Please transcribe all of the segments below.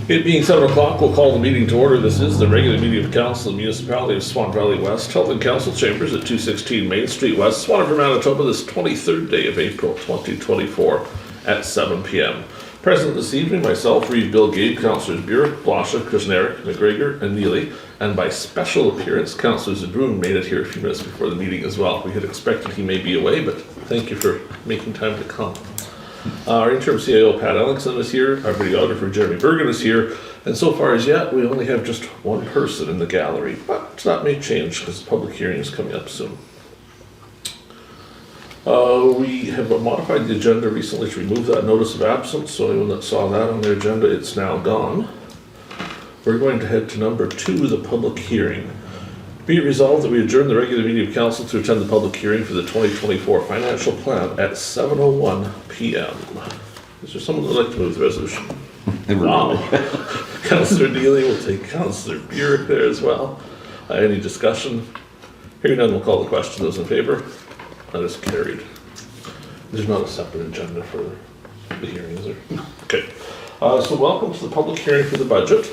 It being 7 o'clock, we'll call the meeting to order. This is the regular meeting of Council of the Municipality of Swan Valley West, held in Council Chambers at 216 Main Street West, Swan River, Manitoba, this 23rd day of April 2024 at 7 p.m. Present this evening, myself, Reeve, Gade, Councillors Burick, Blosha, Kushniryk, McGregor, and Neely, and by special appearance, Councillor Zbirun made it here a few minutes before the meeting as well. We had expected he may be away, but thank you for making time to come. Our interim CIO, Pat Ellingson, is here. Our videographer, Jeremy Bergen, is here. And so far as yet, we only have just one person in the gallery. But that may change because the public hearing is coming up soon. We have modified the agenda recently to remove that notice of absence. So anyone that saw that on their agenda, it's now gone. We're going to head to number 2, the public hearing. Be it resolved that we adjourn the regular meeting of council to attend the public hearing for the 2024 financial plan at 7:01 p.m. Is there someone who would like to move the resolution? Wow. Councillor Neely will take Councillor Burick there as well. Any discussion? Hearing none, we'll call the question. Those in favor? That is carried. There's not a separate agenda for the hearing, is there? No. Okay. So welcome to the public hearing for the budget.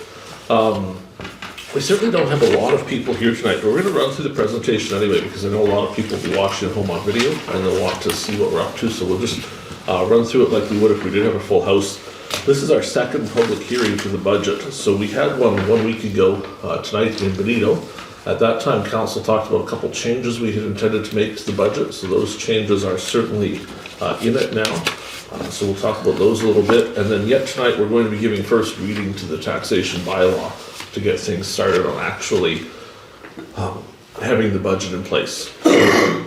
We certainly don't have a lot of people here tonight, but we're going to run through the presentation anyway because I know a lot of people will be watching at home on video and they'll want to see what we're up to. So we'll just run through it like we would if we did have a full house. This is our second public hearing for the budget. So we had one week ago tonight in Benito. At that time, council talked about a couple changes we had intended to make to the budget. So those changes are certainly in it now. So we'll talk about those a little bit. And then yet tonight, we're going to be giving first reading to the taxation bylaw to get things started on actually having the budget in place.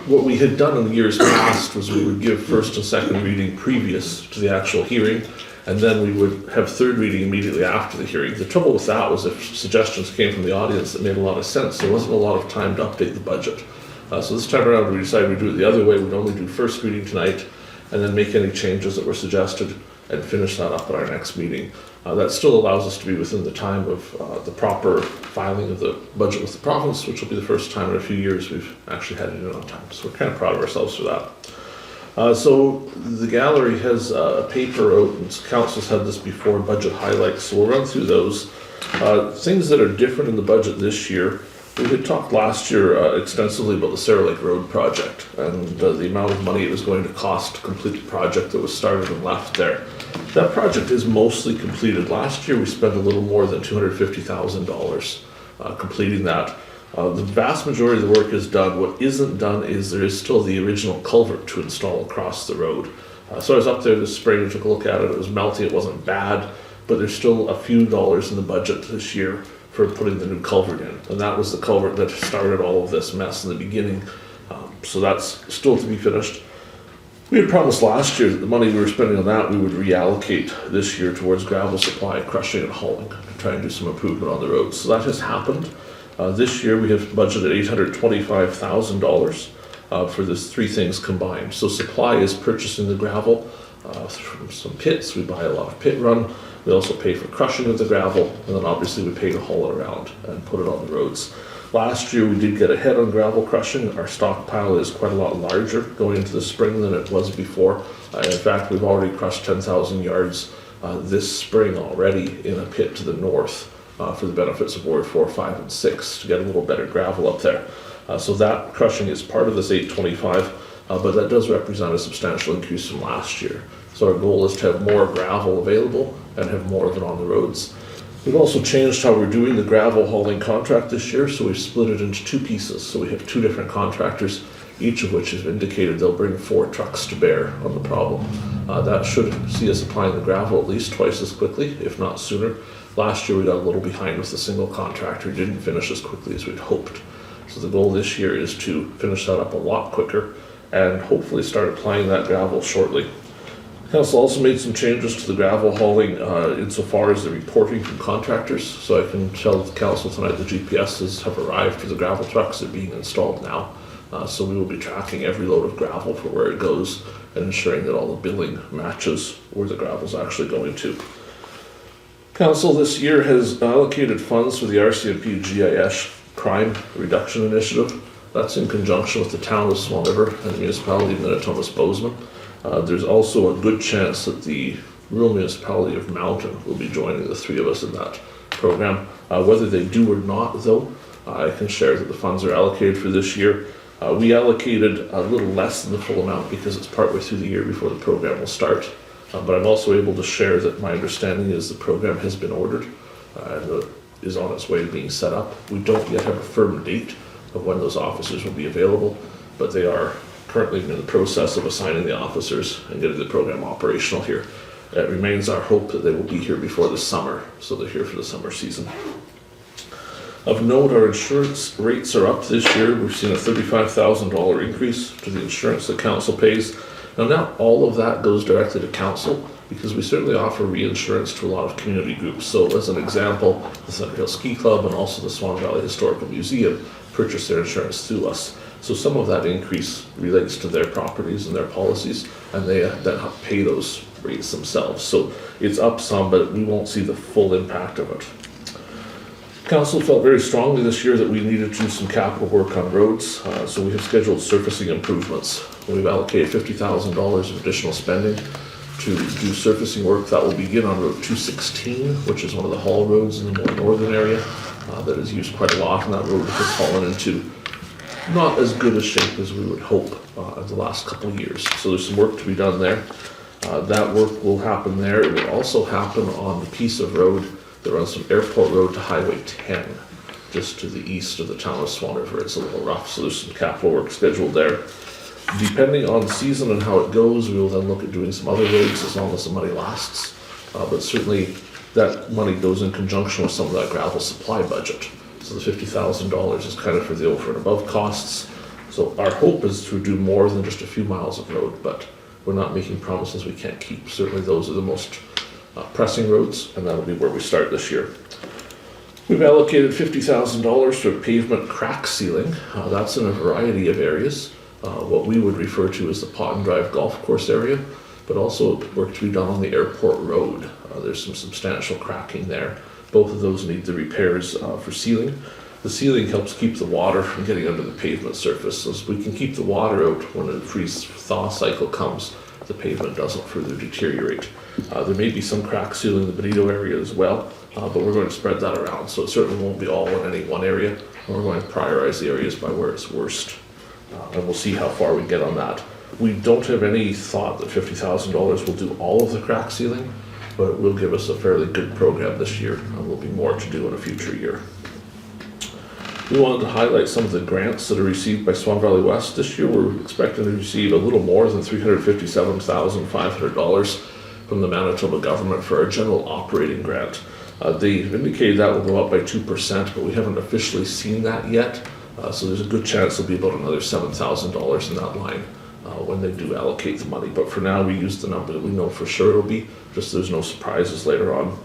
What we had done in the years past was we would give first and second reading previous to the actual hearing, and then we would have third reading immediately after the hearing. The trouble with that was if suggestions came from the audience that made a lot of sense, there wasn't a lot of time to update the budget. So this time around we decided we'd do it the other way. We'd only do first reading tonight and then make any changes that were suggested and finish that up at our next meeting. That still allows us to be within the time of the proper filing of the budget with the province, which will be the first time in a few years we've actually had it in on time. So we're kind of proud of ourselves for that. So the gallery has a paper out, and council's had this before, budget highlights. So we'll run through those. Things that are different in the budget this year. We had talked last year extensively about the Sarah Lake Road project and the amount of money it was going to cost to complete the project that was started and left there. That project is mostly completed. Last year we spent a little more than $250,000 completing that. The vast majority of the work is done. What isn't done is there is still the original culvert to install across the road. So I was up there this spring and took a look at it. It was melty, it wasn't bad, but there's still a few dollars in the budget this year for putting the new culvert in. And that was the culvert that started all of this mess in the beginning. So that's still to be finished. We had promised last year that the money we were spending on that we would reallocate this year towards gravel supply, crushing and hauling to try and do some improvement on the roads. So that has happened. This year we have budgeted $825,000 for these three things combined. So supply is purchasing the gravel from some pits. We buy a lot of pit run. We also pay for crushing of the gravel, and then obviously we pay to haul it around and put it on the roads. Last year we did get ahead on gravel crushing. Our stockpile is quite a lot larger going into the spring than it was before. In fact, we've already crushed 10,000 yards this spring already in a pit to the north for the benefits of Ward 4, 5, and 6 to get a little better gravel up there. So that crushing is part of this 825, but that does represent a substantial increase from last year. So our goal is to have more gravel available and have more of it on the roads. We've also changed how we're doing the gravel hauling contract this year, so we've split it into two pieces. So we have two different contractors, each of which has indicated they'll bring 4 trucks to bear on the problem. That should see us applying the gravel at least twice as quickly, if not sooner. Last year we got a little behind with the single contractor, didn't finish as quickly as we'd hoped. So the goal this year is to finish that up a lot quicker and hopefully start applying that gravel shortly. Council also made some changes to the gravel hauling insofar as the reporting from contractors. So I can tell the council tonight the GPSs have arrived for the gravel trucks. They're being installed now. So we will be tracking every load of gravel for where it goes and ensuring that all the billing matches where the gravel is actually going to. Council this year has allocated funds for the RCMP GIS Crime Reduction Initiative. That's in conjunction with the town of Swan River and the Municipality of Manitoba's Bozeman. There's also a good chance that the rural municipality of Mountain will be joining the three of us in that program. Whether they do or not, though, I can share that the funds are allocated for this year. We allocated a little less than the full amount because it's partway through the year before the program will start. But I'm also able to share that my understanding is the program has been ordered and is on its way to being set up. We don't yet have a firm date of when those officers will be available, but they are currently in the process of assigning the officers and getting the program operational here. It remains our hope that they will be here before the summer, so they're here for the summer season. Of note, our insurance rates are up this year. We've seen a $35,000 increase to the insurance that council pays. Now, not all of that goes directly to council, because we certainly offer reinsurance to a lot of community groups. So as an example, the Thunder Hill Ski Club and also the Swan Valley Historical Museum purchase their insurance through us. So some of that increase relates to their properties and their policies, and they then have to pay those rates themselves. So it's up some, but we won't see the full impact of it. Council felt very strongly this year that we needed to do some capital work on roads, so we have scheduled surfacing improvements. We've allocated $50,000 of additional spending to do surfacing work. That will begin on Road 216, which is one of the haul roads in the more northern area that is used quite a lot, and that road has fallen into not as good a shape as we would hope in the last couple of years. So there's some work to be done there. That work will happen there. It will also happen on the piece of road that runs from Airport Road to Highway 10, just to the east of the town of Swan River. It's a little rough, so there's some capital work scheduled there. Depending on the season and how it goes, we will then look at doing some other roads as long as the money lasts. But certainly that money goes in conjunction with some of that gravel supply budget. So the $50,000 is kind of for the over and above costs. So our hope is to do more than just a few miles of road, but we're not making promises we can't keep. Certainly those are the most pressing roads, and that'll be where we start this year. We've allocated $50,000 for pavement crack sealing. That's in a variety of areas. What we would refer to as the Pot and Drive Golf Course area, but also work to be done on the Airport Road. There's some substantial cracking there. Both of those need the repairs for sealing. The sealing helps keep the water from getting under the pavement surface. So as we can keep the water out when the freeze-thaw cycle comes, the pavement doesn't further deteriorate. There may be some crack sealing in the Benito area as well, but we're going to spread that around, so it certainly won't be all in any one area. We're going to prioritize the areas by where it's worst, and we'll see how far we get on that. We don't have any thought that $50,000 will do all of the crack sealing, but it will give us a fairly good program this year, and there'll be more to do in a future year. We wanted to highlight some of the grants that are received by Swan Valley West this year. We're expecting to receive a little more than $357,500 from the Manitoba government for our general operating grant. They've indicated that will go up by 2%, but we haven't officially seen that yet. So there's a good chance there'll be about another $7,000 in that line when they do allocate the money. But for now, we use the number that we know for sure it'll be, just so there's no surprises later on.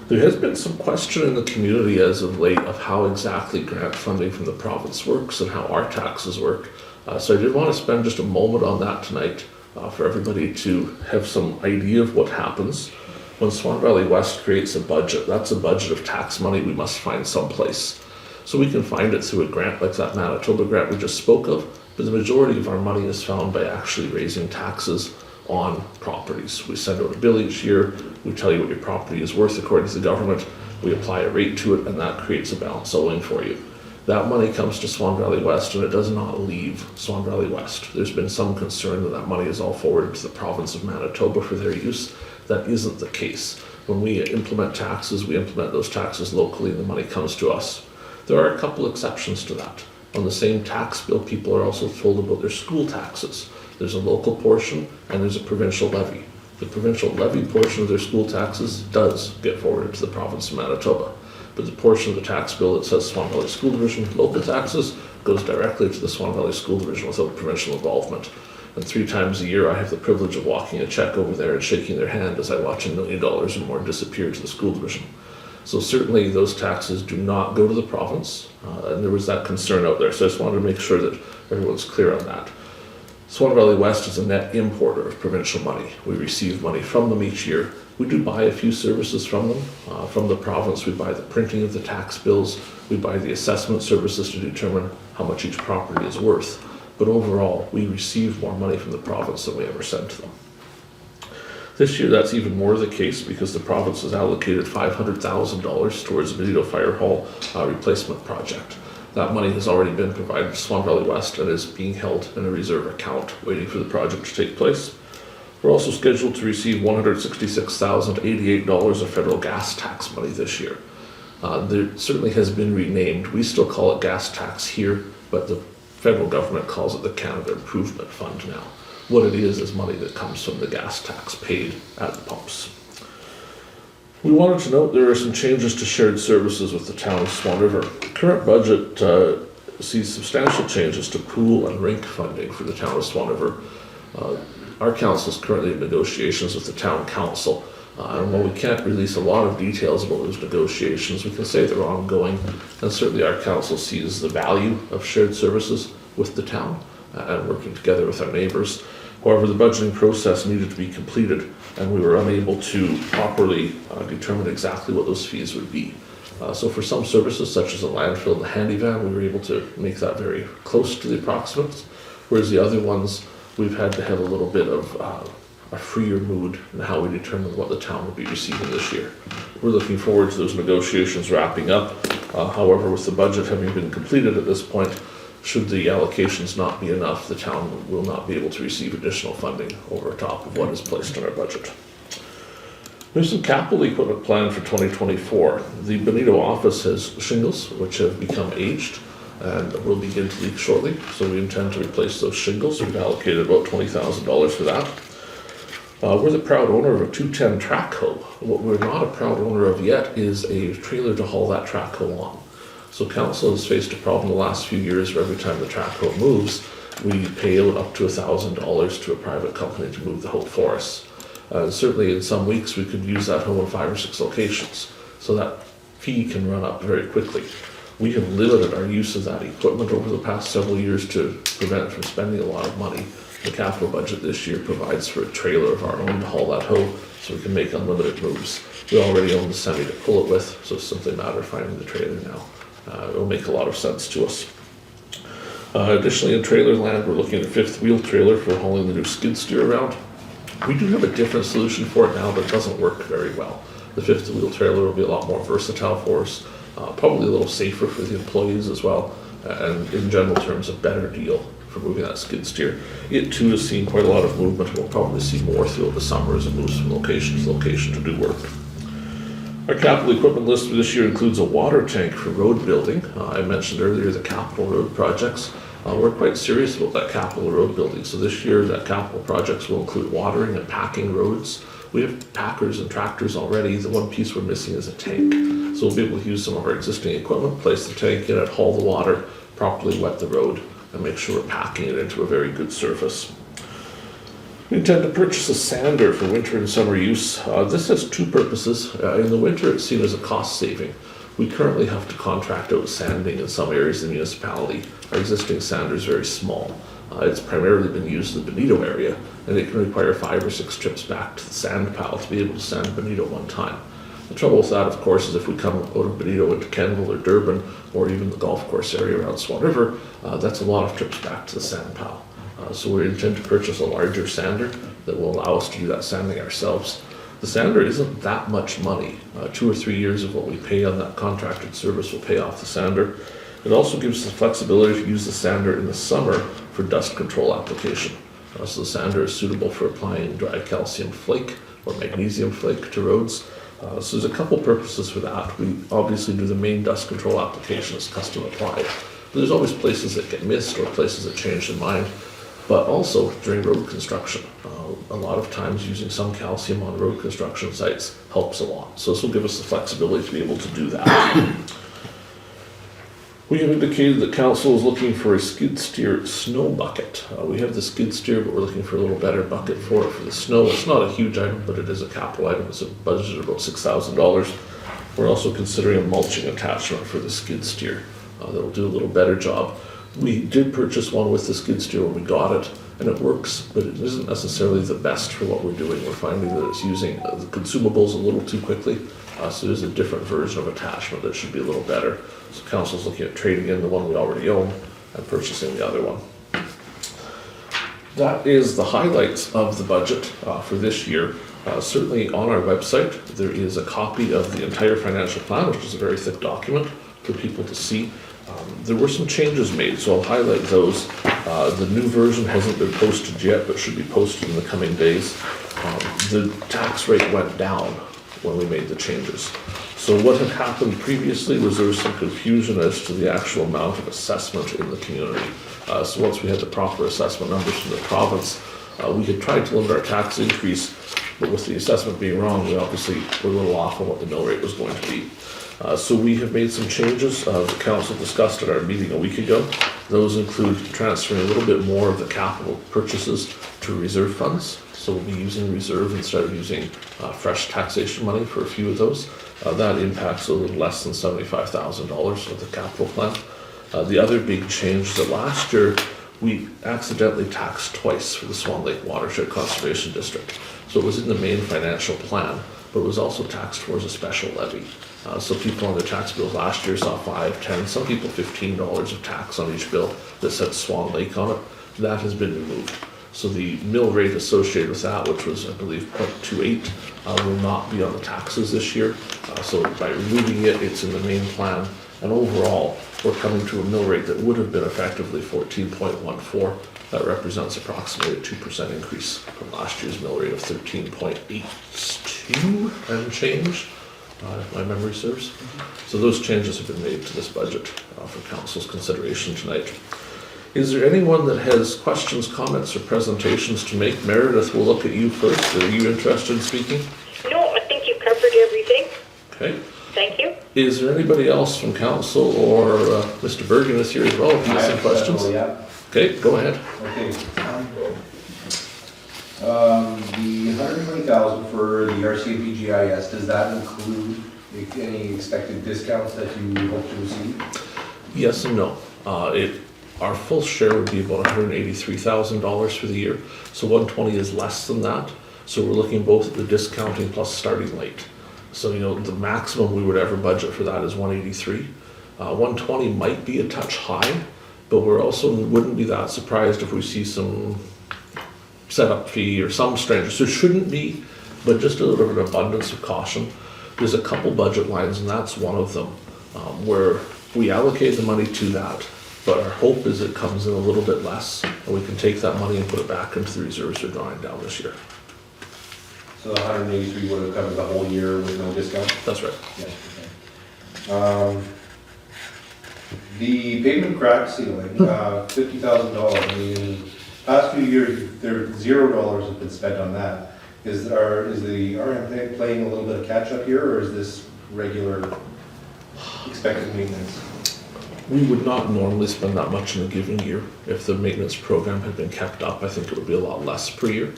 There has been some question in the community as of late of how exactly grant funding from the province works and how our taxes work. So I did want to spend just a moment on that tonight for everybody to have some idea of what happens. When Swan Valley West creates a budget, that's a budget of tax money we must find someplace. So we can find it through a grant like that Manitoba grant we just spoke of, but the majority of our money is found by actually raising taxes on properties. We send out a bill each year, we tell you what your property is worth according to the government, we apply a rate to it, and that creates a balance owing for you. That money comes to Swan Valley West, and it does not leave Swan Valley West. There's been some concern that that money is all forwarded to the province of Manitoba for their use. That isn't the case. When we implement taxes, we implement those taxes locally, and the money comes to us. There are a couple exceptions to that. On the same tax bill, people are also told about their school taxes. There's a local portion and there's a provincial levy. The provincial levy portion of their school taxes does get forwarded to the province of Manitoba, but the portion of the tax bill that says Swan Valley School Division local taxes goes directly to the Swan Valley School Division without provincial involvement. And 3 times a year I have the privilege of walking a check over there and shaking their hand as I watch $1 million or more disappear to the school division. So certainly those taxes do not go to the province, and there was that concern out there. So I just wanted to make sure that everyone's clear on that. Swan Valley West is a net importer of provincial money. We receive money from them each year. We do buy a few services from them. From the province, we buy the printing of the tax bills. We buy the assessment services to determine how much each property is worth. But overall, we receive more money from the province than we ever send to them. This year, that's even more the case because the province has allocated $500,000 towards the Benito Fire Hall replacement project. That money has already been provided to Swan Valley West and is being held in a reserve account, waiting for the project to take place. We're also scheduled to receive $166,088 of federal gas tax money this year. There certainly has been renamed. We still call it gas tax here, but the federal government calls it the Canada Improvement Fund now. What it is money that comes from the gas tax paid at the pumps. We wanted to note there are some changes to shared services with the town of Swan River. The current budget sees substantial changes to pool and rink funding for the town of Swan River. Our council is currently in negotiations with the town council, and while we can't release a lot of details about those negotiations, we can say they're ongoing, and certainly our council sees the value of shared services with the town and working together with our neighbours. However, the budgeting process needed to be completed, and we were unable to properly determine exactly what those fees would be. So for some services, such as the landfill and the handy van, we were able to make that very close to the approximates, whereas the other ones, we've had to have a little bit of a freer mood in how we determine what the town will be receiving this year. We're looking forward to those negotiations wrapping up. However, with the budget having been completed at this point, should the allocations not be enough, the town will not be able to receive additional funding over top of what is placed in our budget. There's some capital equipment planned for 2024. The Benito office has shingles, which have become aged and will begin to leak shortly, so we intend to replace those shingles. We've allocated about $20,000 for that. We're the proud owner of a 210 track hoe. What we're not a proud owner of yet is a trailer to haul that track hoe on. So council has faced a problem the last few years where every time the track hoe moves, we pay out up to $1,000 to a private company to move the hoe for us. Certainly in some weeks we could use that hoe in 5 or 6 locations, so that fee can run up very quickly. We have limited our use of that equipment over the past several years to prevent from spending a lot of money. The capital budget this year provides for a trailer of our own to haul that hoe so we can make unlimited moves. We already own the semi to pull it with, so it's simply a matter of finding the trailer now. It will make a lot of sense to us. Additionally, in trailer land, we're looking at a 5th wheel trailer for hauling the new skid steer around. We do have a different solution for it now, but it doesn't work very well. The 5th wheel trailer will be a lot more versatile for us, probably a little safer for the employees as well, and in general terms, a better deal for moving that skid steer. It too has seen quite a lot of movement. We'll probably see more throughout the summer as it moves from location to location to do work. Our capital equipment list for this year includes a water tank for road building. I mentioned earlier the capital road projects. We're quite serious about that capital road building. So this year, that capital projects will include watering and packing roads. We have packers and tractors already. The one piece we're missing is a tank. So we'll be able to use some of our existing equipment, place the tank in it, haul the water, properly wet the road, and make sure we're packing it into a very good surface. We intend to purchase a sander for winter and summer use. This has 2 purposes. In the winter, it's seen as a cost saving. We currently have to contract out sanding in some areas of the municipality. Our existing sander is very small. It's primarily been used in the Benito area, and it can require 5 or 6 trips back to the sand pile to be able to sand Benito one time. The trouble with that, of course, is if we come out of Benito into Kenville or Durban, or even the golf course area around Swan River, that's a lot of trips back to the sand pile. So we intend to purchase a larger sander that will allow us to do that sanding ourselves. The sander isn't that much money. 2 or 3 years of what we pay on that contracted service will pay off the sander. It also gives us the flexibility to use the sander in the summer for dust control application. So the sander is suitable for applying dry calcium flake or magnesium flake to roads. So there's a couple purposes for that. We obviously do the main dust control application as custom applied. But there's always places that get missed or places that change their mind. But also during road construction, a lot of times using some calcium on road construction sites helps a lot. So this will give us the flexibility to be able to do that. We have indicated that council is looking for a skid steer snow bucket. We have the skid steer, but we're looking for a little better bucket for it for the snow. It's not a huge item, but it is a capital item. It's a budget of about $6,000. We're also considering a mulching attachment for the skid steer. That'll do a little better job. We did purchase one with the skid steer when we got it, and it works, but it isn't necessarily the best for what we're doing. We're finding that it's using the consumables a little too quickly, so there's a different version of attachment that should be a little better. So council's looking at trading in the one we already own and purchasing the other one. That is the highlights of the budget for this year. Certainly on our website, there is a copy of the entire financial plan, which is a very thick document for people to see. There were some changes made, so I'll highlight those. The new version hasn't been posted yet, but should be posted in the coming days. The tax rate went down when we made the changes. So what had happened previously was there was some confusion as to the actual amount of assessment in the community. So once we had the proper assessment numbers from the province, we had tried to limit our tax increase, but with the assessment being wrong, we obviously were a little off on what the mill rate was going to be. So we have made some changes. The council discussed at our meeting a week ago. Those include transferring a little bit more of the capital purchases to reserve funds. So we'll be using reserve instead of using fresh taxation money for a few of those. That impacts a little less than $75,000 of the capital plan. The other big change is that last year we accidentally taxed twice for the Swan Lake Watershed Conservation District. So it was in the main financial plan, but it was also taxed for as a special levy. So people on their tax bills last year saw $5, $10, some people $15 of tax on each bill that said Swan Lake on it. That has been removed. So the mill rate associated with that, which was I believe 0.28, will not be on the taxes this year. So by removing it, it's in the main plan. And overall, we're coming to a mill rate that would have been effectively 14.14. That represents approximately a 2% increase from last year's mill rate of 13.82 and change, if my memory serves. So those changes have been made to this budget for council's consideration tonight. Is there anyone that has questions, comments, or presentations to make? Meredith, we'll look at you first. Are you interested in speaking? No, I think you covered everything. Okay. Thank you. Is there anybody else from council, or Mr. Bergen is here as well if you have some questions? Yeah. Okay, go ahead. Okay. The $120,000 for the RCMP GIS, does that include any expected discounts that you hope to receive? Yes and no. Our full share would be about $183,000 for the year. So 120 is less than that. So we're looking both at the discounting plus starting late. So, you know, the maximum we would ever budget for that is 183. 120 might be a touch high, but we're also wouldn't be that surprised if we see some setup fee or some strangers. There shouldn't be, but just a little bit of an abundance of caution. There's a couple budget lines, and that's one of them, where we allocate the money to that, but our hope is it comes in a little bit less, and we can take that money and put it back into the reserves we're drawing down this year. So the 183 would have covered the whole year with no discount? That's right. Yes. Okay. The pavement crack ceiling, $50,000. I mean, past few years, there $0 has been spent on that. Is the RM playing a little bit of catch up here, or is this regular expected maintenance? We would not normally spend that much in a given year. If the maintenance program had been kept up, I think it would be a lot less per year.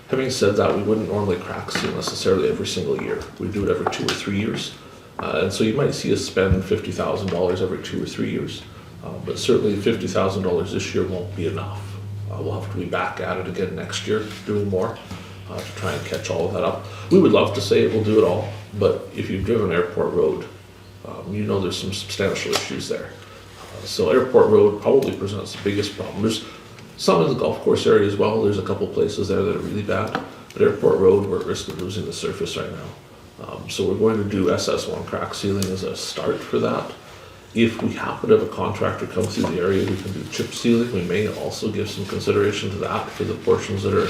Having said that, we wouldn't normally crack seal necessarily every single year. We do it every 2 or 3 years. And so you might see us spend $50,000 every 2 or 3 years. But certainly $50,000 this year won't be enough. We'll have to be back at it again next year, doing more to try and catch all of that up. We would love to say it will do it all, but if you've driven Airport Road, you know there's some substantial issues there. So Airport Road probably presents the biggest problem. There's some in the golf course area as well. There's a couple places there that are really bad, but Airport Road, we're at risk of losing the surface right now. So we're going to do SS1 crack sealing as a start for that. If we happen to have a contractor come through the area who can do chip sealing, we may also give some consideration to that for the portions that are,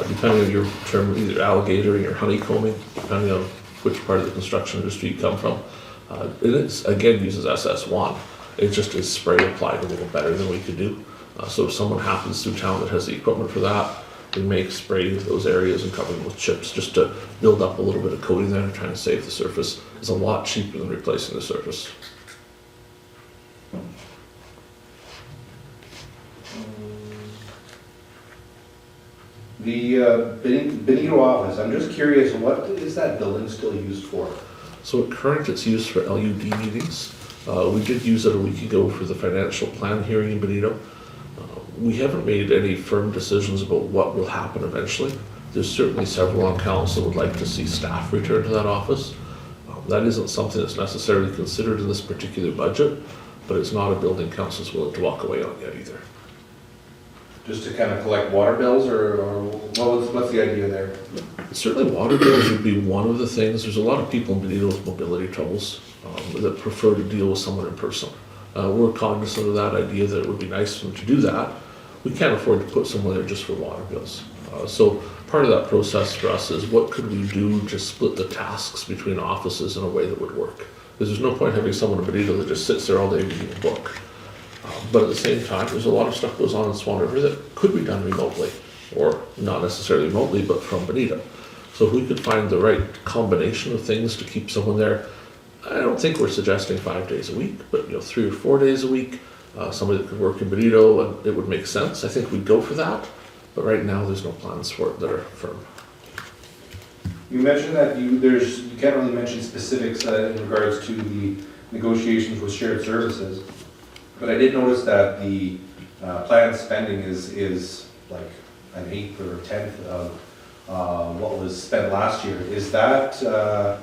depending on your term, either alligatoring or honeycombing, depending on which part of the construction industry you come from. It again uses SS1. It just is spray applied a little better than we could do. So if someone happens through town that has the equipment for that, we may spray those areas and cover them with chips just to build up a little bit of coating there and try and save the surface. It's a lot cheaper than replacing the surface. The Benito office, I'm just curious, what is that building still used for? So at current, it's used for LUD meetings. We did use it a week ago for the financial plan hearing in Benito. We haven't made any firm decisions about what will happen eventually. There's certainly several on council would like to see staff return to that office. That isn't something that's necessarily considered in this particular budget, but it's not a building council's willing to walk away on yet either. just to kind of collect water bills, or what's the idea there? Certainly water bills would be one of the things. There's a lot of people in Benito with mobility troubles that prefer to deal with someone in person. We're cognizant of that idea that it would be nice for them to do that. We can't afford to put someone there just for water bills. So part of that process for us is what could we do to split the tasks between offices in a way that would work? Because there's no point having someone in Benito that just sits there all day reading a book. But at the same time, there's a lot of stuff goes on in Swan River that could be done remotely, or not necessarily remotely, but from Benito. So if we could find the right combination of things to keep someone there, I don't think we're suggesting 5 days a week, but 3 or 4 days a week, somebody that could work in Benito, and it would make sense. I think we'd go for that, but right now there's no plans for it that are firm. You mentioned that you can't really mention specifics in regards to the negotiations with shared services, but I did notice that the planned spending is like an eighth or a tenth of what was spent last year. Is that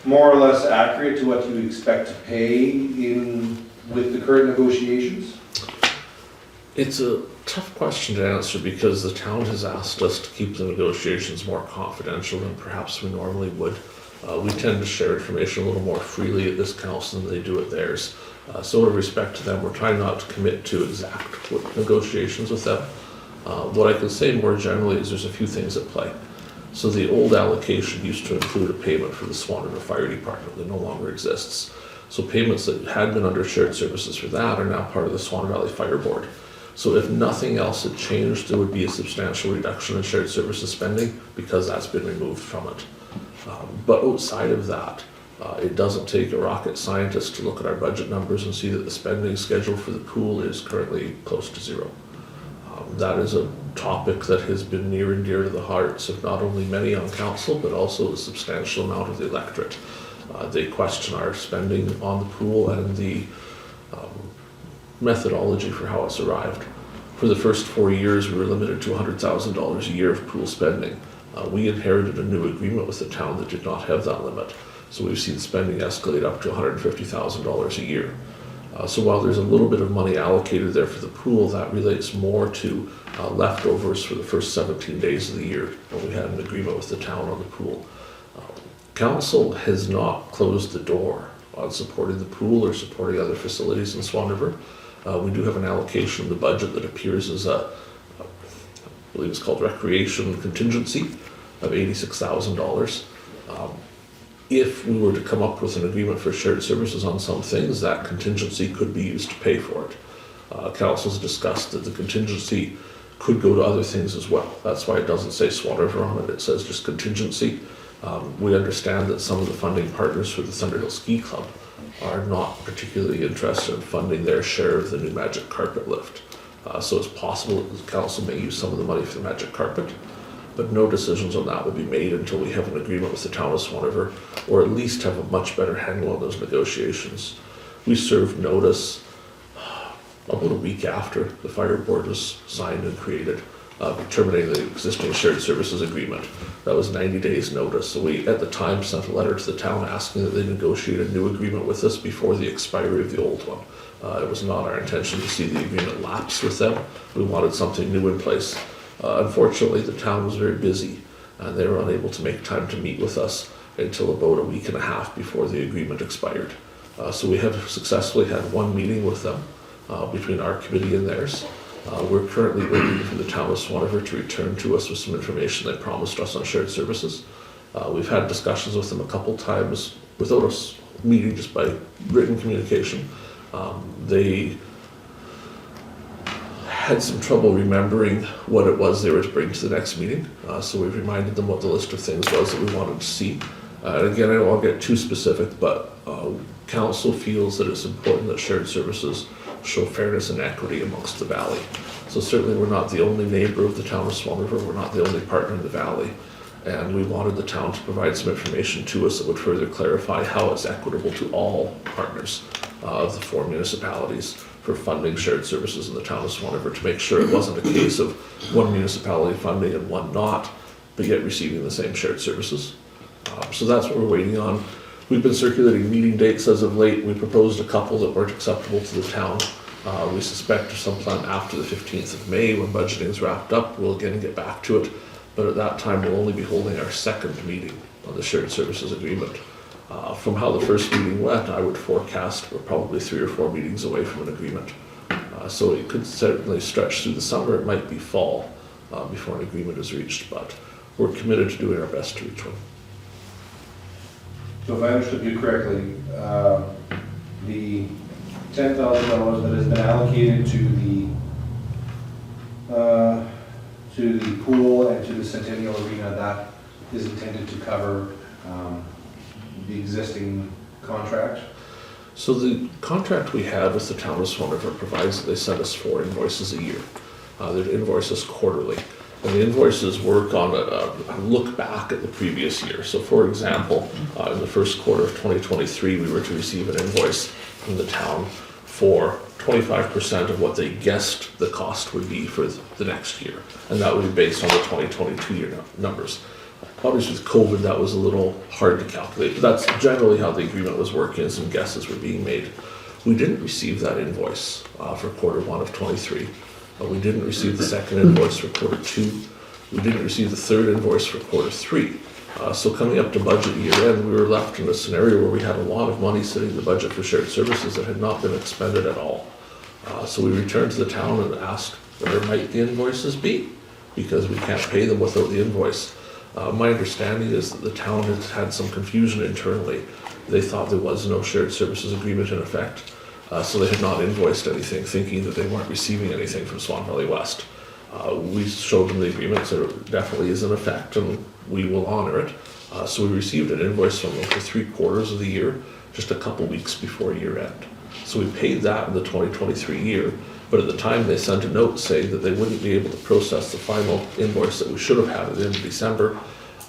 more or less accurate to what you expect to pay with the current negotiations? It's a tough question to answer because the town has asked us to keep the negotiations more confidential than perhaps we normally would. We tend to share information a little more freely at this council than they do at theirs. So with respect to them, we're trying not to commit to exact negotiations with them. What I can say more generally is there's a few things at play. So the old allocation used to include a payment for the Swan River Fire Department that no longer exists. So payments that had been under shared services for that are now part of the Swan Valley Fire Board. So if nothing else had changed, there would be a substantial reduction in shared services spending because that's been removed from it. But outside of that, it doesn't take a rocket scientist to look at our budget numbers and see that the spending schedule for the pool is currently close to zero. That is a topic that has been near and dear to the hearts of not only many on council, but also a substantial amount of the electorate. They question our spending on the pool and the methodology for how it's arrived. For the first 4 years, we were limited to $100,000 a year of pool spending. We inherited a new agreement with the town that did not have that limit. So we've seen spending escalate up to $150,000 a year. So while there's a little bit of money allocated there for the pool, that relates more to leftovers for the first 17 days of the year when we had an agreement with the town on the pool. Council has not closed the door on supporting the pool or supporting other facilities in Swan River. We do have an allocation in the budget that appears as I believe it's called recreation contingency of $86,000. If we were to come up with an agreement for shared services on some things, that contingency could be used to pay for it. Council's discussed that the contingency could go to other things as well. That's why it doesn't say Swan River on it, it says just contingency. We understand that some of the funding partners for the Thunderhill Ski Club are not particularly interested in funding their share of the new magic carpet lift. So it's possible that the council may use some of the money for the magic carpet, but no decisions on that will be made until we have an agreement with the town of Swan River, or at least have a much better handle on those negotiations. We served notice about a week after the fire board was signed and created, terminating the existing shared services agreement. That was 90 days notice. So we, at the time, sent a letter to the town asking that they negotiate a new agreement with us before the expiry of the old one. It was not our intention to see the agreement lapse with them. We wanted something new in place. Unfortunately, the town was very busy and they were unable to make time to meet with us until about a week and a half before the agreement expired. So we have successfully had one meeting with them between our committee and theirs. We're currently waiting for the town of Swan River to return to us with some information they promised us on shared services. We've had discussions with them a couple times without us meeting, just by written communication. They had some trouble remembering what it was they were to bring to the next meeting. So we've reminded them what the list of things was that we wanted to see. And again, I don't want to get too specific, but council feels that it's important that shared services show fairness and equity amongst the valley. So certainly we're not the only neighbor of the town of Swan River, we're not the only partner in the valley. And we wanted the town to provide some information to us that would further clarify how it's equitable to all partners of the 4 municipalities for funding shared services in the town of Swan River, to make sure it wasn't a case of one municipality funding and one not, but yet receiving the same shared services. So that's what we're waiting on. We've been circulating meeting dates as of late. We proposed a couple that weren't acceptable to the town. We suspect sometime after the 15th of May, when budgeting is wrapped up, we'll again get back to it. But at that time, we'll only be holding our second meeting on the shared services agreement. From how the first meeting went, I would forecast we're probably 3 or 4 meetings away from an agreement. So it could certainly stretch through the summer. It might be fall before an agreement is reached, but we're committed to doing our best to reach one. So if I understood you correctly, the $10,000 that has been allocated to the pool and to the Centennial Arena, that is intended to cover the existing contract? So the contract we have with the town of Swan River provides that they send us 4 invoices a year. They're invoices quarterly. And the invoices work on a look back at the previous year. So for example, in the first quarter of 2023, we were to receive an invoice from the town for 25% of what they guessed the cost would be for the next year. And that would be based on the 2022 year numbers. Obviously with COVID, that was a little hard to calculate, but that's generally how the agreement was working, and some guesses were being made. We didn't receive that invoice for quarter 1 of 23. We didn't receive the second invoice for quarter 2. We didn't receive the third invoice for quarter 3. So coming up to budget year end, we were left in a scenario where we had a lot of money sitting in the budget for shared services that had not been expended at all. So we returned to the town and asked where might the invoices be, because we can't pay them without the invoice. My understanding is that the town has had some confusion internally. They thought there was no shared services agreement in effect, so they had not invoiced anything, thinking that they weren't receiving anything from Swan Valley West. We showed them the agreement, so it definitely is in effect, and we will honor it. So we received an invoice from them for 3 quarters of the year, just a couple weeks before year end. So we paid that in the 2023 year, but at the time they sent a note saying that they wouldn't be able to process the final invoice that we should have had at the end of December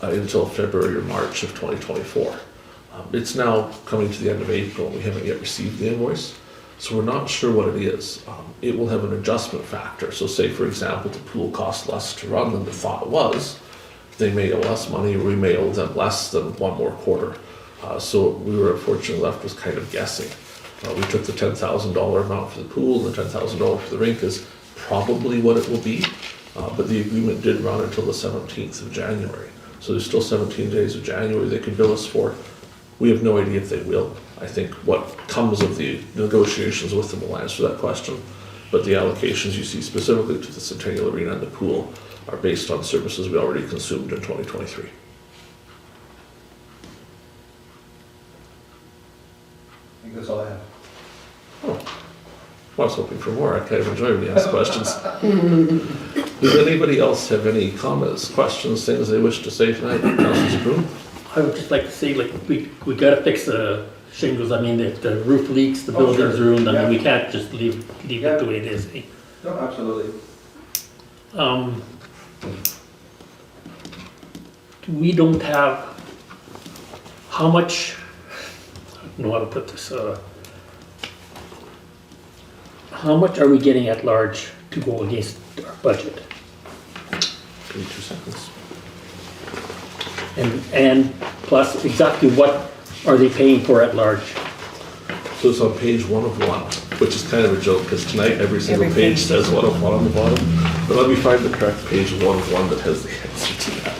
until February or March of 2024. It's now coming to the end of April and we haven't yet received the invoice, so we're not sure what it is. It will have an adjustment factor, so say for example the pool costs less to run than the thought was, they may owe us money or we may owe them less than 1 more quarter. So we were unfortunately left with kind of guessing. We took the $10,000 amount for the pool, and the $10,000 for the rink is probably what it will be, but the agreement did run until the 17th of January. So there's still 17 days of January they could bill us for. We have no idea if they will. I think what comes of the negotiations with them will answer that question, but the allocations you see specifically to the Centennial Arena and the pool are based on services we already consumed in 2023. I think that's all I have. Oh, well, I was hoping for more. I kind of enjoy when you ask questions. Does anybody else have any comments, questions, things they wish to say tonight? Councillor Zbirun? I would just like to say, like, we gotta fix the shingles. I mean, if the roof leaks, the building's ruined, I mean, we can't just leave it the way it is. Eh? No, absolutely. We don't have, how much, I don't know how to put this, how much are we getting at large to go against our budget? Give me 2 seconds. And plus, exactly what are they paying for at large? So it's on page 1 of 1, which is kind of a joke, because tonight every single page says 1 of 1 on the bottom. But let me find the correct page 1 of 1 that has the answer to that.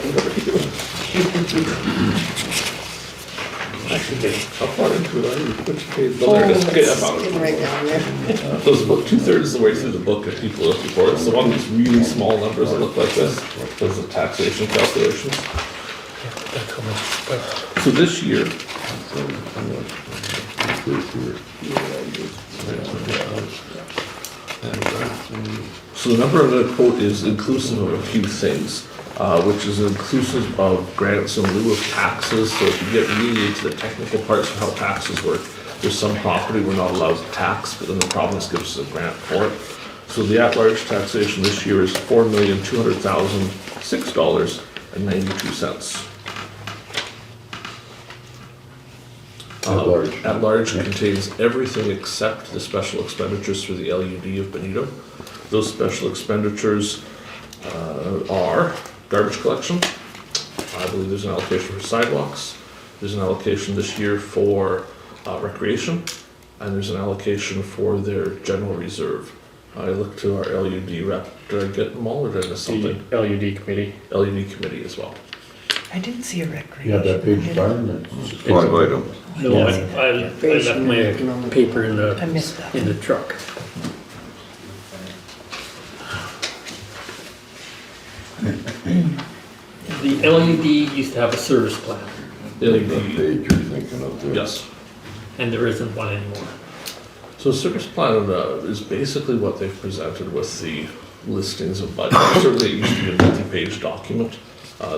Actually, how far into it are you? Which page? Oh, there it is. Okay, I found it. Right down there. Those about 2/3 of the way through the book that people are looking for. It's the one with really small numbers that look like this. Those are taxation calculations. So this year, so the number I'm going to quote is inclusive of a few things, which is inclusive of grants in lieu of taxes. So if you get really into the technical parts of how taxes work, there's some property we're not allowed to tax, but then the province gives us a grant for it. So the at-large taxation this year is $4,200,006.92. At large contains everything except the special expenditures for the LUD of Benito. Those special expenditures are garbage collection. I believe there's an allocation for sidewalks. There's an allocation this year for recreation. and there's an allocation for their general reserve. I looked to our LUD rep, did I get them all or did I miss something? The LUD committee. LUD committee as well. I didn't see a recreation. You have that page, did I? Byron? Five items. No, I left my paper in I missed that. the truck. The LUD used to have a service plan, What LUD, page you're thinking of there? yes. and there isn't one anymore. So service plan is basically what they've presented with the listings of budget. Certainly it used to be a multi-page document.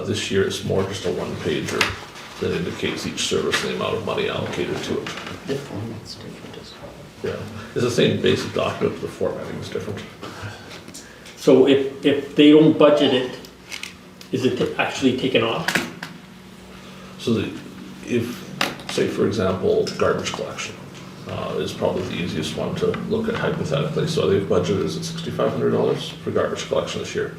This year it's more just a one-pager that indicates each service and the amount of money allocated to it. The format's different as well. Yeah, it's the same basic document, but the formatting is different. So if they don't budget it, is it actually taken off? So if, say for example, garbage collection is probably the easiest one to look at hypothetically. So they've budgeted is it $6,500 for garbage collection this year.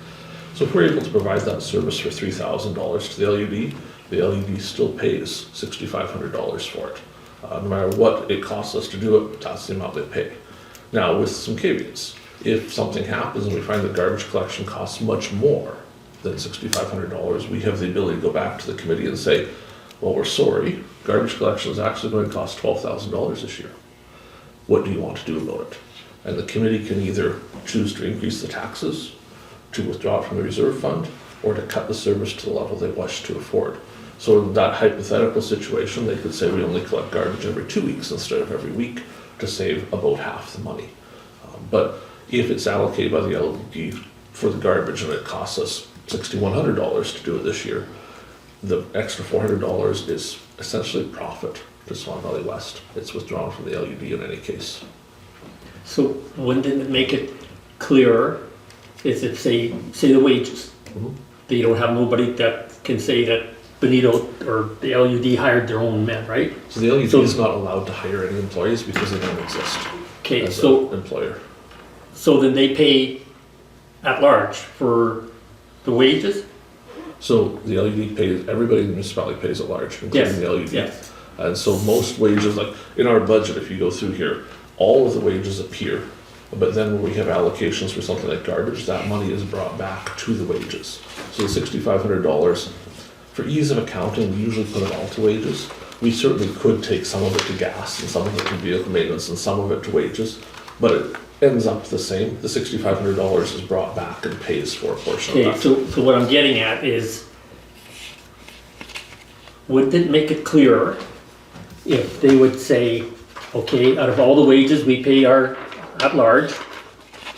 So if we're able to provide that service for $3,000 to the LUD still pays $6,500 for it. No matter what it costs us to do it, that's the amount they pay. Now with some caveats, if something happens and we find that garbage collection costs much more than $6,500, we have the ability to go back to the committee and say, well, we're sorry, garbage collection is actually going to cost $12,000 this year. What do you want to do about it? And the committee can either choose to increase the taxes, to withdraw it from the reserve fund, or to cut the service to the level they wish to afford. So in that hypothetical situation, they could say we only collect garbage every 2 weeks instead of every week to save about half the money. But if it's allocated by the LUD for the garbage and it costs us $6,100 to do it this year, the extra $400 is essentially profit to Swan Valley West. It's withdrawn from the LUD in any case. So wouldn't it make it clearer, is if say the wages? Mhm. They don't have nobody that can say that Benito or the LUD hired their own men, right? So the LUD So- is not allowed to hire any employees because they don't exist Okay, as so an employer. then they pay at large for the wages? So the LUD pays, everybody in the municipality pays at large, including Yes, the LUD. yes. And so most wages, like in our budget, if you go through here, all of the wages appear. But then when we have allocations for something like garbage, that money is brought back to the wages. So the $6,500, for ease of accounting, we usually put it all to wages. We certainly could take some of it to gas and some of it to vehicle maintenance and some of it to wages, but it ends up the same. The $6,500 is brought back and pays for a portion Okay, of that. so what I'm getting at is, would it make it clearer if they would say, okay, out of all the wages we pay our at large,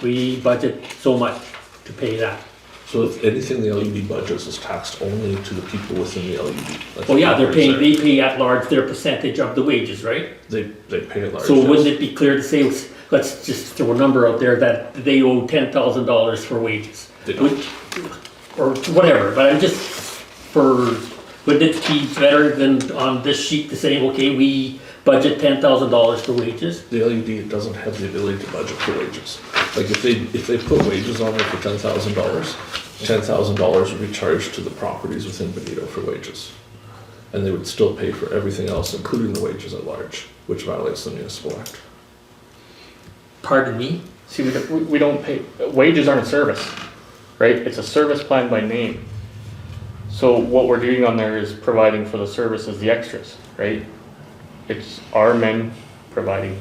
we budget so much to pay that? So if anything the LUD budgets is taxed only to the people within the LUD. That's Oh yeah, what they pay at large their percentage of the wages, right? They pay at large. So wouldn't yes. it be clear to say, let's just throw a number out there that they owe $10,000 for wages? They don't. Or whatever, but I'm just wouldn't it be better than on this sheet to say, okay, we budget $10,000 for wages? The LUD doesn't have the ability to budget for wages. Like if they put wages on there for $10,000, $10,000 would be charged to the properties within Benito for wages. And they would still pay for everything else, including the wages at large, which violates the Municipal Act. Pardon me? See, we don't pay, wages aren't a service, right? It's a service plan by name. So what we're doing on there is providing for the services, the extras, right? It's our men providing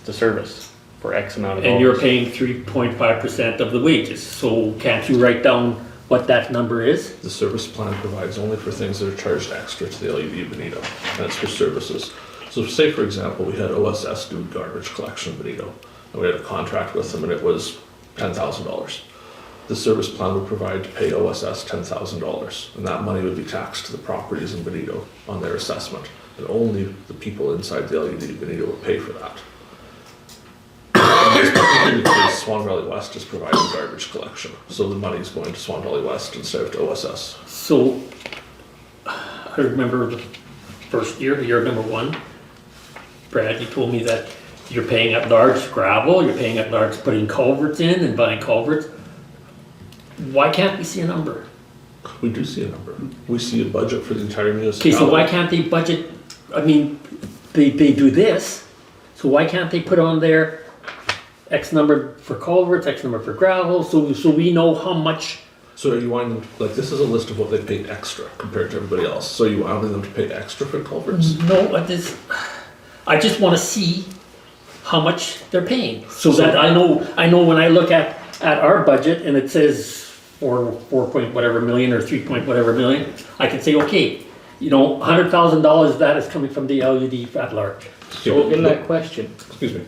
the service for X amount of dollars. And you're paying 3.5% of the wages, so can't you write down what that number is? The service plan provides only for things that are charged extra to the LUD Benito, and it's for services. So say, for example, we had OSS do garbage collection in Benito, and we had a contract with them and it was $10,000. The service plan would provide to pay OSS $10,000, and that money would be taxed to the properties in Benito on their assessment, and only the people inside the LUD Benito would pay for that. In this particular case, Swan Valley West is providing garbage collection, so the money is going to Swan Valley West instead of to OSS. So, I remember the first year number one, Brad, you told me that you're paying at large gravel, you're paying at large putting culverts in and buying culverts. Why can't we see a number? We do see a number. We see a budget for the entire Okay, municipality. so why can't they budget, I mean, they do this, So why can't they put on there X number for culverts, X number for gravel, so we know how much? So are you wanting them, like, this is a list of what they pay extra compared to everybody else, so you wanting them to pay extra for culverts? No, I just wanna see how much they're paying, so that I know when I look at our budget and it says 4 point whatever million or 3 point whatever million, I can say, okay, $100,000 of that is coming from the LUD at large. So in that question, Excuse me.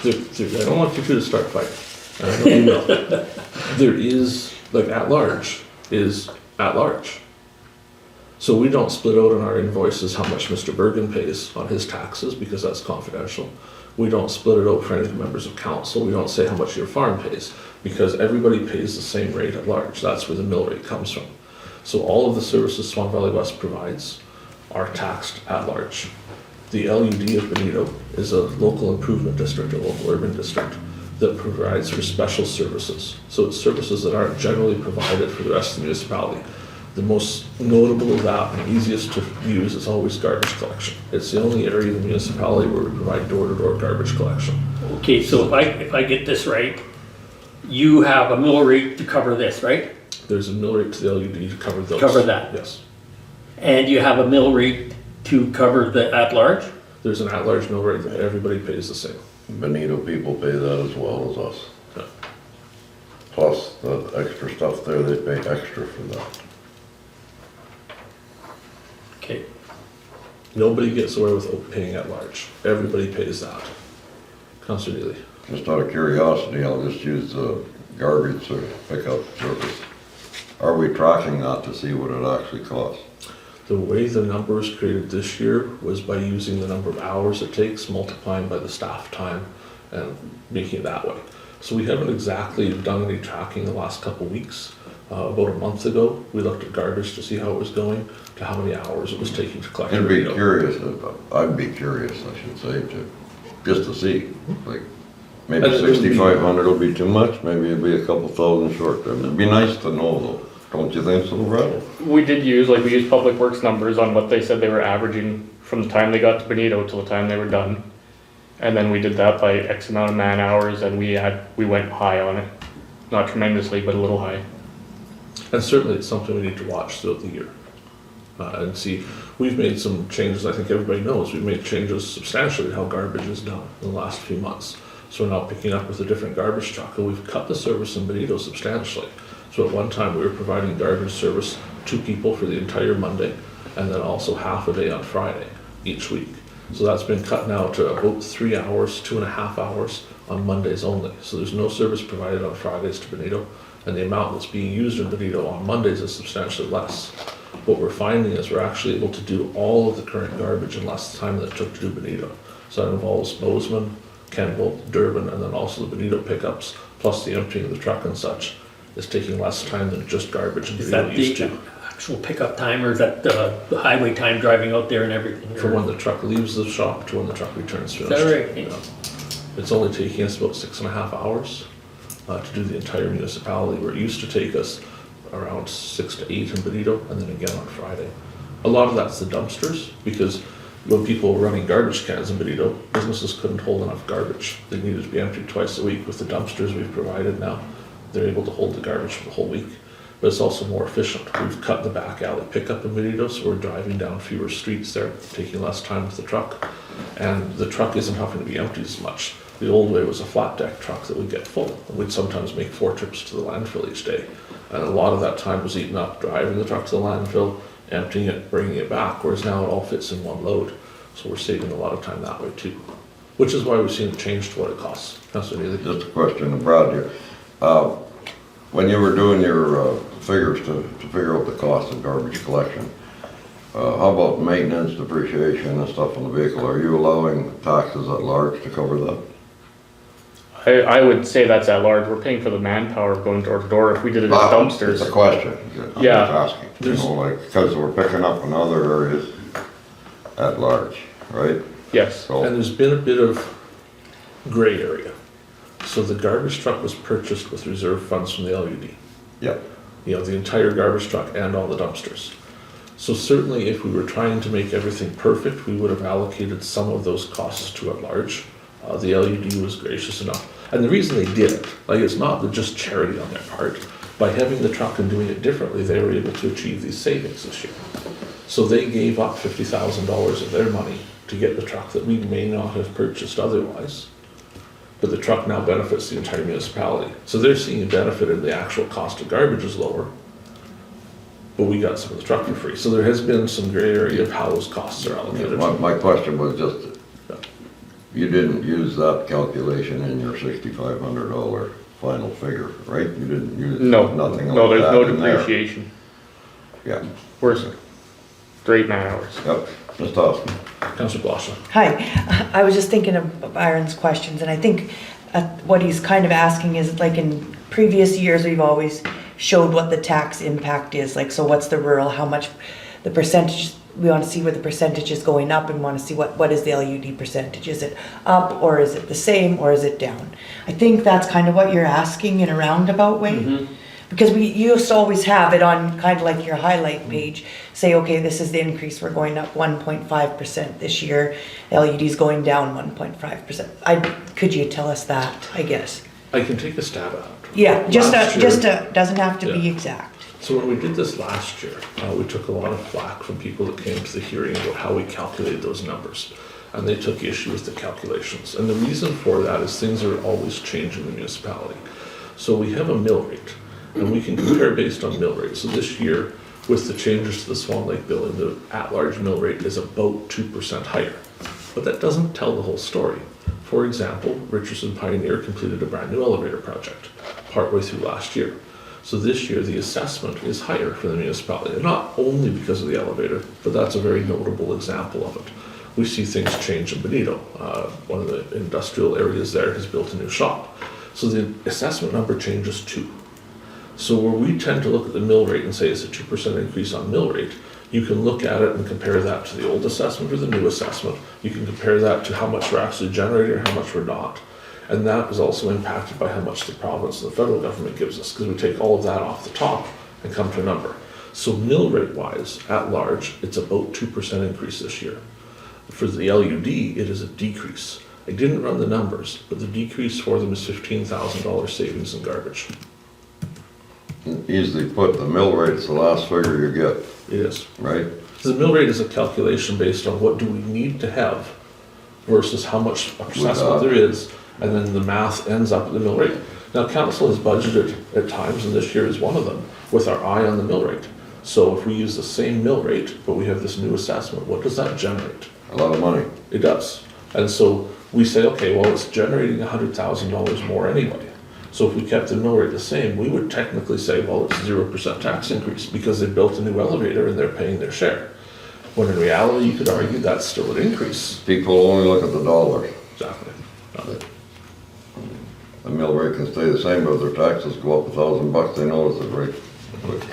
I don't want you two to start fighting. I know you will. There is, like, at large is at large. So we don't split out on our invoices how much Mr. Bergen pays on his taxes because that's confidential. We don't split it out for any of the members of council. We don't say how much your farm pays because everybody pays the same rate at large. That's where the mill rate comes from. So all of the services Swan Valley West provides are taxed at large. The LUD of Benito is a local improvement district, a local urban district that provides for special services. So it's services that aren't generally provided for the rest of the municipality. The most notable of that and easiest to use is always garbage collection. It's the only area of the municipality where we provide door-to-door garbage collection. Okay, so if I get this right, you have a mill rate to cover this, right? There's a mill rate to the LUD to cover those. Cover that. Yes. And you have a mill rate to cover the at-large? There's an at-large mill rate that everybody pays the same. Benito people pay that as well as us. Yeah. Plus the extra stuff there, they pay extra for that. Okay, Nobody gets away with paying at large. Everybody pays that. Councillor Neely. Just out of curiosity, I'll just use the garbage or pickup service. Are we tracking that to see what it actually costs? The way the number was created this year was by using the number of hours it takes, multiplying by the staff time, and making it that way. So we haven't exactly done any tracking the last couple of weeks. About a month ago, we looked at garbage to see how it was going, to how many hours it was taking to collect. I'd be Benito. curious, I should say, just to see, like, maybe And it would be- 6,500 will be too much, maybe it'll be a couple thousand short. It'd be nice to know though, don't you think so, Brad? we used Public Works numbers on what they said they were averaging from the time they got to Benito till the time they were done. And then we did that by X amount of man hours and we went high on it. Not tremendously, but a little high. And certainly it's something we need to watch throughout the year. And see, we've made some changes, I think everybody knows, we've made changes substantially to how garbage is done in the last few months. So we're now picking up with a different garbage truck, and we've cut the service in Benito substantially. So at one time, we were providing garbage service 2 people for the entire Monday, and then also half a day on Friday each week. So that's been cut now to about 3 hours, 2.5 hours on Mondays only. So there's no service provided on Fridays to Benito, and the amount that's being used in Benito on Mondays is substantially less. What we're finding is we're actually able to do all of the current garbage in less time than it took to do Benito. So that involves Bozeman, Kenville, Durbin, and then also the Benito pickups, plus the emptying of the truck and such. It's taking less time than just garbage in is Benito that used the to. actual pickup time, or is that the highway time driving out there and everything? From when the truck leaves the shop to when the truck returns finished. that right? Yeah. It's only taking us about 6.5 hours to do the entire municipality, where it used to take us around 6 to 8 in Benito, and then again on Friday. A lot of that's the dumpsters, because when people were running garbage cans in Benito, businesses couldn't hold enough garbage. They needed to be emptied twice a week. With the dumpsters we've provided now, they're able to hold the garbage for the whole week. But it's also more efficient. We've cut the back alley pickup in Benito, so we're driving down fewer streets there, taking less time with the truck. And the truck isn't having to be emptied as much. The old way was a flat deck truck that would get full. And we'd sometimes make 4 trips to the landfill each day. And a lot of that time was eaten up driving the truck to the landfill, emptying it, bringing it back, whereas now it all fits in one load. So we're saving a lot of time that way too. Which is why we've seen a change to what it costs. Councillor Neely? Just a question to Brad here. When you were doing your figures to figure out the cost of garbage collection, how about maintenance, depreciation and stuff on the vehicle? Are you allowing taxes at large to cover that? I would say that's at large. We're paying for the manpower of going door to door. If we did it as dumpsters. It's a question. I'm Yeah. just asking, you know, like, because we're picking up in other areas at large, right? Yes. So, And there's been a bit of gray area. So the garbage truck was purchased with reserve funds from the LUD. yeah, You know, the entire garbage truck and all the dumpsters. So certainly if we were trying to make everything perfect, we would have allocated some of those costs to at large. The LUD was gracious enough. And the reason they did it, like it's not just charity on their part. By having the truck and doing it differently, they were able to achieve these savings this year. So they gave up $50,000 of their money to get the truck that we may not have purchased otherwise. But the truck now benefits the entire municipality. So they're seeing a benefit in the actual cost of garbage is lower. But we got some of the truck for free. So there has been some gray area of how those costs are allocated. My question was just, you didn't use that calculation in your $6,500 final figure, right? You didn't use No, nothing no, like there's that no in there. depreciation. Yeah, We're straight 9 hours. yep, just asking. Councillor Blosha. Hi, I was just thinking of Byron's questions, and I think what he's kind of asking is, like in previous years, we've always showed what the tax impact is, like, so what's the rural, how much, the percentage, we want to see where the percentage is going up, and want to see what is the LUD percentage, is it up, or is it the same, or is it down? I think that's kind of what you're asking in a roundabout way. Because we used to always have it on kind of like your highlight page, say, okay, this is the increase, we're going up 1.5% this year, LUD's going down 1.5%. Could you tell us that, I guess? I can take a stab at it. Yeah, Last year- doesn't have to be Yeah. exact. So when we did this last year, we took a lot of flack from people that came to the hearing about how we calculated those numbers. And they took issue with the calculations. And the reason for that is things are always changing in the municipality. So we have a mill rate, and we can compare based on mill rate. So this year, with the changes to the Swan Lake billing, the at-large mill rate is about 2% higher. But that doesn't tell the whole story. For example, Richardson Pioneer completed a brand new elevator project partway through last year. So this year, the assessment is higher for the municipality, and not only because of the elevator, but that's a very notable example of it. We see things change in Benito. One of the industrial areas there has built a new shop. So the assessment number changes too. So where we tend to look at the mill rate and say it's a 2% increase on mill rate, you can look at it and compare that to the old assessment or the new assessment. You can compare that to how much we're actually generating or how much we're not. And that is also impacted by how much the province and the federal government gives us, because we take all of that off the top and come to a number. So mill rate wise, at large, it's about 2% increase this year. For the LUD, it is a decrease. I didn't run the numbers, but the decrease for them is $15,000 savings in garbage. Easily put, the mill rate's the last figure you get, It is. right? The mill rate is a calculation based on what do we need to have versus how much assessment there is, and then the math ends up at the mill rate. Now, council has budgeted at times, and this year is one of them, with our eye on the mill rate. So if we use the same mill rate, but we have this new assessment, what does that generate? A lot of money. It does. And so we say, okay, well, it's generating $100,000 more anyway. So if we kept the mill rate the same, we would technically say, well, it's 0% tax increase because they built a new elevator and they're paying their share. When in reality, you could argue that's still an increase. People only look at the dollars. Exactly. The mill rate can stay the same, but if their taxes go up $1,000, they notice it right quick.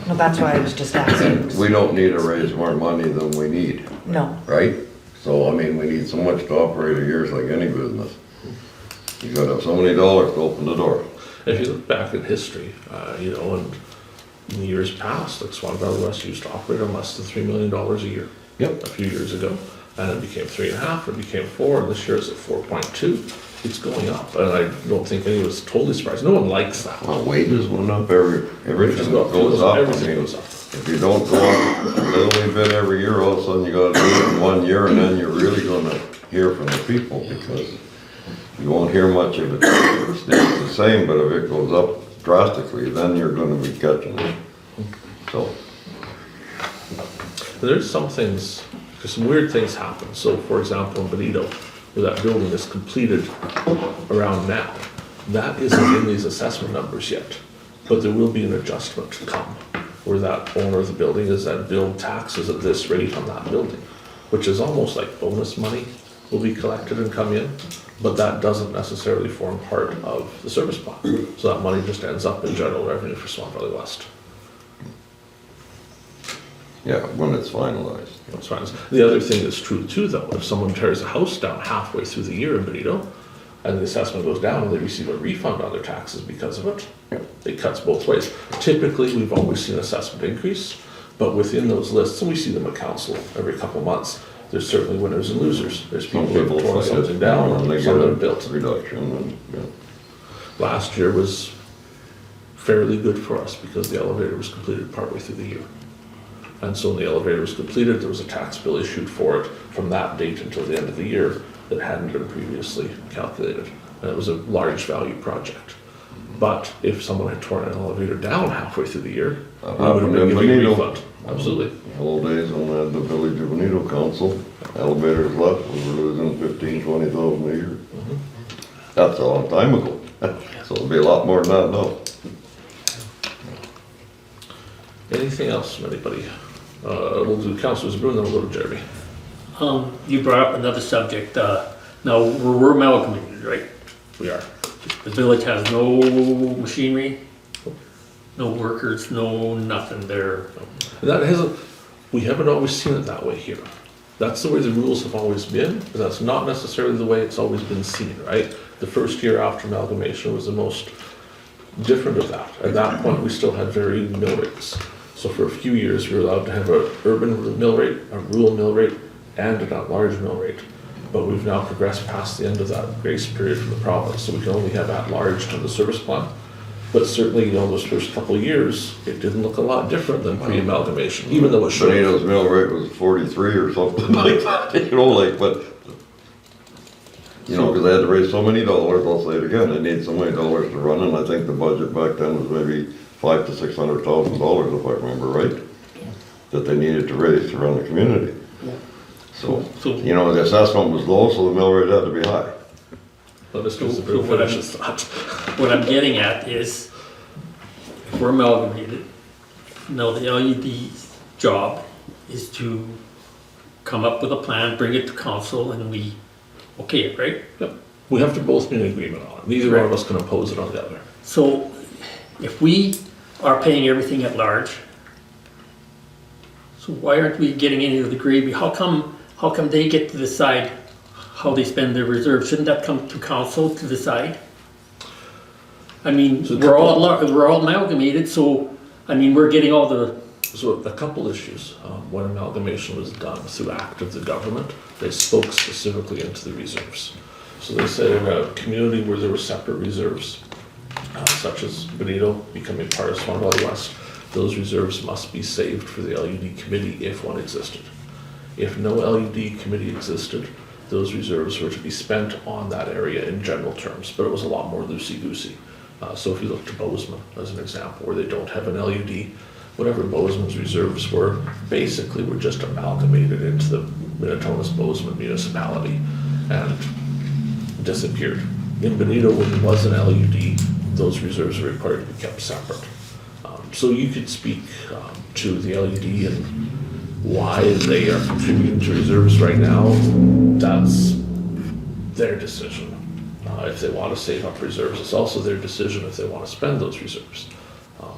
Well, that's why I was just asking. We don't need to raise more money than we need, No, right? So, I mean, we need so much to operate a year like any business. You gotta have so many dollars to open the door. If you look back in history, and in years past, like Swan Valley West used to operate on less than $3 million a year. Yep. A few years ago, and it became 3.5, it became 4, and this year it's at 4.2. It's going up, and I don't think anyone's totally surprised. No one likes that. Well, wages went up everything Well, goes up. I everything mean, goes up. if you don't go up a little bit every year, all of a sudden you gotta do it in 1 year, and then you're really gonna hear from the people, because you won't hear much if it stays the same, but if it goes up drastically, then you're gonna be catching it. So, There's some things, because some weird things happen. So, for example, in Benito, where that building is completed around now, that isn't in these assessment numbers yet. But there will be an adjustment to come, where that owner of the building is then billed taxes at this rate on that building, which is almost like bonus money will be collected and come in, but that doesn't necessarily form part of the service plan. So that money just ends up in general revenue for Swan Valley West. yeah, when it's finalized. That's fine. The other thing that's true too, though, if someone tears a house down halfway through the year in Benito, and the assessment goes down and they receive a refund on their taxes because of it, it cuts both ways. Typically, we've always seen assessment increase, But within those lists, and we see them at council every couple of months, there's certainly winners and losers. There's people Some who have people torn fight something it, down, and they and get some a have built. reduction, and, yeah. Last year was fairly good for us because the elevator was completed partway through the year. And so when the elevator was completed, there was a tax bill issued for it from that date until the end of the year that hadn't been previously calculated. And it was a large value project. But if someone had torn an elevator down halfway through the year, we would have been giving a refund. Absolutely. Old days when we had the Village of Benito Council, elevators left, we were losing 15, 20,000 a year. That's a long time ago. So it'll be a lot more than that now. Anything else from anybody? We'll do Councillor Zbirun, then we'll go to Jeremy. You brought up another subject, now, we're amalgamated, right? We are. The village has no machinery, no workers, no nothing there. And that hasn't, we haven't always seen it that way here. That's the way the rules have always been, but that's not necessarily the way it's always been seen, right? The first year after amalgamation was the most different of that. At that point, we still had varying mill rates. So for a few years, we were allowed to have an urban mill rate, a rural mill rate, and an at-large mill rate. But we've now progressed past the end of that grace period from the province, so we can only have at-large to the service plan. But certainly, those first couple of years, it didn't look a lot different than pre-amalgamation, even though it should have. Benito's mill rate was 43 or something like that, but, because they had to raise so many dollars, I'll say it again, they need so many dollars to run, and I think the budget back then was maybe $500,000 to $600,000, if I remember right, that they needed to raise to run the community. So, the assessment was low, so the mill rate had to be high. Let us do So the what finish I'm- his thought. What I'm getting at is, if we're amalgamated, now the LUD's job is to come up with a plan, bring it to council, and we okay it, right? Yep. We have to both be in agreement on it. Neither one of us can oppose it on the other. So if we are paying everything at large, so why aren't we getting any of the gravy? How come they get to decide how they spend their reserves? Shouldn't that come to council to decide? I mean, So we're all amalgamated, so, we're getting all the, So a couple issues. When amalgamation was done through act of the government, they spoke specifically into the reserves. So they said in a community where there were separate reserves, such as Benito becoming part of Swan Valley West, those reserves must be saved for the LUD committee if one existed. If no LUD committee existed, those reserves were to be spent on that area in general terms, but it was a lot more loosey-goosey. So if you look to Bozeman as an example, where they don't have an LUD, whatever Bozeman's reserves were, basically were just amalgamated into the Minnetonka-Bozeman municipality and disappeared. In Benito, when there was an LUD, those reserves were required to be kept separate. So you could speak to the LUD and why they are contributing to reserves right now. That's their decision. If they want to save up reserves, it's also their decision if they want to spend those reserves.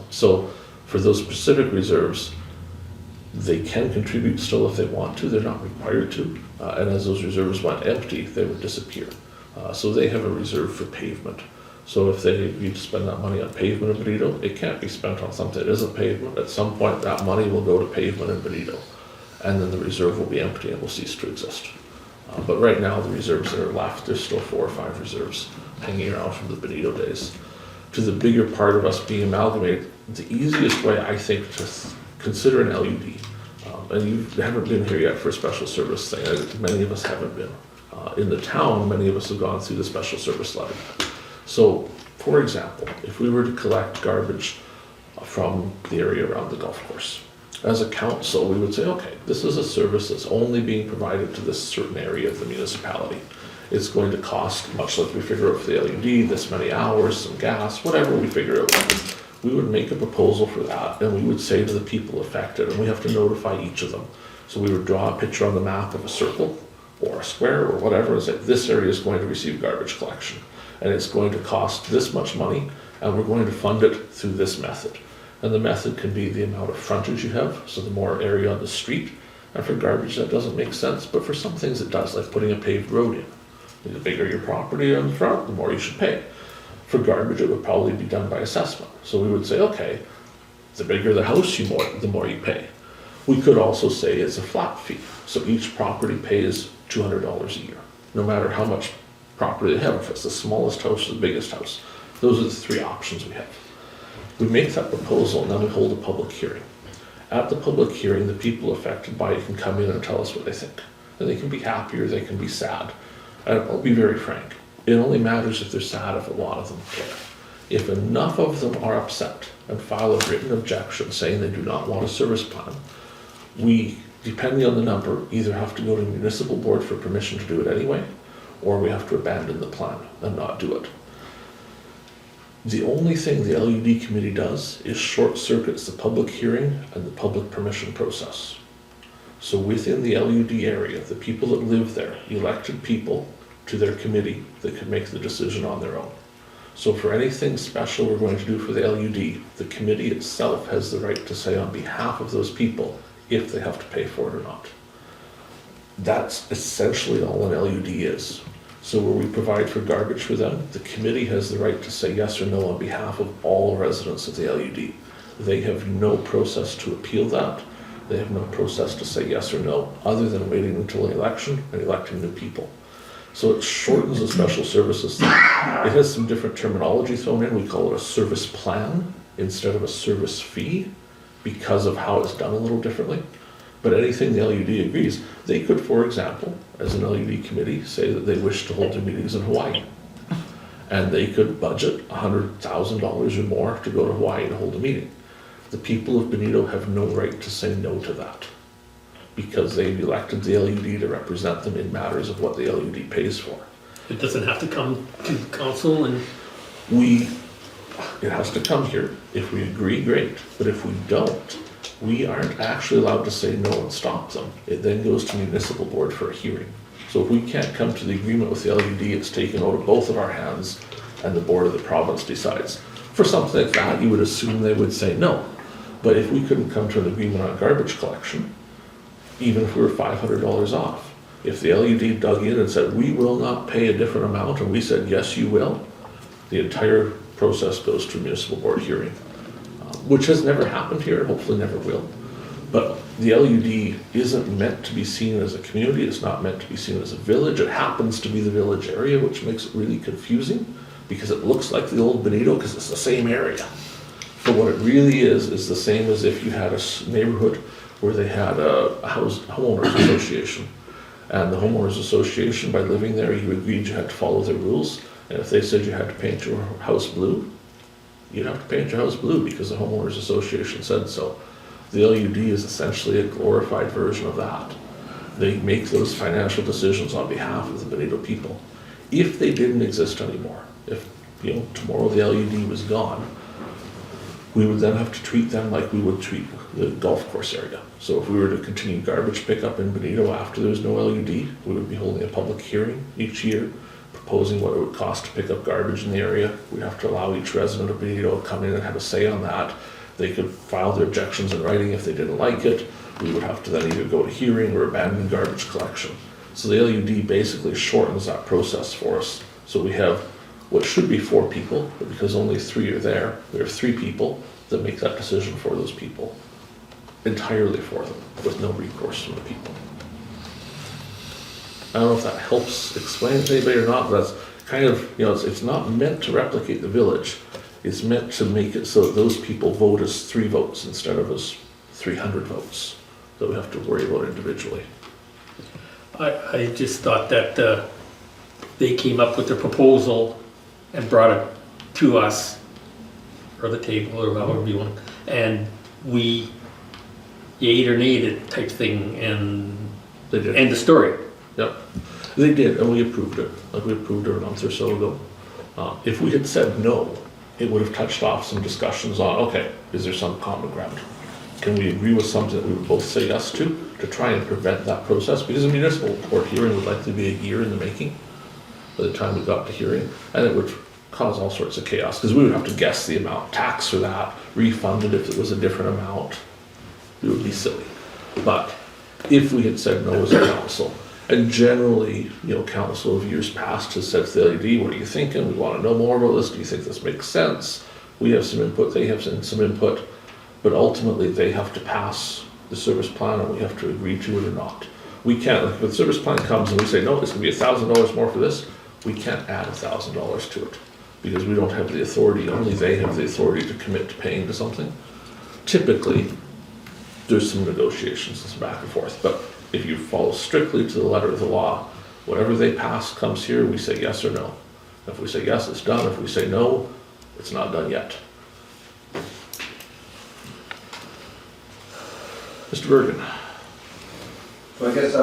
So for those specific reserves, they can contribute still if they want to, they're not required to. And as those reserves went empty, they would disappear. So they have a reserve for pavement. So if they need to spend that money on pavement in Benito, it can't be spent on something that isn't pavement. At some point, that money will go to pavement in Benito. And then the reserve will be empty and will cease to exist. But right now, the reserves that are left, there's still 4 or 5 reserves hanging around from the Benito days. To the bigger part of us being amalgamated, the easiest way, I think, to consider an LUD, and you haven't been here yet for a special service thing, many of us haven't been. In the town, many of us have gone through the special service levy. So, for example, if we were to collect garbage from the area around the golf course, as a council, we would say, okay, this is a service that's only being provided to this certain area of the municipality. It's going to cost, much like we figure out for the LED, this many hours, some gas, whatever we figure out. We would make a proposal for that, and we would say to the people affected, and we have to notify each of them. So we would draw a picture on the map of a circle, or a square, or whatever, and say, this area is going to receive garbage collection. And it's going to cost this much money, and we're going to fund it through this method. And the method can be the amount of frontage you have, so the more area on the street. And for garbage, that doesn't make sense, but for some things it does, like putting a paved road in. The bigger your property on the front, the more you should pay. For garbage, it would probably be done by assessment. So we would say, okay, the bigger the house, the more you pay. We could also say it's a flat fee, so each property pays $200 a year, no matter how much property they have, if it's the smallest house or the biggest house. Those are the three options we have. We make that proposal and then we hold a public hearing. At the public hearing, the people affected by it can come in and tell us what they think. And they can be happy or they can be sad. And I'll be very frank, it only matters if they're sad if a lot of them care. If enough of them are upset and file a written objection saying they do not want a service plan, we, depending on the number, either have to go to the municipal board for permission to do it anyway, or we have to abandon the plan and not do it. The only thing the LUD committee does is short circuits the public hearing and the public permission process. So within the LUD area, the people that live there, elected people to their committee that could make the decision on their own. So for anything special we're going to do for the LUD, the committee itself has the right to say on behalf of those people if they have to pay for it or not. That's essentially all an LUD is. So where we provide for garbage for them, the committee has the right to say yes or no on behalf of all residents of the LUD. They have no process to appeal that. They have no process to say yes or no, other than waiting until the election and electing new people. So it shortens the special services thing. It has some different terminology thrown in. We call it a service plan instead of a service fee because of how it's done a little differently. But anything the LUD agrees, they could, for example, as an LUD committee, say that they wish to hold their meetings in Hawaii. And they could budget $100,000 or more to go to Hawaii to hold a meeting. The people of Benito have no right to say no to that because they've elected the LUD to represent them in matters of what the LUD pays for. It doesn't have to come to council and, It has to come here. If we agree, great. But if we don't, we aren't actually allowed to say no and stop them. It then goes to municipal board for a hearing. So if we can't come to the agreement with the LUD, it's taken out of both of our hands and the board of the province decides. For something like that, you would assume they would say no. But if we couldn't come to an agreement on garbage collection, even if we were $500 off, if the LUD dug in and said, we will not pay a different amount, and we said, yes, you will, the entire process goes to a municipal board hearing, which has never happened here, hopefully never will. But the LUD isn't meant to be seen as a community, it's not meant to be seen as a village. It happens to be the village area, which makes it really confusing because it looks like the old Benito because it's the same area. But what it really is the same as if you had a neighborhood where they had a homeowners association. And the homeowners association, by living there, you agreed you had to follow their rules. And if they said you had to paint your house blue, you'd have to paint your house blue because the homeowners association said so. The LUD is essentially a glorified version of that. They make those financial decisions on behalf of the Benito people. If they didn't exist anymore, if tomorrow the LUD was gone, we would then have to treat them like we would treat the golf course area. So if we were to continue garbage pickup in Benito after there's no LUD, we would be holding a public hearing each year, proposing what it would cost to pick up garbage in the area. We'd have to allow each resident of Benito to come in and have a say on that. They could file their objections in writing if they didn't like it. We would have to then either go to hearing or abandon garbage collection. So the LUD basically shortens that process for us. So we have what should be 4 people, but because only 3 are there, there are 3 people that make that decision for those people, entirely for them, with no recourse from the people. I don't know if that helps explain it to anybody or not, but that's kind of, it's not meant to replicate the village. It's meant to make it so that those people vote as 3 votes instead of as 300 votes that we have to worry about individually. I just thought that they came up with the proposal and brought it to us, or the table, or however you want, and we yayed or nayed it type thing, and They did. end the story. Yep, they did, and we approved it. Like we approved it a month or so ago. If we had said no, it would have touched off some discussions on, okay, is there some common ground? Can we agree with something that we would both say yes to try and prevent that process? Because a municipal court hearing would likely be a year in the making by the time we got to hearing, and it would cause all sorts of chaos, because we would have to guess the amount, tax for that, refund it if it was a different amount. It would be silly. But if we had said no as a council, and generally, council of years past has said to the LED, what are you thinking? We want to know more about this. Do you think this makes sense? We have some input, they have some input, but ultimately they have to pass the service plan and we have to agree to it or not. We can't, like, if the service plan comes and we say, no, it's gonna be $1,000 more for this, we can't add $1,000 to it, because we don't have the authority, only they have the authority to commit to paying to something. Typically, there's some negotiations, some back and forth, but if you follow strictly to the letter of the law, whatever they pass comes here, we say yes or no. If we say yes, it's done. If we say no, it's not done yet. Mr. Bergen. So I guess,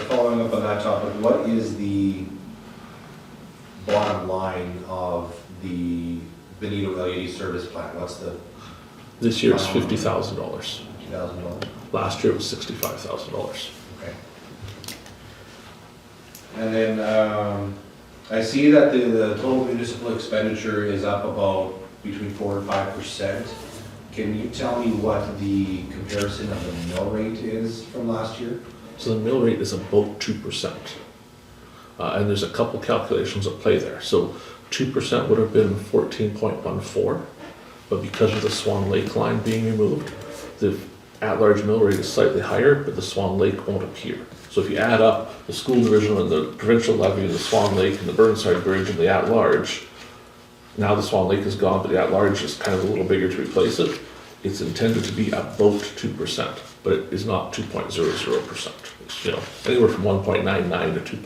following up on that topic, what is the bottom line of the Benito LED service plan? What's the This year it's $50,000. $50,000? Last year it was $65,000. Okay. And then, I see that the total municipal expenditure is up about between 4 and 5%. Can you tell me what the comparison of the mill rate is from last year? So the mill rate is about 2%. And there's a couple calculations at play there. So 2% would have been 14.14, but because of the Swan Lake line being removed, the at-large mill rate is slightly higher, but the Swan Lake won't appear. So if you add up the school division and the provincial levy and the Swan Lake and the Burnside Bridge and the at-large, now the Swan Lake is gone, but the at-large is kind of a little bigger to replace it. It's intended to be about 2%, but it is not 2.00%. It's, anywhere from 1.99 to 2.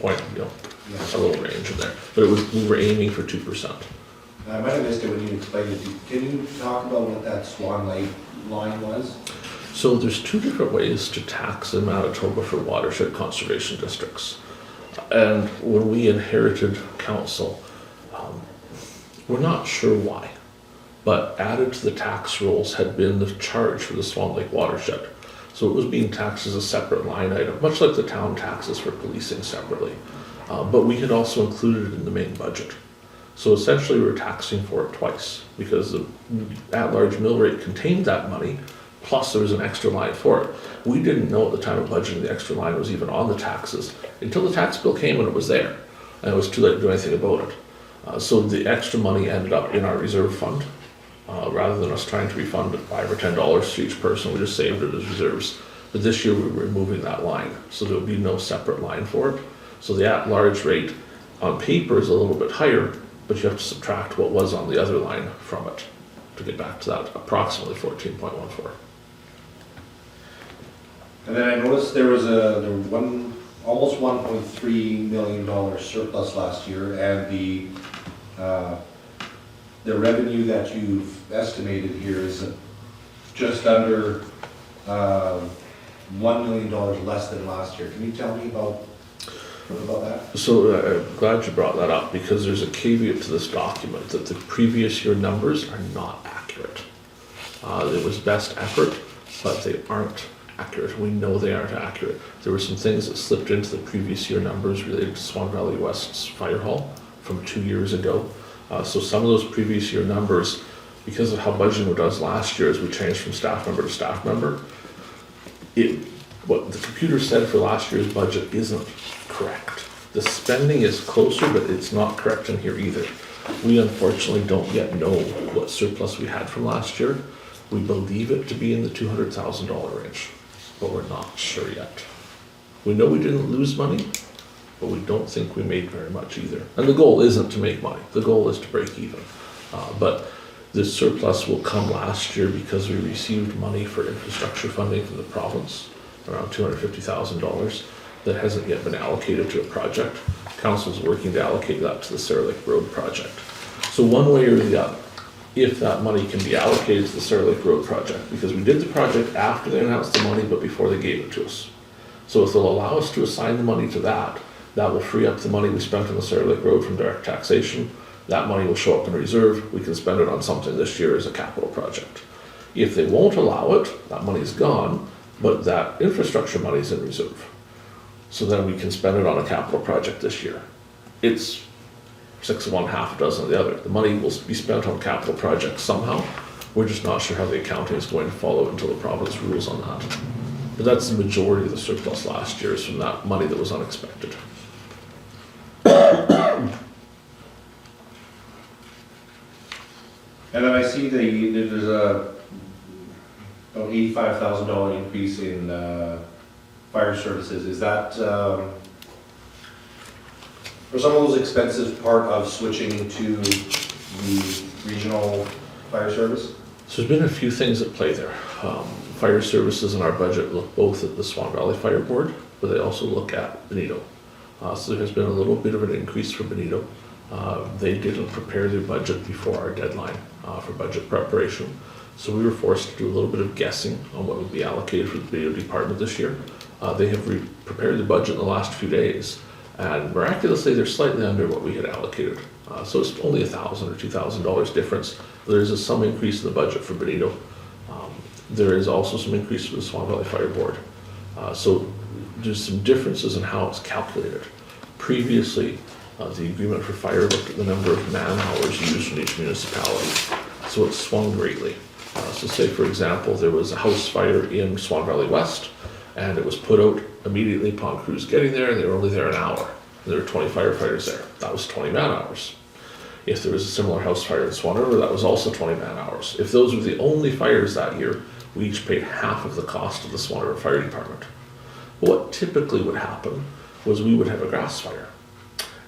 A little range in there. But we were aiming for 2%. I might have missed it when you explained it. Can you talk about what that Swan Lake line was? So there's two different ways to tax in Manitoba for watershed conservation districts. And when we inherited council, we're not sure why, but added to the tax rolls had been the charge for the Swan Lake watershed. So it was being taxed as a separate line item, much like the town taxes for policing separately. But we had also included it in the main budget. So essentially we were taxing for it twice, because the at-large mill rate contained that money, plus there was an extra line for it. We didn't know at the time of budgeting the extra line was even on the taxes until the tax bill came and it was there. And it was too late to do anything about it. So the extra money ended up in our reserve fund. Rather than us trying to refund $5 or $10 to each person, we just saved it as reserves. But this year we were removing that line, so there would be no separate line for it. So the at-large rate on paper is a little bit higher, but you have to subtract what was on the other line from it to get back to that approximately 14.14. And then I noticed there was almost $1.3 million surplus last year, and the revenue that you've estimated here is just under $1 million less than last year. Can you tell me about that? So I'm glad you brought that up, because there's a caveat to this document that the previous year numbers are not accurate. It was best effort, but they aren't accurate. We know they aren't accurate. There were some things that slipped into the previous year numbers related to Swan Valley West's fire hall from 2 years ago. So some of those previous year numbers, because of how budgeting does last year, as we changed from staff member to staff member, what the computer said for last year's budget isn't correct. The spending is closer, but it's not correct in here either. We unfortunately don't yet know what surplus we had from last year. We believe it to be in the $200,000 range, but we're not sure yet. We know we didn't lose money, but we don't think we made very much either. And the goal isn't to make money. The goal is to break even. But the surplus will come last year because we received money for infrastructure funding from the province, around $250,000, that hasn't yet been allocated to a project. Council's working to allocate that to the Sarah Lake Road project. So one way or the other, if that money can be allocated to the Sarah Lake Road project, because we did the project after they announced the money, but before they gave it to us. So if they'll allow us to assign the money to that, that will free up the money we spent on the Sarah Lake Road from direct taxation. That money will show up in reserve. We can spend it on something this year as a capital project. If they won't allow it, that money's gone, but that infrastructure money's in reserve. So then we can spend it on a capital project this year. It's 6 of one, half a dozen of the other. The money will be spent on capital projects somehow. We're just not sure how the accounting is going to follow until the province rules on that. But that's the majority of the surplus last year is from that money that was unexpected. And then I see there's About $85,000 increase in fire services. Is that, are some of those expenses part of switching to the regional fire service? So there's been a few things at play there. Fire services in our budget look both at the Swan Valley Fire Board, but they also look at Benito. So there has been a little bit of an increase for Benito. They didn't prepare their budget before our deadline for budget preparation. So we were forced to do a little bit of guessing on what would be allocated for the Benito department this year. They have prepared the budget in the last few days, and miraculously they're slightly under what we had allocated. So it's only $1,000 or $2,000 difference. There is some increase in the budget for Benito. There is also some increase for the Swan Valley Fire Board. So there's some differences in how it's calculated. Previously, the agreement for fire looked at the number of man hours used in each municipality. So it swung greatly. So say for example, there was a house fire in Swan Valley West, and it was put out immediately upon crews getting there, and they were only there an hour. And there were 20 firefighters there. That was 20 man hours. If there was a similar house fire in Swan River, that was also 20 man hours. If those were the only fires that year, we each paid half of the cost of the Swan River Fire Department. What typically would happen was we would have a grass fire,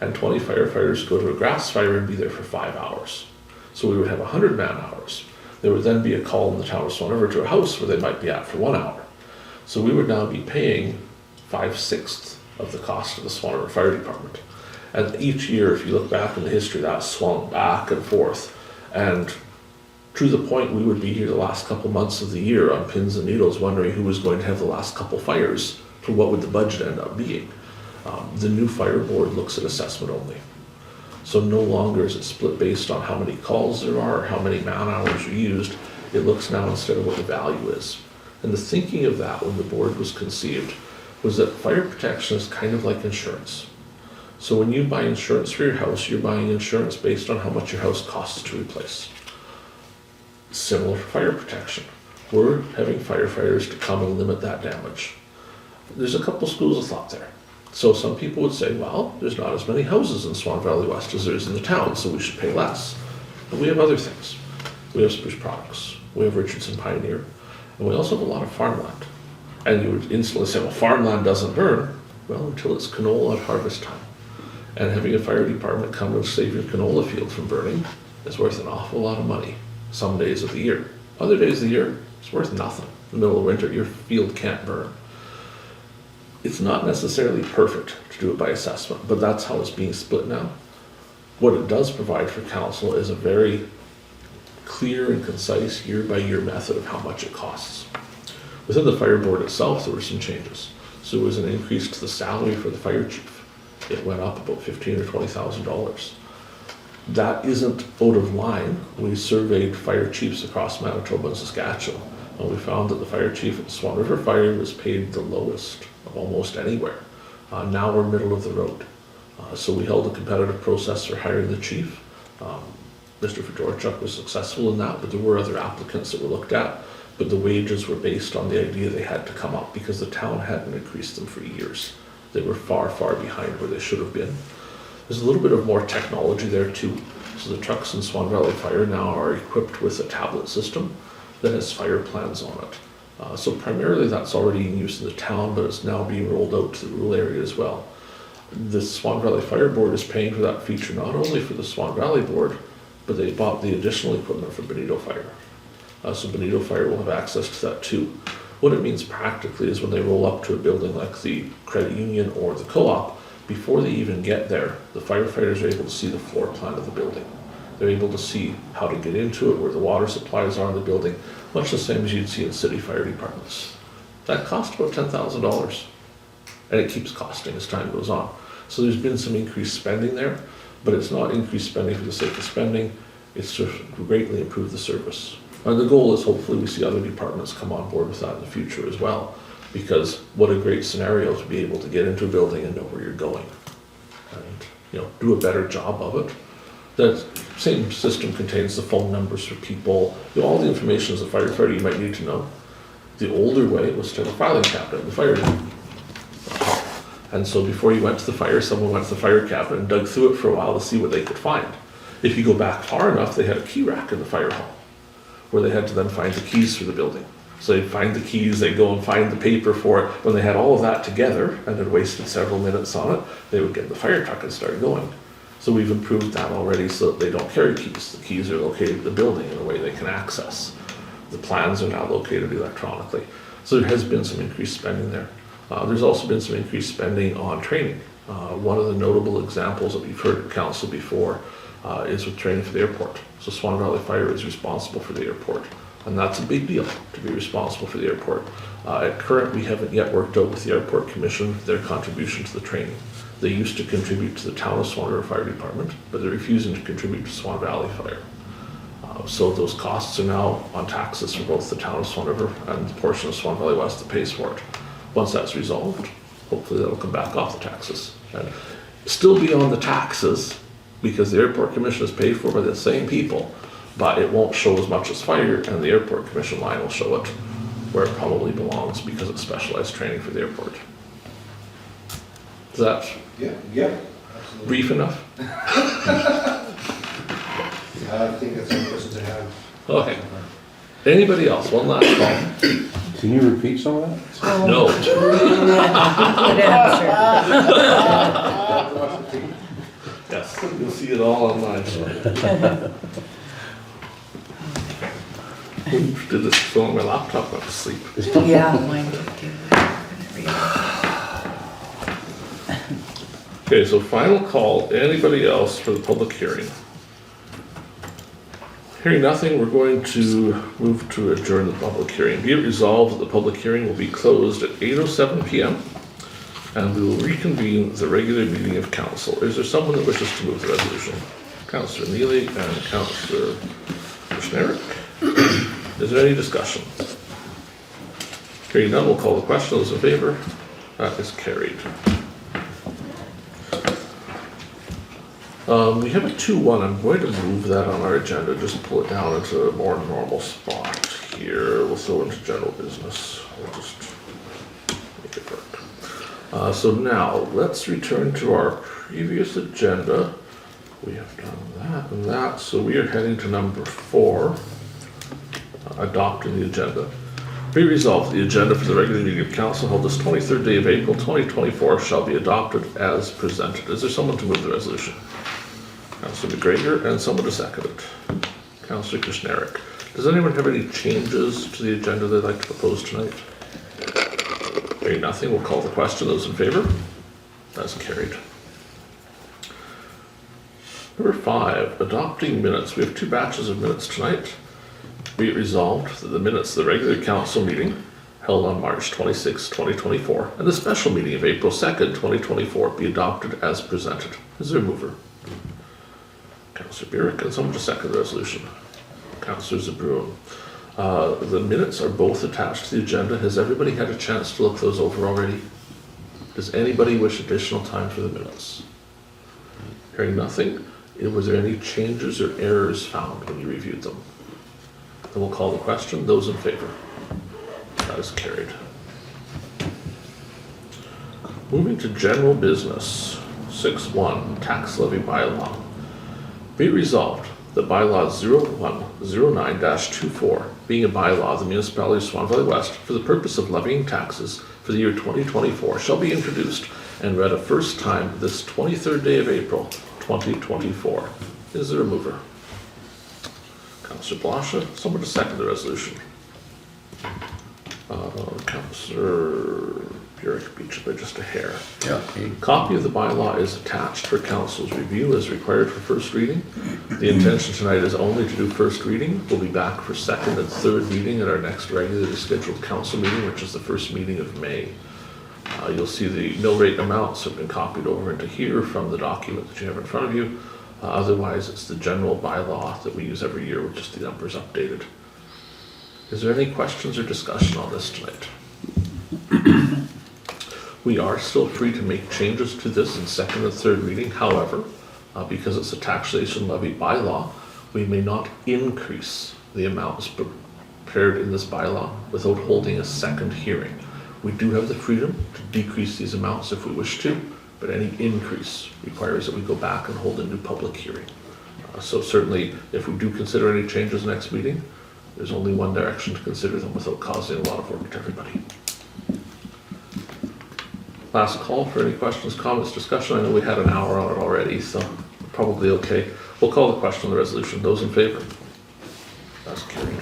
and 20 firefighters go to a grass fire and be there for 5 hours. So we would have 100 man hours. There would then be a call in the town of Swan River to a house where they might be at for 1 hour. So we would now be paying 5/6 of the cost of the Swan River Fire Department. And each year, if you look back in the history, that swung back and forth. And to the point we would be here the last couple months of the year on pins and needles wondering who was going to have the last couple fires for what would the budget end up being. The new fire board looks at assessment only. So no longer is it split based on how many calls there are or how many man hours are used. It looks now instead of what the value is. And the thinking of that when the board was conceived was that fire protection is kind of like insurance. So when you buy insurance for your house, you're buying insurance based on how much your house costs to replace. Similar for fire protection. We're having firefighters to come and limit that damage. There's a couple schools of thought there. So some people would say, well, there's not as many houses in Swan Valley West as there is in the town, so we should pay less. But we have other things. We have Spruce Products, we have Richardson Pioneer, and we also have a lot of farmland. And you would instantly say, well, farmland doesn't burn. Well, until it's canola at harvest time. And having a fire department come and save your canola field from burning is worth an awful lot of money some days of the year. Other days of the year, it's worth nothing. In the middle of winter, your field can't burn. It's not necessarily perfect to do it by assessment, but that's how it's being split now. What it does provide for council is a very clear and concise year-by-year method of how much it costs. Within the fire board itself, there were some changes. So there was an increase to the salary for the fire chief. It went up about $15,000 or $20,000. That isn't out of line. We surveyed fire chiefs across Manitoba and Saskatchewan, and we found that the fire chief at Swan River Fire was paid the lowest of almost anywhere. Now we're middle of the road. So we held a competitive process for hiring the chief. Mr. Fedorchuk was successful in that, but there were other applicants that were looked at. But the wages were based on the idea they had to come up because the town hadn't increased them for years. They were far, far behind where they should have been. There's a little bit of more technology there too. So the trucks in Swan Valley Fire now are equipped with a tablet system that has fire plans on it. So primarily that's already in use in the town, but it's now being rolled out to the rural area as well. The Swan Valley Fire Board is paying for that feature not only for the Swan Valley Board, but they bought the additional equipment for Benito Fire. So Benito Fire will have access to that too. What it means practically is when they roll up to a building like the credit union or the co-op, before they even get there, the firefighters are able to see the floor plan of the building. They're able to see how to get into it, where the water supplies are in the building, much the same as you'd see in city fire departments. That costs about $10,000, and it keeps costing as time goes on. So there's been some increased spending there, but it's not increased spending for the sake of spending, it's to greatly improve the service. And the goal is hopefully we see other departments come on board with that in the future as well, because what a great scenario to be able to get into a building and know where you're going and do a better job of it. That same system contains the phone numbers for people, all the information as a firefighter you might need to know. The older way was to have a filing cabinet in the fire room. And so before you went to the fire, someone went to the fire cabinet and dug through it for a while to see what they could find. If you go back far enough, they had a key rack in the fire hall, where they had to then find the keys for the building. So they'd find the keys, they'd go and find the paper for it. When they had all of that together and had wasted several minutes on it, they would get in the fire truck and start going. So we've improved that already so that they don't carry keys. The keys are located in the building in a way they can access. The plans are now located electronically. So there has been some increased spending there. There's also been some increased spending on training. One of the notable examples that we've heard at council before is with training for the airport. So Swan Valley Fire is responsible for the airport, and that's a big deal to be responsible for the airport. At current, we haven't yet worked out with the Airport Commission their contribution to the training. They used to contribute to the town of Swan River Fire Department, but they're refusing to contribute to Swan Valley Fire. So those costs are now on taxes for both the town of Swan River and the portion of Swan Valley West that pays for it. Once that's resolved, hopefully that'll come back off the taxes. And still be on the taxes, because the Airport Commission is paid for by the same people, but it won't show as much as fire, and the Airport Commission line will show it where it probably belongs because it's specialized training for the airport. Is that Yeah, absolutely. brief enough? I think that's a question to have. Okay. Anybody else? One last call. Can you repeat some of that? No. Good answer. Yes, you'll see it all online. Did this go on my laptop? Went to sleep. Yeah, mine did too. Okay, so final call. Anybody else for the public hearing? Hearing nothing, we're going to move to adjourn the public hearing. Be it resolved that the public hearing will be closed at 8:07 p.m. and we will reconvene the regular meeting of council. Is there someone that wishes to move the resolution? Councillor Neely and Councillor Kushniryk. Is there any discussion? Hearing none, we'll call the question. Those in favor? That is carried. We have a 2-1. I'm going to move that on our agenda, just pull it down into a more normal spot here. We'll throw into general business. We'll just make it work. So now, let's return to our previous agenda. We have done that and that, so we are heading to number 4, adopting the agenda. Be resolved, the agenda for the regular meeting of council held this 23rd day of April 2024 shall be adopted as presented. Is there someone to move the resolution? Councillor McGregor, and someone to second it. Councillor Kushniryk. Does anyone have any changes to the agenda they'd like to propose tonight? Hearing nothing, we'll call the question. Those in favor? That's carried. Number 5, adopting minutes. We have 2 batches of minutes tonight. Be it resolved that the minutes of the regular council meeting held on March 26, 2024, and the special meeting of April 2nd, 2024 be adopted as presented. Is there a mover? Councillor Burick, and someone to second the resolution. Councillor Zbirun. The minutes are both attached to the agenda. Has everybody had a chance to look those over already? Does anybody wish additional time for the minutes? Hearing nothing, was there any changes or errors found when you reviewed them? Then we'll call the question. Those in favor? That is carried. Moving to general business. 6.1, tax levy bylaw. Be it resolved that bylaw 0109-24, being a bylaw of the Municipality of Swan Valley West for the purpose of levying taxes for the year 2024 shall be introduced and read a first time this 23rd day of April 2024. Is there a mover? Councillor Blosha, someone to second the resolution. Councillor Burick beat you by just a hair. Yeah. Copy of the bylaw is attached for council's review as required for first reading. The intention tonight is only to do first reading. We'll be back for second and third reading at our next regularly scheduled council meeting, which is the first meeting of May. You'll see the mill rate amounts have been copied over into here from the document that you have in front of you. Otherwise, it's the general bylaw that we use every year with just the numbers updated. Is there any questions or discussion on this tonight? We are still free to make changes to this in second and third reading. However, because it's a taxation levy bylaw, we may not increase the amounts prepared in this bylaw without holding a second hearing. We do have the freedom to decrease these amounts if we wish to, but any increase requires that we go back and hold a new public hearing. So certainly, if we do consider any changes next meeting, There's only one direction to consider them without causing a lot of work to everybody. Last call for any questions, comments, discussion. I know we had an hour on it already, so probably okay. We'll call the question on the resolution. Those in favor? That's carried.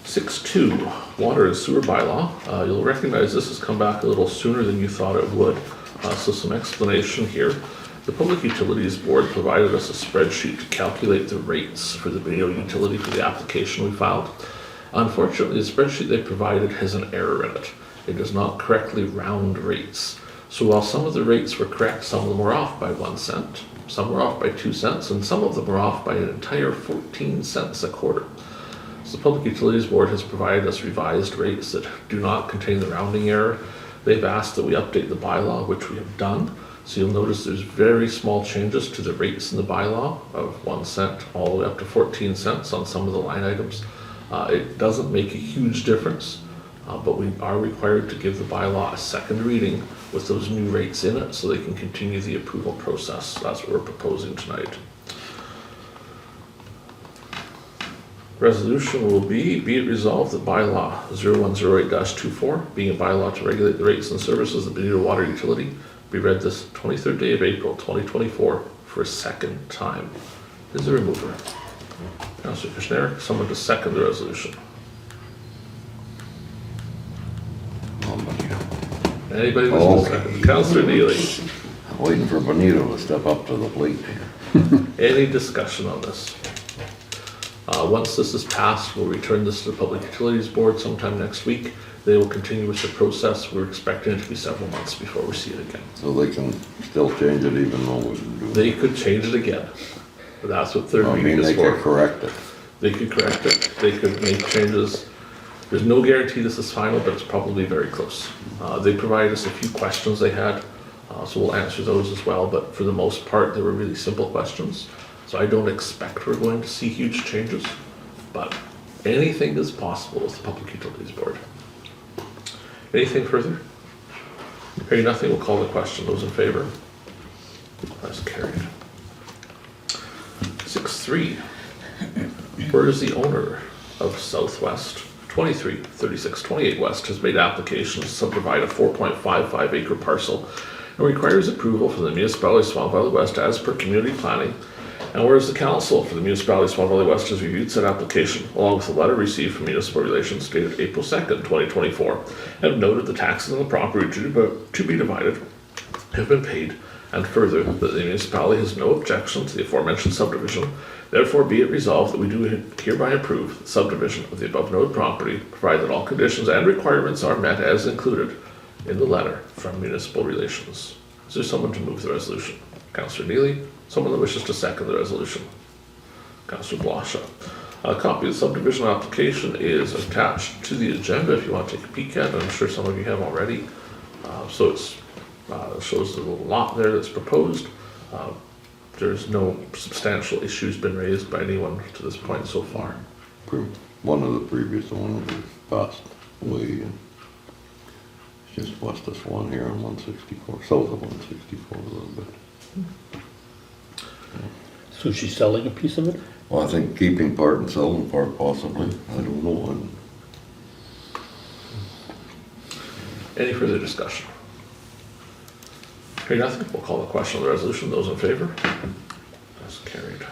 6.2, water and sewer bylaw. You'll recognize this has come back a little sooner than you thought it would. So some explanation here. The Public Utilities Board provided us a spreadsheet to calculate the rates for the video utility for the application we filed. Unfortunately, the spreadsheet they provided has an error in it. It does not correctly round rates. So while some of the rates were correct, some of them were off by 1 cent, some were off by 2 cents, and some of them were off by an entire 14 cents a quarter. So the Public Utilities Board has provided us revised rates that do not contain the rounding error. They've asked that we update the bylaw, which we have done. So you'll notice there's very small changes to the rates in the bylaw of 1 cent all the way up to 14 cents on some of the line items. It doesn't make a huge difference, but we are required to give the bylaw a second reading with those new rates in it so they can continue the approval process. That's what we're proposing tonight. Resolution will be it resolved that bylaw 0108-24, being a bylaw to regulate the rates and services of the Benito Water Utility, be read this 23rd day of April 2024 for a second time. Is there a mover? Councillor Kushniryk, someone to second the resolution. Anybody wishing to second? Councillor Neely. I'm waiting for Benito to step up to the plate. Any discussion on this? Once this is passed, we'll return this to the Public Utilities Board sometime next week. They will continue with the process. We're expecting it to be several months before we see it again. So they can still change it even though we didn't do it? They could change it again. But that's what third I reading mean, is they for. could correct it. They could correct it. They could make changes. There's no guarantee this is final, but it's probably very close. They provided us a few questions they had, so we'll answer those as well. But for the most part, they were really simple questions. So I don't expect we're going to see huge changes, but anything is possible with the Public Utilities Board. Anything further? Hearing nothing, we'll call the question. Those in favor? That's carried. 6.3. Where is the owner of Southwest 233628 West has made applications to subdivide a 4.55 acre parcel and requires approval from the Municipality of Swan Valley West as per community planning. And whereas the Council for the Municipality of Swan Valley West has reviewed said application, along with a letter received from Municipal Relations dated April 2nd, 2024, and noted the taxes on the property to be divided have been paid, and further, that the municipality has no objection to the aforementioned subdivision, therefore be it resolved that we do hereby approve the subdivision of the above noted property, provided that all conditions and requirements are met as included in the letter from Municipal Relations. Is there someone to move the resolution? Councillor Neely. Someone that wishes to second the resolution? Councillor Blosha. A copy of the subdivision application is attached to the agenda if you want to take a peek at it. I'm sure some of you have already. So it shows the little lot there that's proposed. There's no substantial issues been raised by anyone to this point so far. One of the previous ones was passed away. It's just west of Swan here on 164, south of 164 a little bit. So she's selling a piece of it? Well, I think keeping part and selling part possibly. I don't know. Any further discussion? Hearing nothing, we'll call the question on the resolution. Those in favor? That's carried.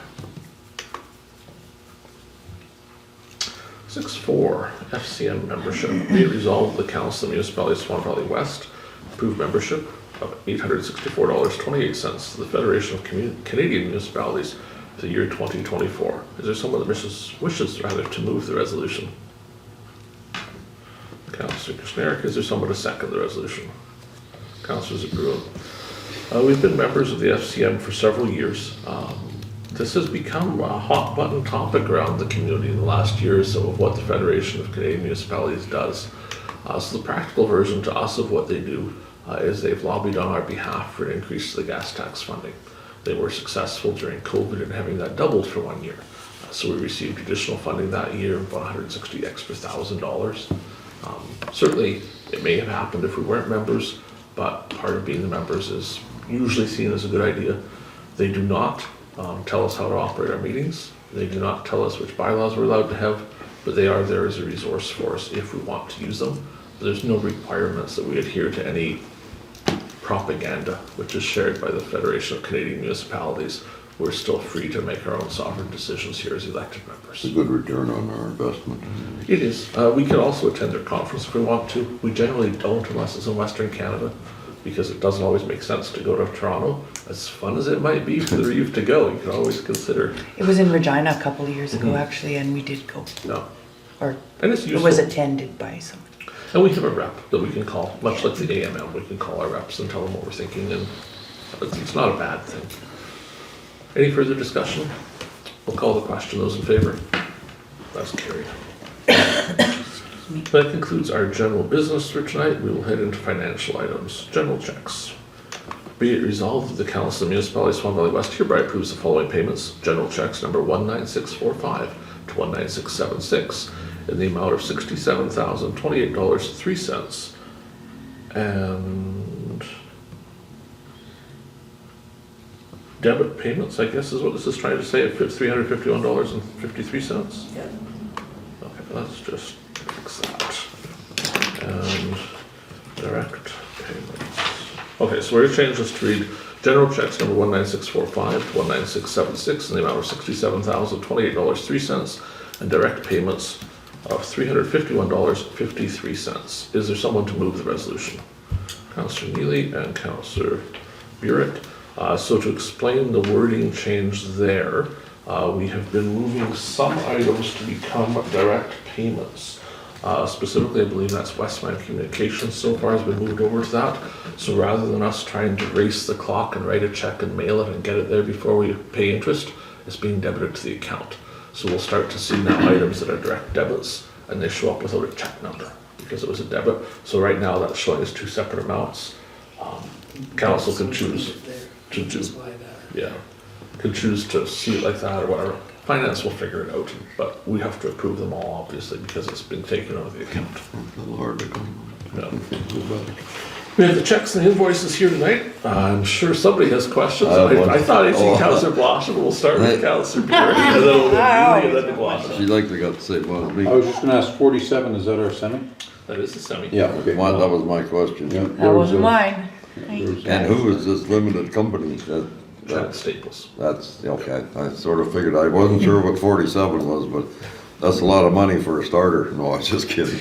6.4, FCM membership. Be it resolved, the Council of the Municipality of Swan Valley West approve membership of $864.28 to the Federation of Canadian Municipalities for the year 2024. Is there someone that wishes to move the resolution? Councillor Kushniryk. Is there someone to second the resolution? Councillor Zbirun. We've been members of the FCM for several years. This has become a hot button topic around the community in the last year or so of what the Federation of Canadian Municipalities does. So the practical version to us of what they do is they've lobbied on our behalf for an increase to the gas tax funding. They were successful during COVID in having that doubled for 1 year. So we received additional funding that year of $160,000 extra. Certainly it may have happened if we weren't members, but part of being the members is usually seen as a good idea. They do not tell us how to operate our meetings. They do not tell us which bylaws we're allowed to have, but they are there as a resource for us if we want to use them. There's no requirements that we adhere to any propaganda, which is shared by the Federation of Canadian Municipalities. We're still free to make our own sovereign decisions here as elected members. It's a good return on our investment. It is. We can also attend their conference if we want to. We generally don't unless it's in Western Canada, because it doesn't always make sense to go to Toronto. As fun as it might be for the Reeve to go, you can always consider. It was in Regina a couple of years ago, actually, and we did go. No. Or And it's it useful. was attended by some. And we have a rep that we can call, much like the AMM, we can call our reps and tell them what we're thinking, and it's not a bad thing. Any further discussion? We'll call the question. Those in favor? That's carried. That concludes our general business for tonight. We will head into financial items. General checks. Be it resolved that the Council of the Municipality of Swan Valley West hereby approves the following payments. General checks number 19645 to 19676 in the amount of $67,028.03. And debit payments, I guess is what this is trying to say, of $351.53. Yep. Okay, let's just fix that. And direct payments. Okay, so we're gonna change this to read general checks number 19645 to 19676 in the amount of $67,028.03 and direct payments of $351.53. Is there someone to move the resolution? Councillor Neely and Councillor Burick. So to explain the wording change there, we have been moving some items to become direct payments. Specifically, I believe that's Westman Communications so far has been moved over to that. So rather than us trying to race the clock and write a check and mail it and get it there before we pay interest, it's being debited to the account. So we'll start to see now items that are direct debits and they show up without a check number because it was a debit. So right now that's showing as two separate amounts. Council can choose to do, yeah, can choose to see it like that or whatever. Finance will figure it out, but we have to approve them all obviously because it's been taken out of the account. A little hard to come. Yeah. We have the checks and invoices here tonight. I'm sure somebody has questions. I have one. I thought I'd see Oh. Councillor Blosha, but we'll start with Councillor Burick and then we'll go to Neely and then to Blosha. She'd like to got to say, well, I was just gonna ask, 47, is that our semi? That is the semi. Yeah, okay. that was my question. Yeah, That wasn't mine. And who is this limited company? Chad Staples. That's, okay, I sort of figured, I wasn't sure what 47 was, but that's a lot of money for a starter. No, I was just kidding.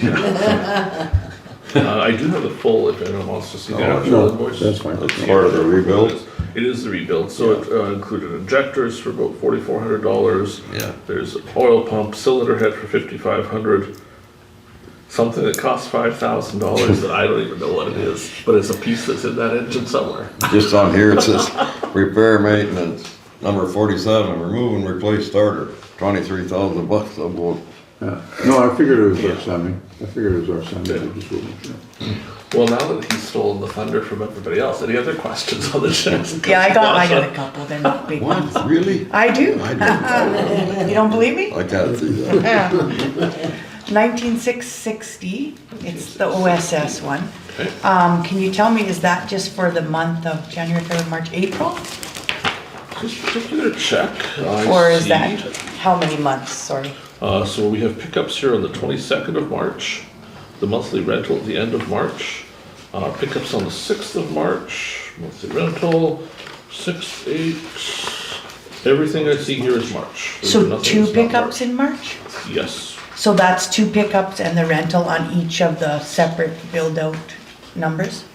I do have the full if anyone wants to see the Oh, actual no, invoice. that's fine. That's part of the rebuild? It is the rebuild, so it included injectors for about $4,400. Yeah. There's oil pump, cylinder head for $5,500. Something that costs $5,000 that I don't even know what it is, but it's a piece that's in that engine somewhere. Just on here, it says repair maintenance, number 47, remove and replace starter, 23,000 bucks. I'm going, Yeah. No, I figured it was our semi. I figured it was our semi. I just wasn't sure. Well, now that he's stolen the thunder from everybody else, any other questions on the checks? Yeah, I got a couple, they're not big ones. what, really? I do. I don't, You don't believe me? I can't see that. Yeah. 19660, it's the OSS one. Okay. Can you tell me, is that just for the month of January, February, March, April? This particular check, I Or is see- that, how many months, sorry? So we have pickups here on the 22nd of March, the monthly rental at the end of March, pickups on the 6th of March, monthly rental, 6, 8, everything I see here is March. There's So nothing two that's not pickups in March? March. Yes, So that's two pickups and the rental on each of the separate build-out numbers?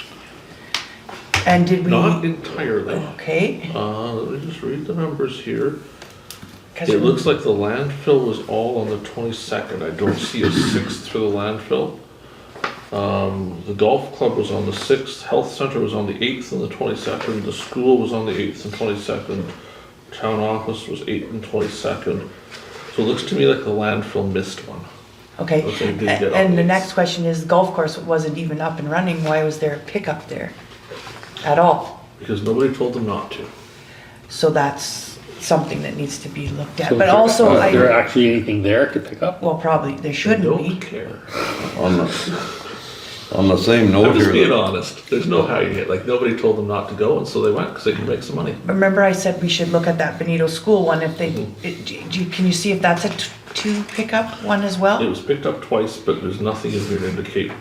And did we? not entirely. Okay. Let me just read the numbers here. 'Cause It looks like the landfill was all on the 22nd. I don't see a 6th for the landfill. The golf club was on the 6th, health center was on the 8th and the 22nd, the school was on the 8th and 22nd, town office was 8th and 22nd. So it looks to me like the landfill missed one. Okay, Okay, did get and the updates. next question is, the golf course wasn't even up and running, why was there a pickup there at all? Because nobody told them not to. So that's something that needs to be looked at, So but is there- also Is there I, actually anything there to pick up? well, probably, there shouldn't Don't be. care. On the, On the same I'm note just here, being that- honest. There's no hiding it. Like, nobody told them not to go, and so they went because they could make some money. Remember I said we should look at that Benito School one if they, Mm-hmm. can you see if that's a two pickup one as well? It was picked up twice, but there's nothing in here to indicate.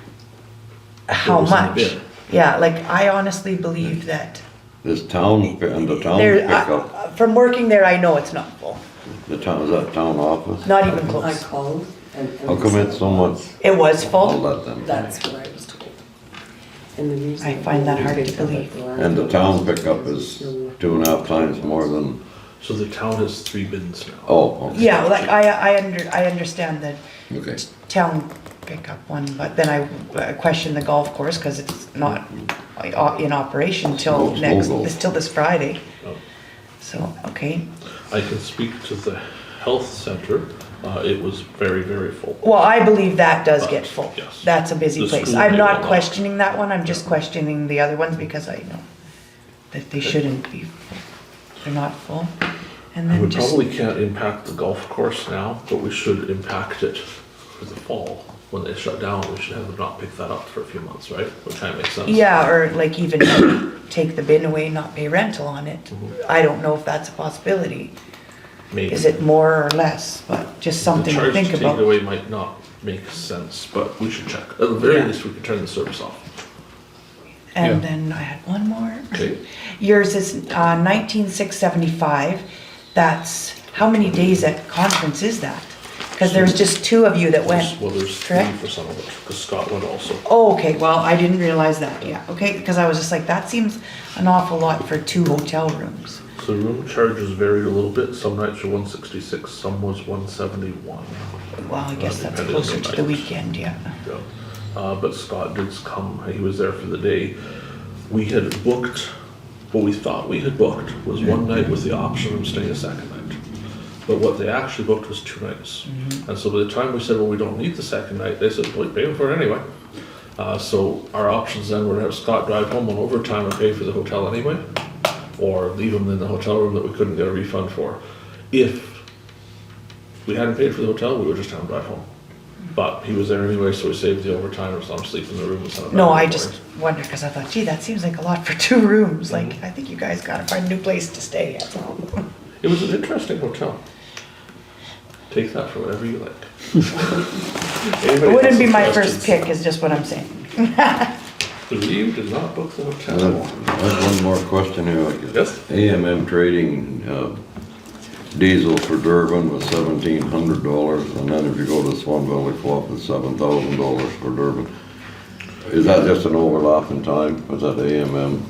How was in the much? bin. Yeah, like I honestly believe that this town, and the town there, pickup, from working there, I know it's not full, the town, is that town office? not even I close. called and. How come it's so much? It was I'll full? let them. That's what I was told. And the reason. I find that hard to picked up at believe. the last And the one town was pickup is 2.5 times more than, So the town has 3 bins now. oh, okay. Yeah, like I understand the Okay. town pickup one, but then I question the golf course because it's not in operation till No, next, no. till this Friday. Oh. So, okay. I can speak to the health center. It was very, very full. Well, I believe that does get full. Yes. That's a busy The place. school I'm may not not. questioning that one, I'm just questioning the other ones because I know that they shouldn't be, they're not full. And We then just, probably can't impact the golf course now, but we should impact it for the fall. When they shut down, we should have them not pick that up for a few months, right? Which kind of makes sense. yeah, or like even take the bin away, not pay rental on it. Mm-hmm. I don't know if that's a possibility. Maybe. Is it more or less, but just something to think The charge to take it about. away might not make sense, but we should check. At the very Yeah. least, we could turn the service off. And Yeah. then I had one more. Okay. Yours is 19,675. That's, how many days at conference is that? Because there's just 2 of you that went. Well, there's 3 correct? for some of it, because Scott went also. Oh, okay, well, I didn't realize that, yeah, okay, because I was just like, that seems an awful lot for 2 hotel rooms. So room charges varied a little bit. Some nights were 166, some was 171. Well, I guess that's Depending on closer to the night. weekend, yeah. Yeah. But Scott did come, he was there for the day. We had booked, what we thought we had booked was 1 night with the option of staying a second night. But what they actually booked was 2 nights. And so by the time we said, well, we don't need the second night, they said, well, you're paying for it anyway. So our options then were to have Scott drive home on overtime and pay for the hotel anyway, or leave him in the hotel room that we couldn't get a refund for. If we hadn't paid for the hotel, we would just have him drive home. But he was there anyway, so we saved the overtime, or some sleep in the room and sent him back. No, in I the just morning. wondered, because I thought, gee, that seems like a lot for 2 rooms, like, I think you guys gotta find a new place to stay at. It was an interesting hotel. Take that for whatever you like. It wouldn't be my first pick, is just what I'm saying. The Reeve did not book the I hotel. have one more question here. Yes? AMM Trading, diesel for Durban was $1,700, and then if you go to Swan Valley Flop, it's $7,000 for Durban. Is that just an overlap in time? Was that AMM?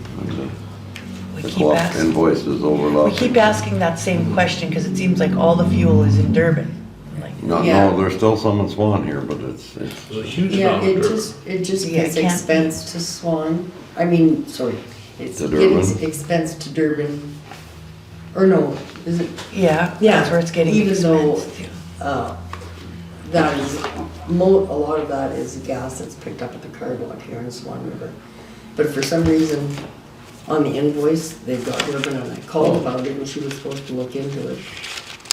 We The keep clock asking, invoices we overlapping? keep asking that same question, because it seems like all the fuel is in Durban. Like, No, Yeah. no, there's still some in Swan here, but it's, There's a huge Yeah, amount of it dirt. just Yeah, gets it can't be. expense to Swan, I mean, sorry, it's To getting Durban? expense to Durban. Or no, is it, yeah, Yeah, that's where it's getting even though- expensive. that is, a lot of that is gas that's picked up at the car lot here in Swan River. But for some reason, on the invoice, they've got Durban, and I called about it, and she was supposed to look into it.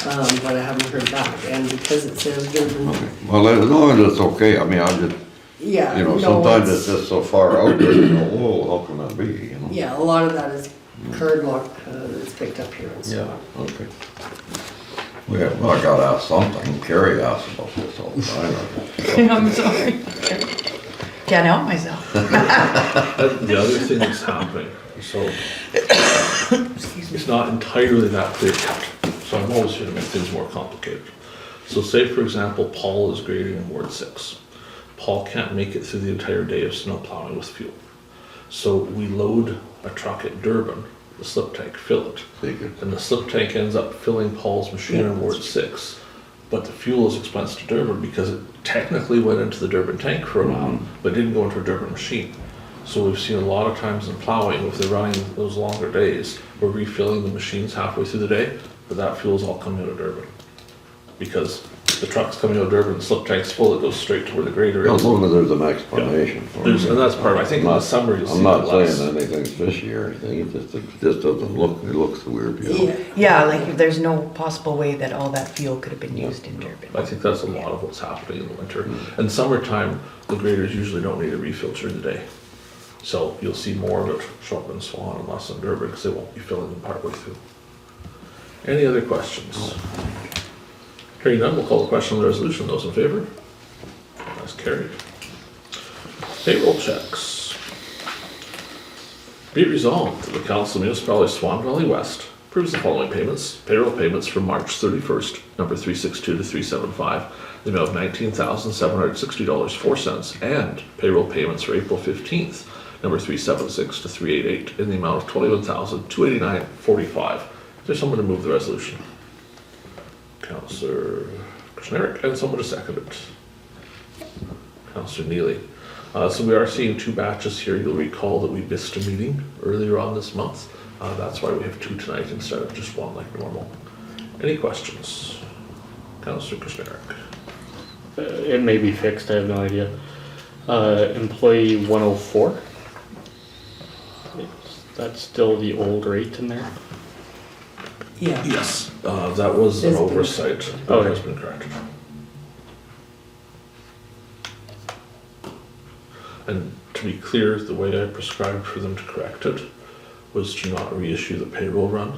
But I haven't heard back, and because it says Durban, okay. Well, as long as it's okay, I mean, I just, yeah. you know, no, sometimes it's just so far out there, you know, whoa, how can that be, you know? Yeah, a lot of that is card lock that's picked up here in Swan. Yeah, okay. Well, I gotta ask something. Carrie asks about this all the time. I'm sorry. Can't help myself. And the other thing that's happening, so it's not entirely that clear cut. So I'm always here to make things more complicated. So say, for example, Paul is grading in Ward 6. Paul can't make it through the entire day of snow plowing with fuel. So we load a truck at Durban, the slip tank, fill it. And the slip tank ends up filling Paul's machine in Ward 6. But the fuel is expensed to Durban because it technically went into the Durban tank for a while, but didn't go into a Durban machine. So we've seen a lot of times in plowing, if they're running those longer days, we're refilling the machines halfway through the day, but that fuel's all coming out of Durban. Because the truck's coming out of Durban, the slip tank's full, it goes straight to where the grader As is. long as there's an explanation for There's, it. and that's part of it. I think in the summer you'll see I'm not it less. saying anything's fishy or anything, it just doesn't look, it looks weird, you know? Yeah. Yeah, like there's no possible way that all that fuel could have been used in Durban. I think that's a lot of what's happening in the winter. And summertime, the graders usually don't need a refill during the day. So you'll see more of it show up in Swan and less in Durban because they won't be filling them partway through. Any other questions? Hearing none, we'll call the question on the resolution. Those in favor? That's carried. Payroll checks. Be it resolved that the Council of the Municipality of Swan Valley West approves the following payments. Payroll payments from March 31st, number 362 to 375, the amount of $19,760.04, and payroll payments for April 15th, number 376 to 388, in the amount of $21,289.45. Is there someone to move the resolution? Councillor Kushniryk, and someone to second it. Councillor Neely. So we are seeing two batches here. You'll recall that we missed a meeting earlier on this month. That's why we have two tonight instead of just one like normal. Any questions? Councillor Kushniryk. It may be fixed, I have no idea. Employee 104. That's still the old rate in there? Yeah. Yes, that was an It's been- oversight. That Okay. has been corrected. And to be clear, the way I prescribed for them to correct it was to not reissue the payroll run,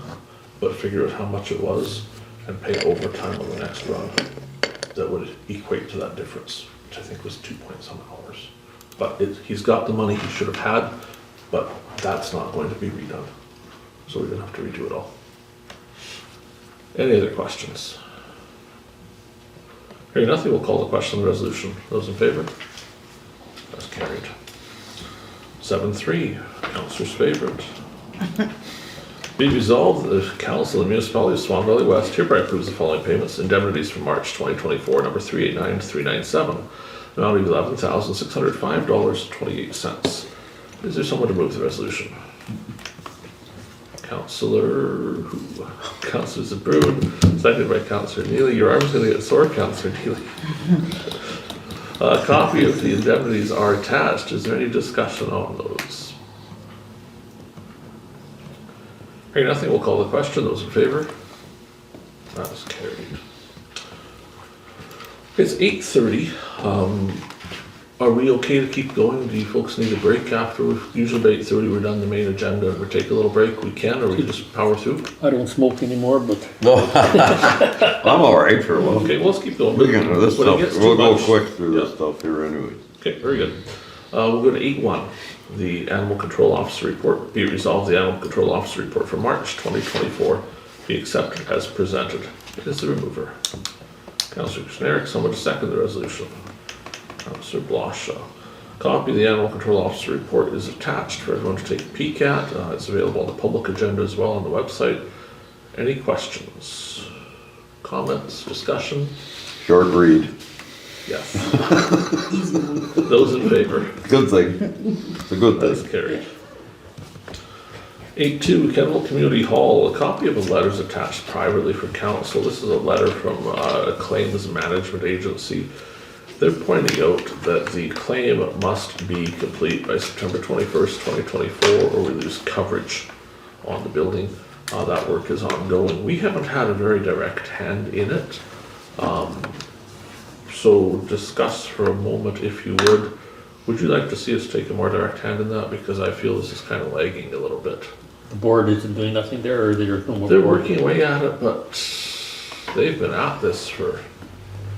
but figure out how much it was and pay overtime on the next run. That would equate to that difference, which I think was 2 point-some hours. But he's got the money he should have had, but that's not going to be redone. So we're gonna have to redo it all. Any other questions? Hearing nothing, we'll call the question on the resolution. Those in favor? That's carried. 7.3, Councillor's favorite. Be resolved that the Council of the Municipality of Swan Valley West hereby approves the following payments. Indemnities for March 2024, number 389 to 397, amount of $11,605.28. Is there someone to move the resolution? Councillor Zbirun, seconded by Councillor Neely. Your arm's gonna get sore, Councillor Neely. A copy of the indemnities are attached. Is there any discussion on those? Hearing nothing, we'll call the question. Those in favor? That is carried. It's 8:30. Are we okay to keep going? Do you folks need a break after? Usually by 8:30 we're done the main agenda. If we take a little break, we can, or we just power through? I don't smoke anymore, but I'm all right for a while. Okay, well, let's keep going. We can, this When it stuff, gets too we'll go much- quick through this Yeah. stuff here anyway. Okay, very good. We'll go to 8.1, the Animal Control Officer Report. Be it resolved, the Animal Control Officer Report for March 2024 be accepted as presented. It is the remover. Councillor Kushniryk, someone to second the resolution. Councillor Blosha. Copy of the Animal Control Officer Report is attached for everyone to take a peek at. It's available on the public agenda as well on the website. Any questions? Comments? Discussion? Short read, Yes. Easy one. Those in favor? good thing, it's a good That is thing. carried. 8.2, Kennel Community Hall, a copy of the letters attached privately for council. This is a letter from a claims management agency. They're pointing out that the claim must be complete by September 21st, 2024, or we lose coverage on the building. That work is ongoing. We haven't had a very direct hand in it. So discuss for a moment, if you would. Would you like to see us take a more direct hand in that? Because I feel this is kind of lagging a little bit. the board isn't doing nothing there, or there's no more They're board? working away at it, but they've been at this for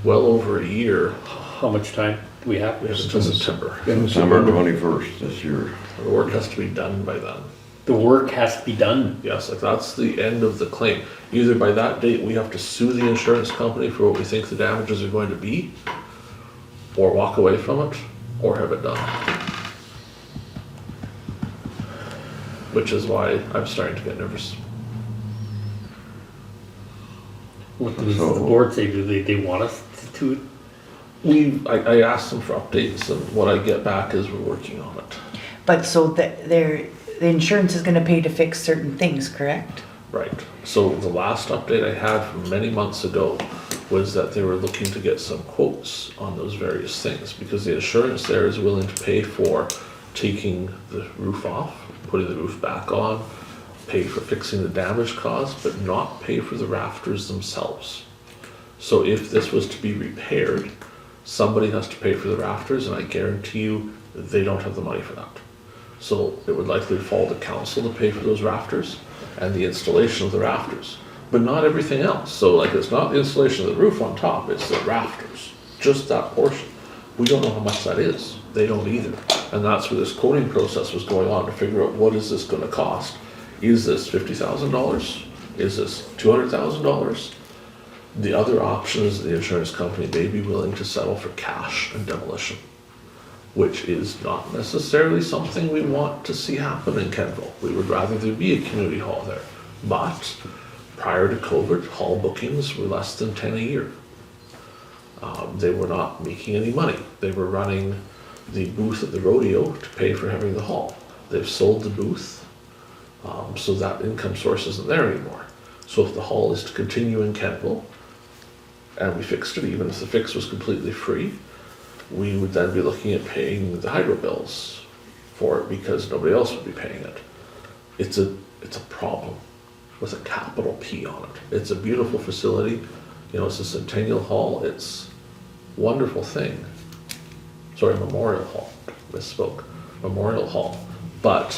well over a year. How much time do we have? We have until September. December 21st this year. The work has to be done by then. The work has to be done. Yes, like that's the end of the claim. Either by that date, we have to sue the insurance company for what we think the damages are going to be, or walk away from it, or have it done. Which is why I'm starting to get nervous. What does the So- board say? Do they want us to? I asked them for updates, and what I get back is we're working on it. But so the insurance is gonna pay to fix certain things, correct? Right, so the last update I had from many months ago was that they were looking to get some quotes on those various things, because the insurance there is willing to pay for taking the roof off, putting the roof back on, pay for fixing the damage caused, but not pay for the rafters themselves. So if this was to be repaired, somebody has to pay for the rafters, and I guarantee you they don't have the money for that. So it would likely fall to council to pay for those rafters and the installation of the rafters, but not everything else. So like, it's not the installation of the roof on top, it's the rafters, just that portion. We don't know how much that is. They don't either. And that's where this quoting process was going on, to figure out what is this gonna cost? Is this $50,000? Is this $200,000? The other option is the insurance company may be willing to settle for cash and demolition, which is not necessarily something we want to see happen in Kenville. We would rather there be a community hall there. But prior to COVID, hall bookings were less than 10 a year. They were not making any money. They were running the booth at the rodeo to pay for having the hall. They've sold the booth, so that income source isn't there anymore. So if the hall is to continue in Kenville, and we fixed it, even if the fix was completely free, we would then be looking at paying the hydro bills for it, because nobody else would be paying it. It's a problem with a capital P on it. It's a beautiful facility, you know, it's a Centennial Hall, it's a wonderful thing. Sorry, Memorial Hall, misspoke, Memorial Hall. But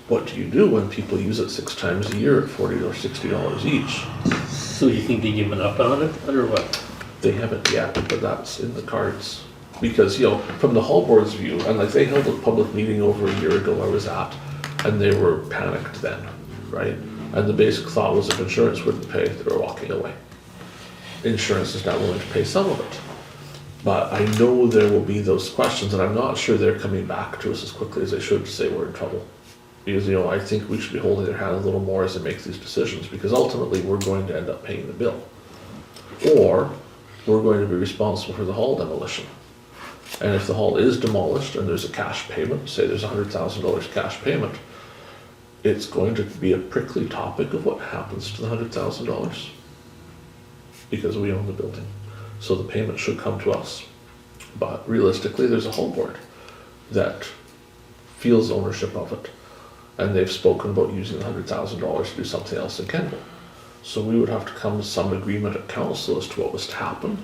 what do you do when people use it 6 times a year at $40 or $60 each? So you think they've given up on it, or what? They haven't yet, but that's in the cards. Because, you know, from the hall board's view, and like, they held a public meeting over a year ago I was at, and they were panicked then, right? And the basic thought was if insurance wouldn't pay, they were walking away. Insurance is now willing to pay some of it. But I know there will be those questions, and I'm not sure they're coming back to us as quickly as they should to say we're in trouble. Because, you know, I think we should be holding their hand a little more as they make these decisions, because ultimately we're going to end up paying the bill. Or we're going to be responsible for the hall demolition. And if the hall is demolished and there's a cash payment, say there's $100,000 cash payment, it's going to be a prickly topic of what happens to the $100,000. Because we own the building. So the payment should come to us. But realistically, there's a hall board that feels ownership of it. And they've spoken about using the $100,000 to do something else in Kenville. So we would have to come to some agreement at council as to what was to happen.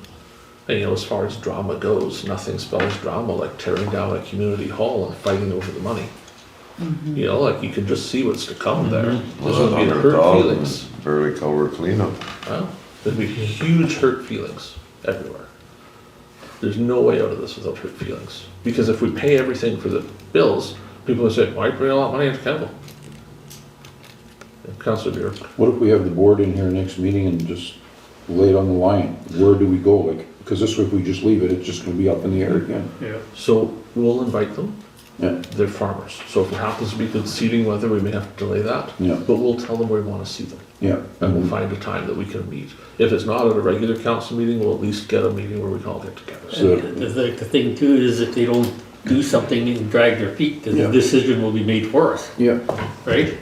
And, you know, as far as drama goes, nothing spells drama like tearing down a community hall and fighting over the money. You know, like, you can just see what's to come there. There's gonna be hurt feelings. Barely cover cleanup. Well, there'd be huge hurt feelings everywhere. There's no way out of this without hurt feelings. Because if we pay everything for the bills, people will say, why bring a lot of money into Kenville? Councillor Burick. What if we have the board in here next meeting and just lay it on the line? Where do we go? Like, because this way, if we just leave it, it's just gonna be up in the air again. Yeah. So we'll invite them. Yeah, They're farmers. So if it happens to be good seeding weather, we may have to delay that. Yeah. But we'll tell them we want to see them. yeah. And we'll find a time that we can meet. If it's not at a regular council meeting, we'll at least get a meeting where we can all get together. So- And the thing too is if they don't do something and drag their feet, then Yeah. the decision will be made for us, Yeah, right?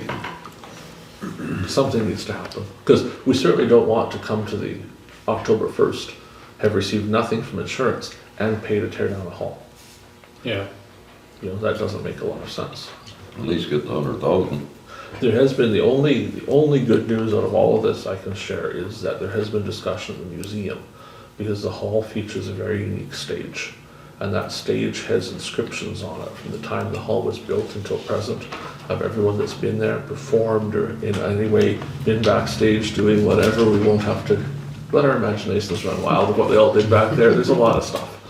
Something needs to happen. Because we certainly don't want to come to the October 1st, have received nothing from insurance, and pay to tear down a hall. Yeah. You know, that doesn't make a lot of sense. At least get the 100,000. There has been, the only good news out of all of this I can share is that there has been discussion in the museum, because the hall features a very unique stage. And that stage has inscriptions on it from the time the hall was built until present, of everyone that's been there, performed, or in any way been backstage doing whatever. We won't have to let our imaginations run wild of what they all did back there. There's a lot of stuff.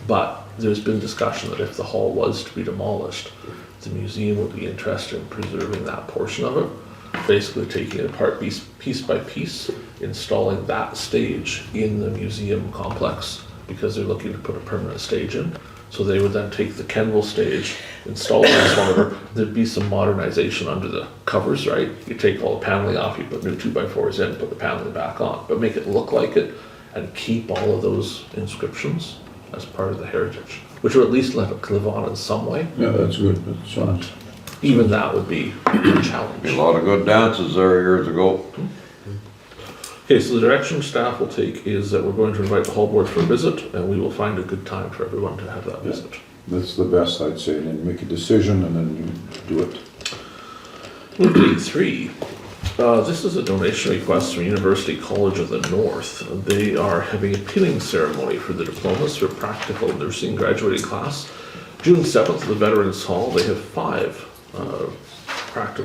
But there's been discussion that if the hall was to be demolished, the museum would be interested in preserving that portion of it, basically taking it apart piece by piece, installing that stage in the museum complex, because they're looking to put a permanent stage in. So they would then take the Kenville stage, install it as whatever. There'd be some modernization under the covers, right? You take all the paneling off, you put new 2x4s in, put the paneling back on, but make it look like it and keep all of those inscriptions as part of the heritage, which would at least let it live on in some way. yeah, that's good. That sounds, Even that would be a challenge. A lot of good dances there years ago. Okay, so the direction staff will take is that we're going to invite the whole board for a visit, and we will find a good time for everyone to have that visit. That's the best, I'd say, and then make a decision and then you do it. Okay, 3. This is a donation request from University College of the North. They are having a pinning ceremony for the diplomas for practical nursing graduating class. June 7th at the Veterans Hall. They have 5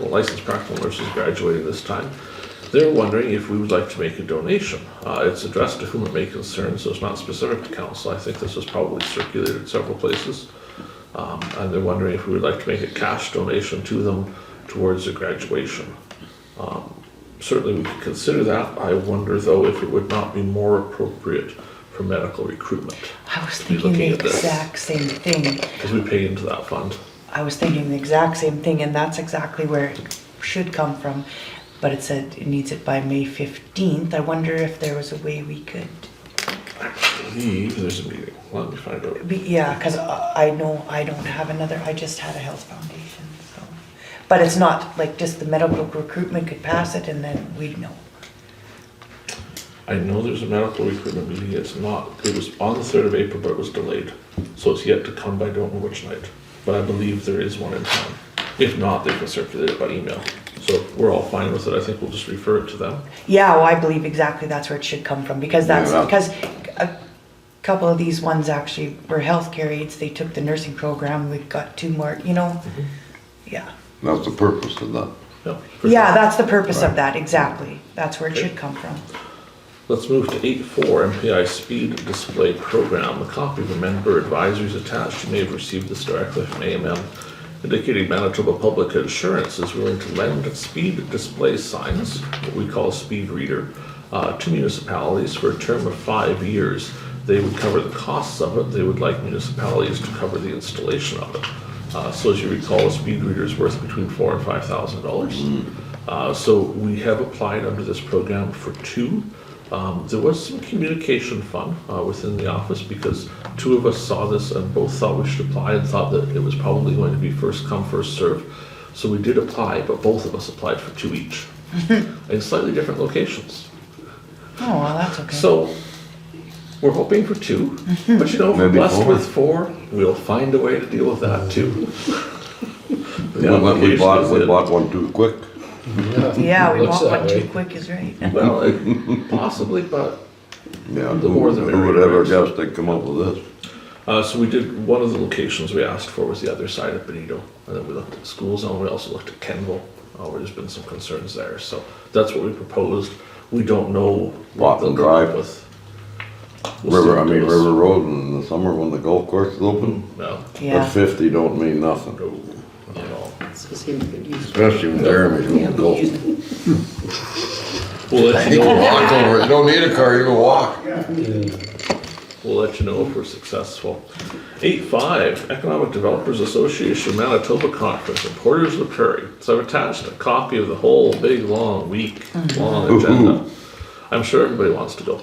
licensed practical nurses graduating this time. They're wondering if we would like to make a donation. It's addressed to whom it may concern, so it's not specific to council. I think this was probably circulated several places. And they're wondering if we would like to make a cash donation to them towards their graduation. Certainly we could consider that. I wonder though if it would not be more appropriate for medical recruitment. I was to be thinking looking the at this, exact same thing. because we pay into that fund. I was thinking the exact same thing, and that's exactly where it should come from. But it said it needs it by May 15th. I wonder if there was a way we could, I believe there's a meeting. Let me find out. yeah, because I know I don't have another, I just had a health foundation, so. But it's not like just the medical recruitment could pass it and then we'd know. I know there's a medical recruitment meeting. It's not, it was on the 3rd of April, but it was delayed. So it's yet to come, but I don't know which night. But I believe there is one in town. If not, they can circulate it by email. So we're all fine with it. I think we'll just refer it to them. Yeah, well, I believe exactly that's where it should come from, because that's, Yeah. because a couple of these ones actually were healthcare aides. They took the nursing program. We've got 2 more, you know? Yeah. That's the purpose of that. Yeah, for Yeah, sure. that's the purpose of that, exactly. That's where it should come from. Let's move to 8.4, MPI Speed Display Program. A copy of the member advisories attached. You may have received this directly from AMM, indicating Manitoba Public Insurance is willing to lend speed display signs, what we call a speed reader, to municipalities for a term of 5 years. They would cover the costs of it. They would like municipalities to cover the installation of it. So as you recall, a speed reader is worth between $4,000 and $5,000. So we have applied under this program for 2. There was some communication fun within the office because 2 of us saw this and both thought we should apply and thought that it was probably going to be first come, first serve. So we did apply, but both of us applied for 2 each in slightly different locations. Oh, well, that's okay. So we're hoping for 2, but you know, if we're Maybe blessed 4. with 4, we'll find a way to deal with that too. The We application bought, is we in. bought one too quick. Yeah, we Looks want that one way. too quick is right. Well, possibly, but Yeah, The more the who merrier, would ever right? guess they'd come up with this? so we did, one of the locations we asked for was the other side of Benito, and then we looked at the school zone, we also looked at Kenville, where there's been some concerns there, so that's what we proposed. We don't know what they'll Bottom come up Drive. with. We'll see River, I what mean, goes. River Road in the summer when the golf course is open, No, Yeah. but 50 don't mean nothing. no, not at all. So see if we could use. Especially when Jeremy's going to golf. We'll let You you can know, walk over it, you don't need a car, you can walk. we'll let you know if we're successful. 8.5, Economic Developers Association Manitoba Conference in Porters of the Prairie. So I've attached a copy of the whole big, long, week-long agenda. I'm sure everybody wants to go.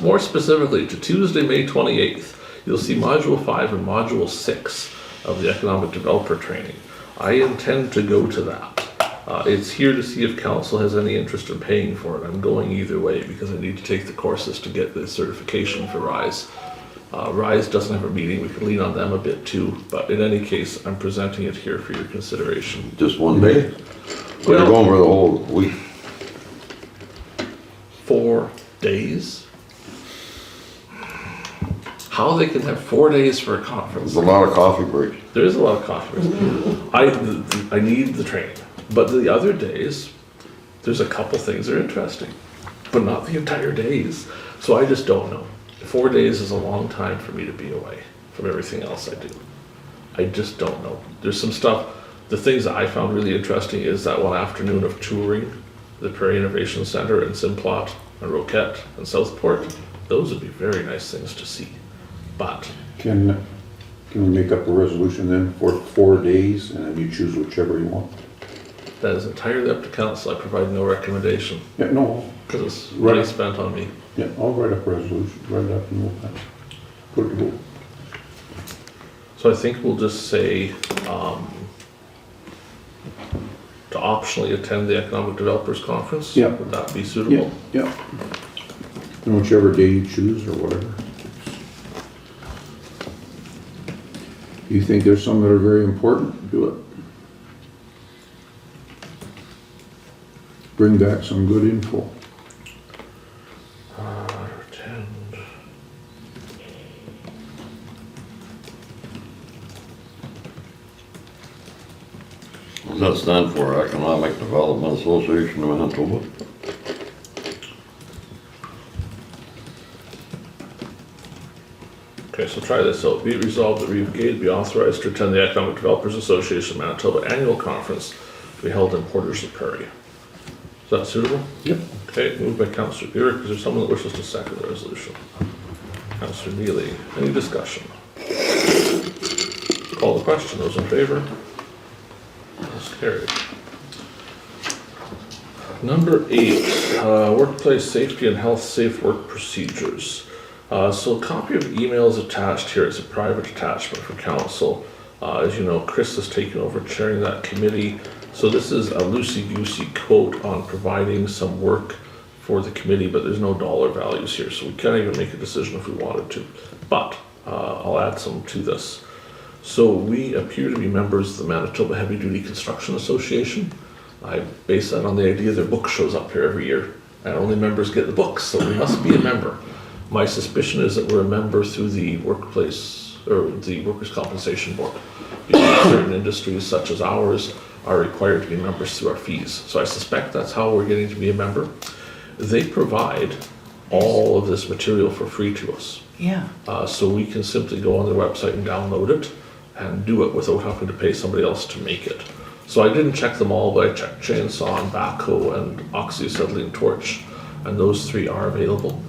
More specifically, to Tuesday, May 28th, you'll see Module 5 and Module 6 of the Economic Developer Training. I intend to go to that. It's here to see if council has any interest in paying for it. I'm going either way because I need to take the courses to get the certification for RISE. RISE doesn't have a meeting, we can lean on them a bit too, but in any case, I'm presenting it here for your consideration. Just one day? Or you're Well- going for the whole week? 4 days? How they can have 4 days for a conference? There's a lot of coffee breaks. There is a lot of coffee. I need the training, but the other days, there's a couple things that are interesting, but not the entire days. So I just don't know. 4 days is a long time for me to be away from everything else I do. I just don't know. There's some stuff, the things that I found really interesting is that one afternoon of touring the Prairie Innovation Center in Simplot and Roquette and Southport. Those would be very nice things to see. But Can we make up a resolution then for 4 days and then you choose whichever you want? that is entirely up to council. I provide no recommendation Yeah, no, because it's Right. money spent on me. yeah, I'll write up a resolution, write it up and we'll put it to vote. So I think we'll just say, to optionally attend the Economic Developers Conference. Yeah. Would that be Yeah, suitable? yeah. And whichever day you choose or whatever. You think there's some that are very important, do it. Bring back some good info. Attend. What does that stand for? Economic Development Association of Manitoba? Okay, so try this out. Be it resolved that Reeve Gade be authorized to attend the Economic Developers Association of Manitoba annual conference to be held in Portage la Prairie. Is that suitable? Yep. Okay, moved by Councillor Burick. Is there someone that wishes to second the resolution? Councillor Neely. Any discussion? Call the question. Those in favor? That's carried. Number 8, workplace safety and health safe work procedures. So a copy of the email is attached here. It's a private attachment for council. As you know, Chris has taken over chairing that committee. So this is a loosey-goosey quote on providing some work for the committee, but there's no dollar values here, so we can't even make a decision if we wanted to. But I'll add some to this. So we appear to be members of the Manitoba Heavy Duty Construction Association. I base that on the idea their book shows up here every year, and only members get the books, so we must be a member. My suspicion is that we're a member through the workplace, or the Workers' Compensation Board, because certain industries such as ours are required to be members through our fees. So I suspect that's how we're getting to be a member. They provide all of this material for free to us. Yeah. So we can simply go on their website and download it and do it without having to pay somebody else to make it. So I didn't check them all, but I checked chainsaw and backhoe and oxyacetylene torch, and those 3 are available.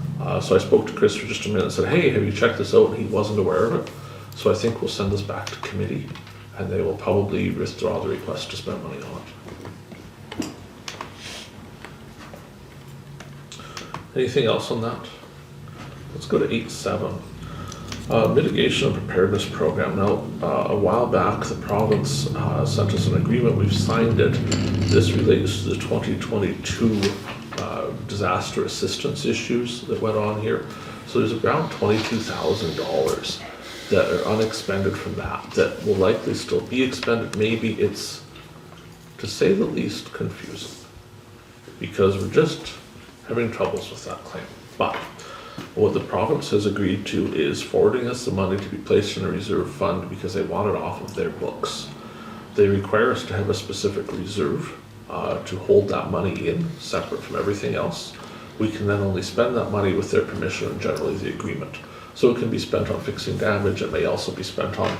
So I spoke to Chris for just a minute and said, hey, have you checked this out? And he wasn't aware of it. So I think we'll send this back to committee, and they will probably withdraw the request to spend money on it. Anything else on that? Let's go to 8.7. Mitigation and Preparedness Program. Now, a while back, the province sent us an agreement. We've signed it. This relates to the 2022 disaster assistance issues that went on here. So there's around $22,000 that are unexpended from that will likely still be expended. Maybe it's, to say the least, confusing, because we're just having troubles with that claim. But what the province has agreed to is forwarding us the money to be placed in a reserve fund because they want it off of their books. They require us to have a specific reserve to hold that money in, separate from everything else. We can then only spend that money with their permission and generally the agreement. So it can be spent on fixing damage. It may also be spent on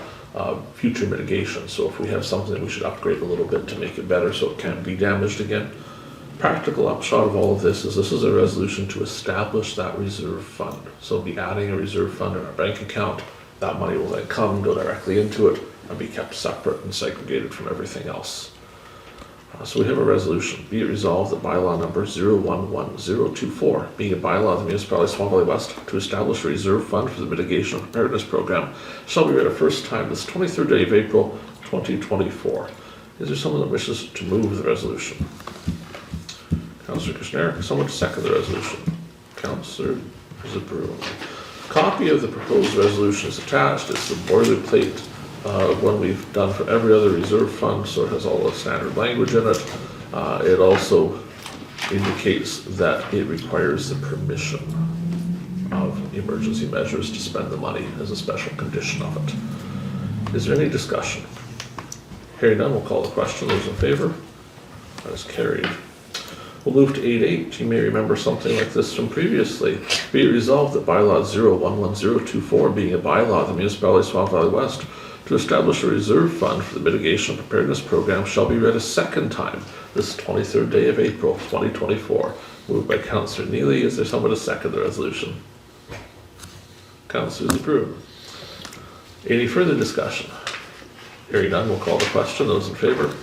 future mitigation. So if we have something, we should upgrade a little bit to make it better so it can't be damaged again. Practical upshot of all of this is a resolution to establish that reserve fund. So we'll be adding a reserve fund in our bank account. That money will then go directly into it and be kept separate and segregated from everything else. So we have a resolution. Be it resolved that bylaw number 011024, being a bylaw of the Municipality of Swan Valley West to establish a reserve fund for the mitigation and preparedness program, shall be read a first time this 23rd day of April 2024. Is there someone that wishes to move the resolution? Councillor Kushniryk, someone to second the resolution? Councillor Zbirun. Copy of the proposed resolution is attached. It's the boilerplate one we've done for every other reserve fund, so it has all the standard language in it. It also indicates that it requires the permission of emergency measures to spend the money as a special condition of it. Is there any discussion? Hearing none, we'll call the question. Those in favor? That is carried. We'll move to 8.8. You may remember something like this from previously. Be it resolved that bylaw 011024, being a bylaw of the Municipality of Swan Valley West, to establish a reserve fund for the mitigation and preparedness program, shall be read a second time this 23rd day of April 2024. Moved by Councillor Neely. Is there someone to second the resolution? Councillor Zbirun. Any further discussion? Hearing none, we'll call the question. Those in favor?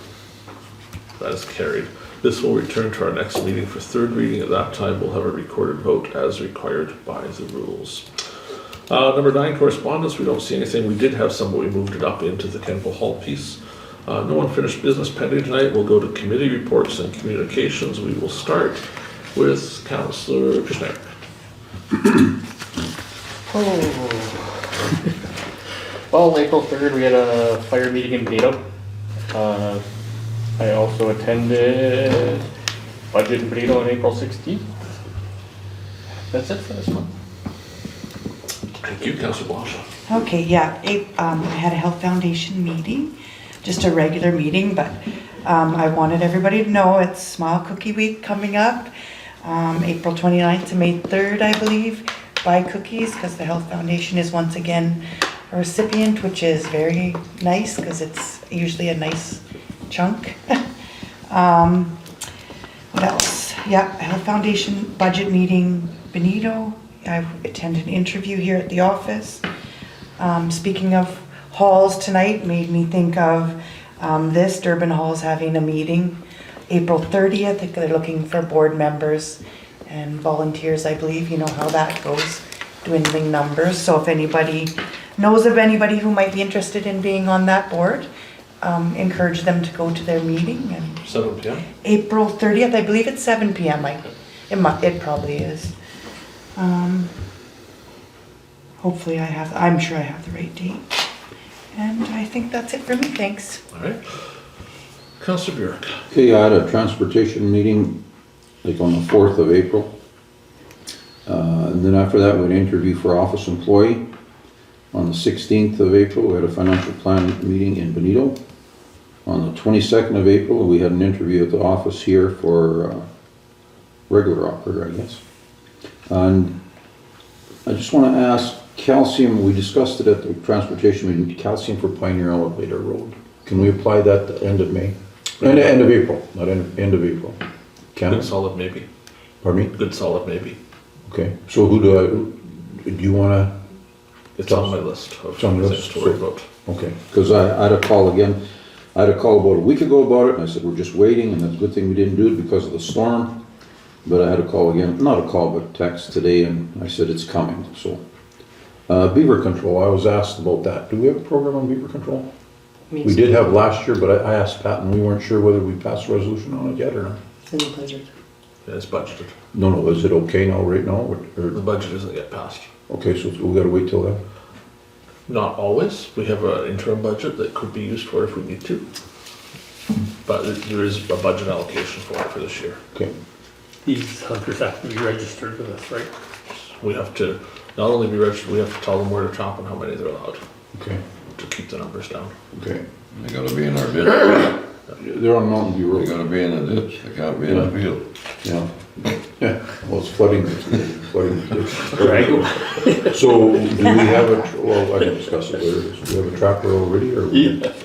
That is carried. This will return to our next meeting for third reading. At that time, we'll have a recorded vote as required by the rules. Number 9, correspondence. We don't see anything. We did have some, but we moved it up into the Kenville Hall piece. No unfinished business pending tonight. We'll go to committee reports and communications. We will start with Councillor Kushniryk. Well, April 3rd, we had a fire meeting in Benito. I also attended budget in Benito on April 16th. That's it for this month. Thank you, Councillor Blosha. Okay, yeah, I had a health foundation meeting, just a regular meeting, but I wanted everybody to know it's Smile Cookie Week coming up, April 29th to May 3rd, I believe. Buy cookies, because the health foundation is once again a recipient, which is very nice, because it's usually a nice chunk. What else? Yeah, health foundation budget meeting, Benito. I attended an interview here at the office. Speaking of halls tonight, made me think of this. Durban Hall's having a meeting April 30th. They're looking for board members and volunteers, I believe. You know how that goes, dwindling numbers. So if anybody knows of anybody who might be interested in being on that board, encourage them to go to their meeting. And 7 p.m. April 30th, I believe it's 7 p.m. It probably is. Hopefully I'm sure I have the right date. And I think that's it for me, thanks. All right. Councillor Burick. Okay, I had a transportation meeting like on the 4th of April. And then after that, we had an interview for office employee. On the 16th of April, we had a financial plan meeting in Benito. On the 22nd of April, we had an interview at the office here for regular operator, I guess. And I just want to ask, calcium, we discussed it at the transportation meeting, calcium for Pioneer Elevator Road. Can we apply that at the end of May? End of April, not end of April. Can Good it? solid maybe. Pardon me? Good solid maybe. Okay, so do you want to? It's on my list of It's on your things list, to worry so- about. Okay, because I had a call again. I had a call about a week ago about it, and I said, we're just waiting, and that's a good thing we didn't do it because of the storm. But I had a call again, not a call, but a text today, and I said it's coming, so. Beaver control, I was asked about that. Do we have a program on beaver control? We did have last year, but I asked Pat, and we weren't sure whether we passed a resolution on it yet or not. In the budget. Yeah, it's budgeted. No, is it okay now, right now? The Or, budget isn't yet passed. okay, so we gotta wait till then? Not always. We have an interim budget that could be used for if we need to. But there is a budget allocation for it for this year. Okay, These hunters have to be registered with us, right? We have to not only be registered, we have to tell them where to trap and how many they're allowed okay, to keep the numbers down. okay. They gotta be in our ditch. They're on Mountain View They Road. gotta be in the ditch. They can't be in the field. Yeah, yeah, well, it's flooding, flooding. Right. So, do we have well, I can discuss it later, do we have a trapper already, or?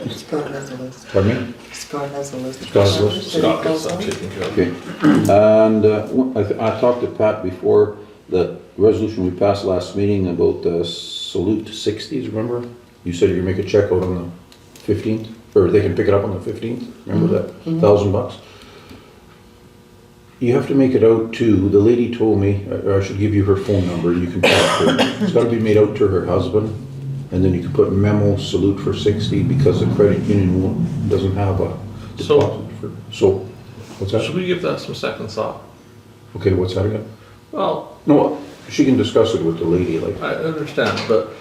Scott has a list. Pardon me? Scott has a list. Scott's list. Scott gets that taken care of. Okay, and I talked to Pat before, that resolution we passed last meeting about the Salute 60s, remember? You said you'd make a check out on the 15th, or they can pick it up on the 15th, remember that, $1,000? You have to make it out to, the lady told me, or I should give you her phone number, you can talk to her. It's gotta be made out to her husband, and then you can put memo salute for 60, because the credit union doesn't have a So- deposit for, so, what's Should that? we give that some second thought? Okay, what's that again? Well, No, she can discuss it with the lady, like, I understand, but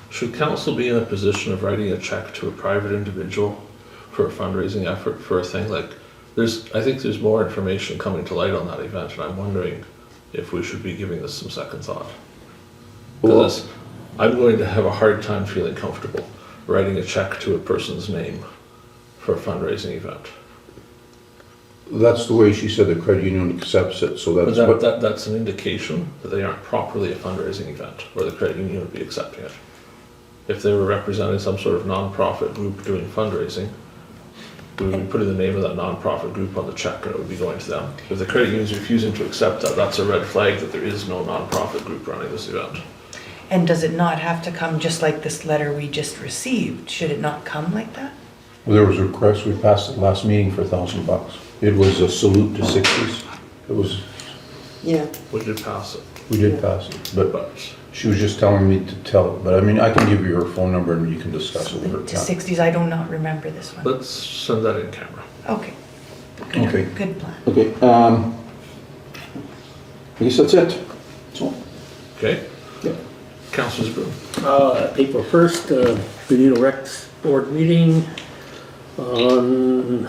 should council be in a position of writing a check to a private individual for a fundraising effort for a thing like, I think there's more information coming to light on that event, and I'm wondering if we should be giving this some second thought. Because I'm going to have a hard time feeling comfortable writing a check to a person's name for a fundraising event. that's the way she said the credit union accepts it, so But that's, that's an indication that they aren't properly a fundraising event, where the credit union would be accepting it. If they were representing some sort of non-profit group doing fundraising, we would be putting the name of that non-profit group on the check and it would be going to them. If the credit union is refusing to accept that, that's a red flag that there is no non-profit group running this event. And does it not have to come just like this letter we just received? Should it not come like that? well, there was a request, we passed the last meeting for $1,000. It was a salute to 60s. It was, Yeah, We did pass it, we did pass it, but but She was just telling me to tell, but I mean, I can give you her phone number and you can discuss it with her. To 60s, I do not remember this one. Let's send that in camera. Okay. Okay. Good plan. Okay, I guess that's it. So, Okay? yeah. Councillor Zbirun. April 1st, Benito Rex board meeting. On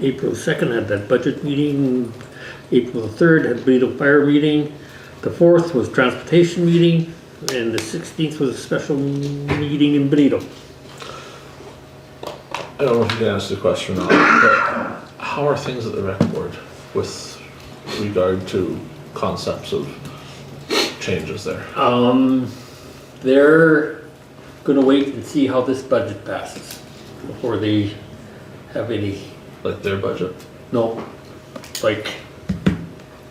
April 2nd, had that budget meeting. April 3rd, had Benito fire meeting. The 4th was transportation meeting, and the 16th was a special meeting in Benito. I don't know if you can answer the question or not, but how are things at the rec board with regard to concepts of changes there? They're gonna wait and see how this budget passes before they have any, Like their budget? no, like,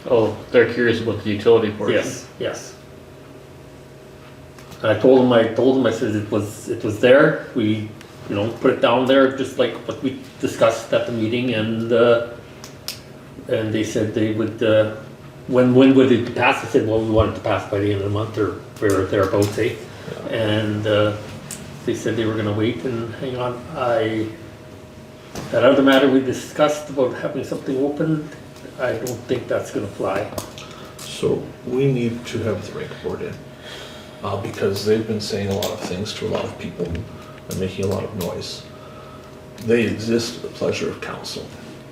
Oh, they're curious about the utility portion. yes. And I told them, I said it was there, we, put it down there, just like what we discussed at the meeting, and they said they would, when would it pass? I said, well, we want it to pass by the end of the month, or thereabouts, eh? And, they said they were gonna wait and hang on. That other matter we discussed about having something open, I don't think that's gonna fly. So we need to have the rec board in, because they've been saying a lot of things to a lot of people and making a lot of noise. They exist at the pleasure of council.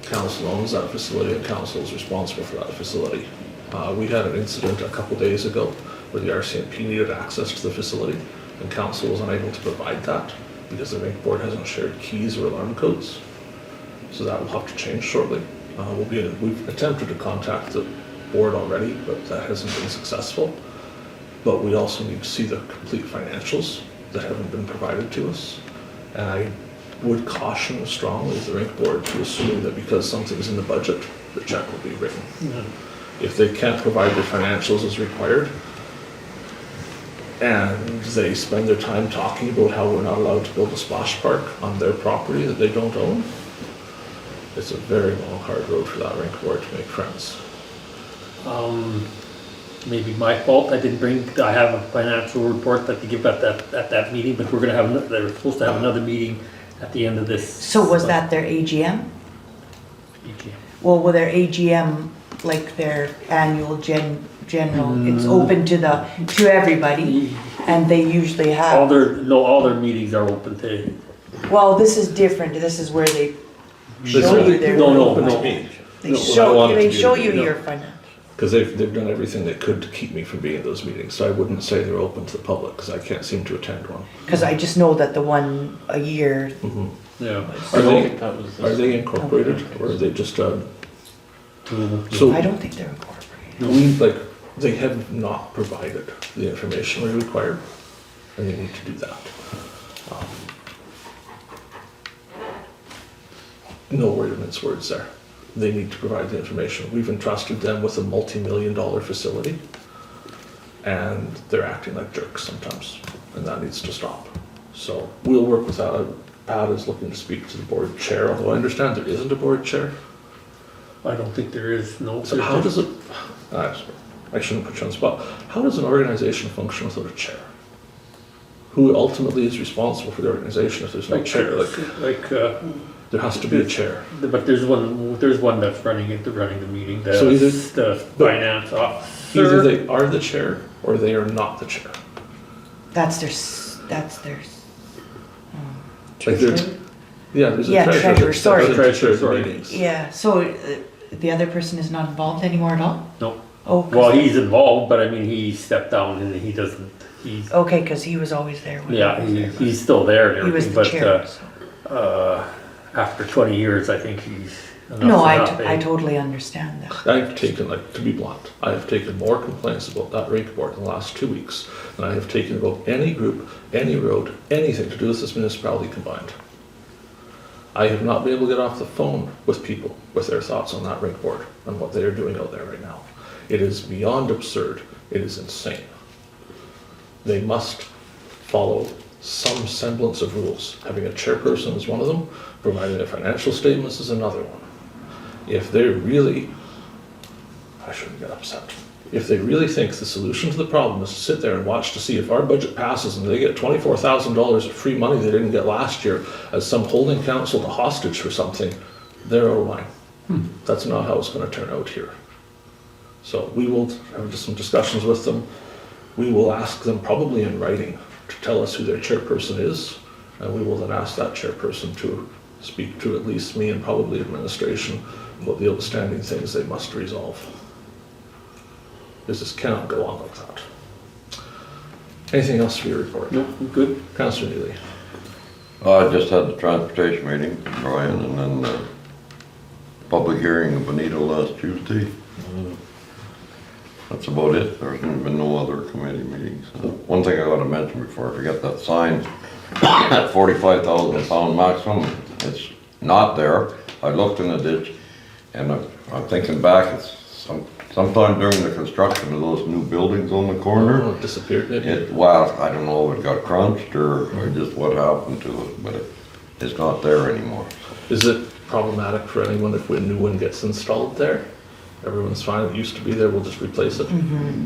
Council owns that facility and council is responsible for that facility. We had an incident a couple days ago where the RCMP needed access to the facility and council was unable to provide that because the rec board hasn't shared keys or alarm codes. So that will have to change shortly. We've attempted to contact the board already, but that hasn't been successful. But we also need to see the complete financials that haven't been provided to us. And I would caution strongly the rec board to assume that because something's in the budget, the check will be written. If they can't provide the financials as required, and they spend their time talking about how we're not allowed to build a splash park on their property that they don't own, it's a very long, hard road for that rec board to make friends. Maybe my fault, I have a financial report that to give at that meeting, but they're supposed to have another meeting at the end of this. So was that their AGM? Well, with their AGM, like their annual general, it's open to everybody, and they usually All have. their meetings are open to, Well, this is different, this is where they This show is- you their. No. They No, I show, want it to they be show the- you no. your financial. Because they've done everything they could to keep me from being at those meetings, so I wouldn't say they're open to the public, because I can't seem to attend one. Because I just know that the one a year, yeah. Are they, That was are they incorporated, or are they just, so, I don't think they're incorporated. they have not provided the information we require, and they need to do that. No word of mince words there. They need to provide the information. We've entrusted them with a multi-million-dollar facility, and they're acting like jerks sometimes, and that needs to stop. So we'll work with that. Pat is looking to speak to the board chair, although I understand there isn't a board chair. I don't think there is, no. So how does it, I shouldn't put you on the spot. How does an organization function without a chair? Who ultimately is responsible for the organization if there's no chair? There has to be a chair. But there's one that's running the meeting, So either- the finance officer. Either they are the chair or they are not the chair. That's their. Like there's, yeah, there's a Yeah, treasurer. treasurer, that sorry. steps in to chair the Sorry. meetings. Yeah, so the other person is not involved anymore at all? No, Oh, 'cause- well, he's involved, but I mean, he stepped down and he doesn't, he's, Okay, because he was always there. when yeah, I was there. he's still there and He was everything, the chair. but, so. after 20 years, I think he's enough's No, enough, eh? I totally understand that. I've taken, to be blunt, I have taken more complaints about that rate board in the last 2 weeks than I have taken about any group, any road, anything to do with this municipality combined. I have not been able to get off the phone with people with their thoughts on that rate board and what they are doing out there right now. It is beyond absurd. It is insane. They must follow some semblance of rules. Having a chairperson is one of them. Providing their financial statements is another one. If they're really, I shouldn't get upset. if they really think the solution to the problem is to sit there and watch to see if our budget passes and they get $24,000 of free money they didn't get last year as some holding council to hostage for something, they're out of line. That's not how it's gonna turn out here. So we will have just some discussions with them. We will ask them probably in writing to tell us who their chairperson is, and we will then ask that chairperson to speak to at least me and probably administration about the outstanding things they must resolve. This cannot go on like that. Anything else for your report? No, good. Councillor Neely. I just had the transportation meeting, Brian, and then the public hearing in Benito last Tuesday. That's about it. There's been no other committee meetings. One thing I gotta mention before I forget, that sign at 45,000 pound maximum, it's not there. I looked in the ditch, and I'm thinking back, it's sometime during the construction of those new buildings on the corner. Oh, it disappeared maybe? Well, I don't know if it got crunched or just what happened to it, but it's not there anymore. Is it problematic for anyone if a new one gets installed there? Everyone's fine, it used to be there, we'll just replace it?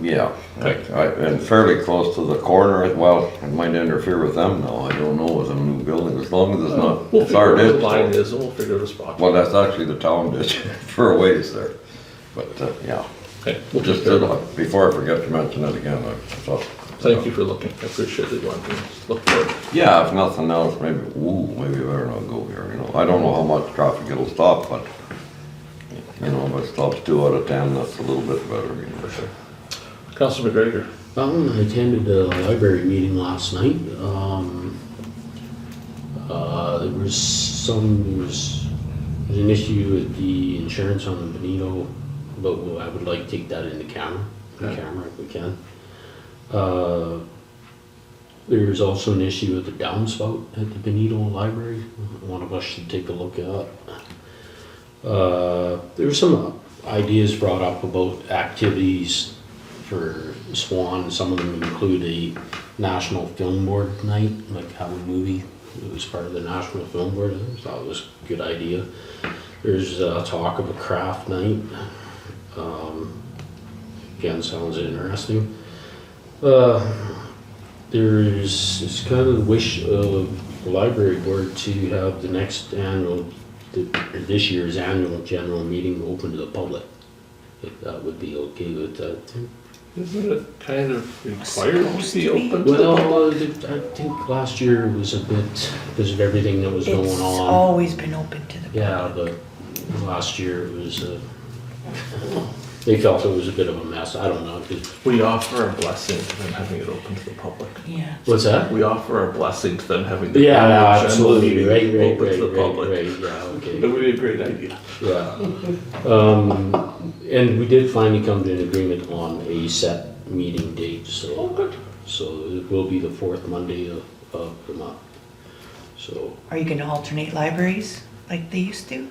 Yeah, Okay. and fairly close to the corner. Well, it might interfere with them now, I don't know, with a new building, as long as it's not, We'll it's figure our out where the ditch. line so- is and we'll figure out a spot. Well, that's actually the town ditch for a ways there, but, yeah. Okay, we'll Just just, before I forget to mention it again, I thought. thank you for looking, I appreciate that you want to look for it. Yeah, if nothing else, maybe I better not go here, you know. I don't know how much traffic it'll stop, but, you know, if it stops 2 out of 10, that's a little bit better, you know. For sure. Councillor McGregor. I attended a library meeting last night. There was an issue with the insurance on the Benito, but I would like to take that into camera if we can. There's also an issue with the downspout at the Benito Library. One of us should take a look at. There were some ideas brought up about activities for Swan. Some of them include a National Film Board night, like have a movie that was part of the National Film Board. I thought it was a good idea. There's talk of a craft night. Again, sounds interesting. There's this kind of wish of the library board to have the next this year's annual general meeting open to the public. If that would be okay with that too. Isn't it kind of required to be open to the Well, public? I think last year was a bit, because of everything that was going It's on. always been open to the public. Yeah, but last year it was, they felt it was a bit of a mess. I don't know. We offer our blessing to them having it open to the public. Yeah. What's that? We offer our blessing to them having the Yeah, annual absolutely. general Right, meeting right, open to the right, public. yeah, okay. That would be a great idea. Yeah. And we did finally come to an agreement on a set meeting date, Oh, good. so it will be the fourth Monday of the month. So, Are you gonna alternate libraries like they used to?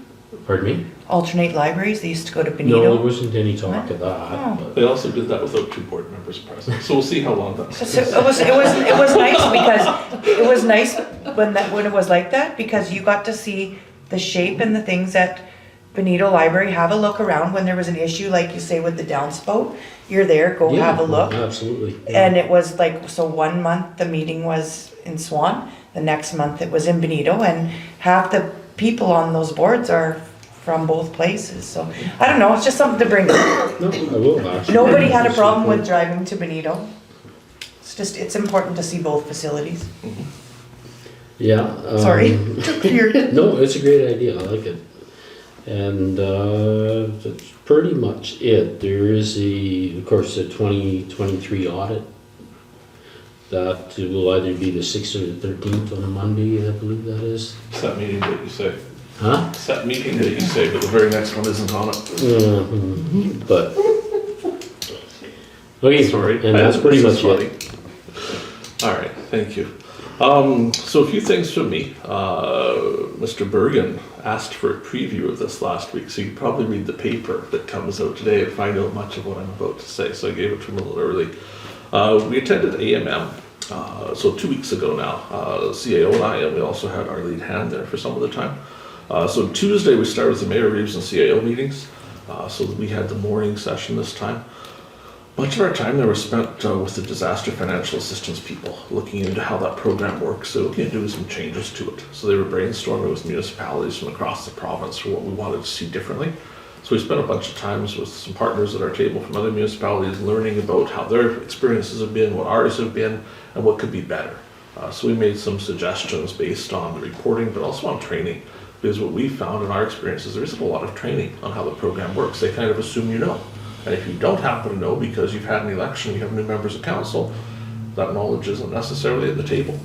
pardon me? Alternate libraries? They used to go to No, Benito? there wasn't any talk of Oh. that, but They also did that without 2 board members present, so we'll see how long that's. So it was nice because, it was nice when it was like that, because you got to see the shape and the things that Benito Library, have a look around when there was an issue, like you say with the downspout, you're there, go have a look. Absolutely. And it was like, so 1 month the meeting was in Swan, the next month it was in Benito, and half the people on those boards are from both places, so, I don't know, it's just something to bring up. No, I will actually. Nobody had a problem with driving to Benito. It's important to see both facilities. Yeah. Sorry, took your, No, it's a great idea, I like it. And that's pretty much it. There is of course, the 2023 audit. That will either be the 6th or the 13th on a Monday, I believe that is. Set meeting that you say. Huh? Set meeting that you say, but the very next one isn't on it. But. Okay, Sorry. and that's pretty This is much it. funny. All right, thank you. So a few things from me. Mr. Bergen asked for a preview of this last week, so you can probably read the paper that comes out today and find out much of what I'm about to say, so I gave it to him a little early. We attended AMM, so 2 weeks ago now, CAO and I, and we also had our lead hand there for some of the time. So Tuesday we started with the Mayor Reeves and CAO meetings, so we had the morning session this time. Much of our time there was spent with the disaster financial assistance people, looking into how that program works, so looking at doing some changes to it. So they were brainstorming with municipalities from across the province for what we wanted to see differently. So we spent a bunch of times with some partners at our table from other municipalities learning about how their experiences have been, what ours have been, and what could be better. So we made some suggestions based on the reporting, but also on training. Because what we found in our experiences, there isn't a lot of training on how the program works. They kind of assume you know. And if you don't happen to know because you've had an election, you have new members of council, that knowledge isn't necessarily at the table.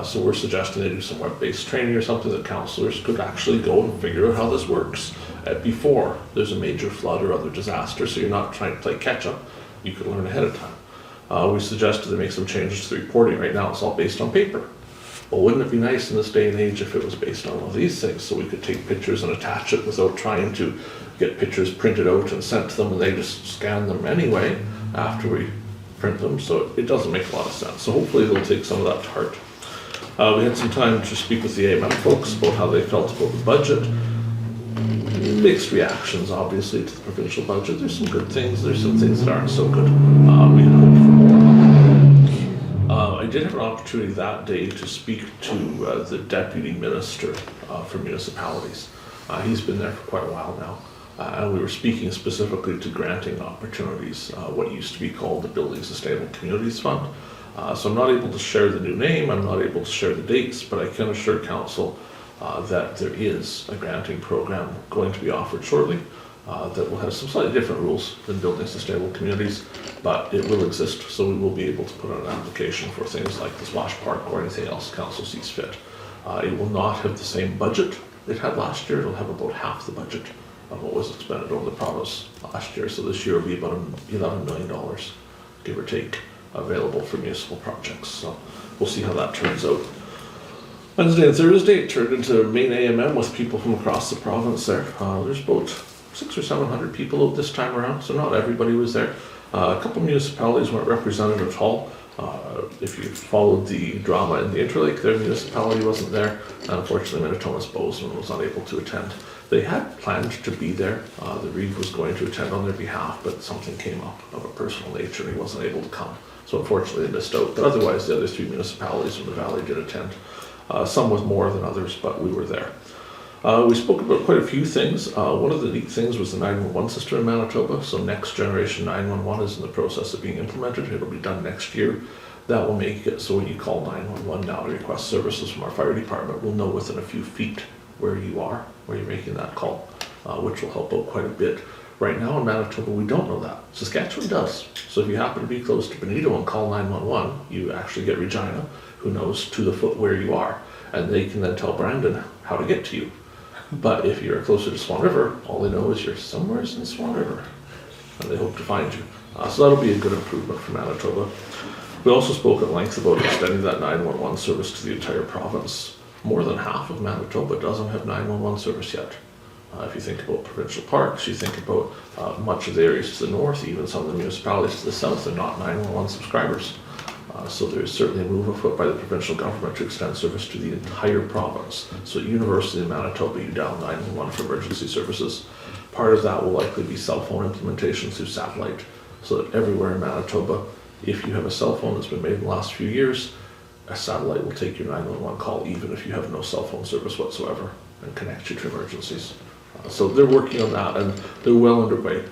So we're suggesting they do some web-based training or something that councillors could actually go and figure out how this works before there's a major flood or other disaster, so you're not trying to play catch-up. You could learn ahead of time. We suggested they make some changes to the reporting. Right now it's all based on paper. Well, wouldn't it be nice in this day and age if it was based on one of these things, so we could take pictures and attach it without trying to get pictures printed out and sent to them, and they just scan them anyway after we print them, so it doesn't make a lot of sense. So hopefully they'll take some of that to heart. We had some time to speak with the AMF folks about how they felt about the budget. Mixed reactions, obviously, to the provincial budget. There's some good things, there's some things that aren't so good. We had hoped for more. I did have an opportunity that day to speak to the Deputy Minister for Municipalities. He's been there for quite a while now. And we were speaking specifically to granting opportunities, what used to be called the Building Sustainable Communities Fund. So I'm not able to share the new name, I'm not able to share the dates, but I can assure Council that there is a granting program going to be offered shortly that will have some slightly different rules than Building Sustainable Communities, but it will exist, so we will be able to put on an application for things like the Splash Park or anything else Council sees fit. It will not have the same budget it had last year. It'll have about half the budget of what was expended over the province last year. So this year will be about $11 million, give or take, available for municipal projects. So we'll see how that turns out. Wednesday and Thursday it turned into a main AMM with people from across the province there. There's about 600 or 700 people out this time around, so not everybody was there. A couple municipalities weren't represented at all. If you followed the drama in the Interlake, their municipality wasn't there. And unfortunately, Manitoba's Bozeman was unable to attend. They had planned to be there. The Reeve was going to attend on their behalf, but something came up of a personal nature and he wasn't able to come. So unfortunately, they missed out. But otherwise, the other three municipalities in the valley did attend. Some with more than others, but we were there. We spoke about quite a few things. One of the neat things was the 911 system in Manitoba. So next generation 911 is in the process of being implemented. It'll be done next year. That will make it so when you call 911 now to request services from our fire department, we'll know within a few feet where you are, where you're making that call, which will help out quite a bit. Right now in Manitoba, we don't know that. Saskatchewan does. So if you happen to be close to Benito and call 911, you actually get Regina, who knows to the foot where you are, and they can then tell Brandon how to get to you. But if you're closer to Swan River, all they know is you're somewhere in Swan River, and they hope to find you. So that'll be a good improvement for Manitoba. We also spoke at length about extending that 911 service to the entire province. More than half of Manitoba doesn't have 911 service yet. If you think about provincial parks, you think about much of the areas to the north, even some of the municipalities to the south are not 911 subscribers. So there is certainly a move afoot by the provincial government to extend service to the entire province. So universally in Manitoba, you dial 911 for emergency services. Part of that will likely be cell phone implementation through satellite, so that everywhere in Manitoba, if you have a cell phone that's been made in the last few years, a satellite will take your 911 call even if you have no cell phone service whatsoever and connect you to emergencies. So they're working on that and they're well underway.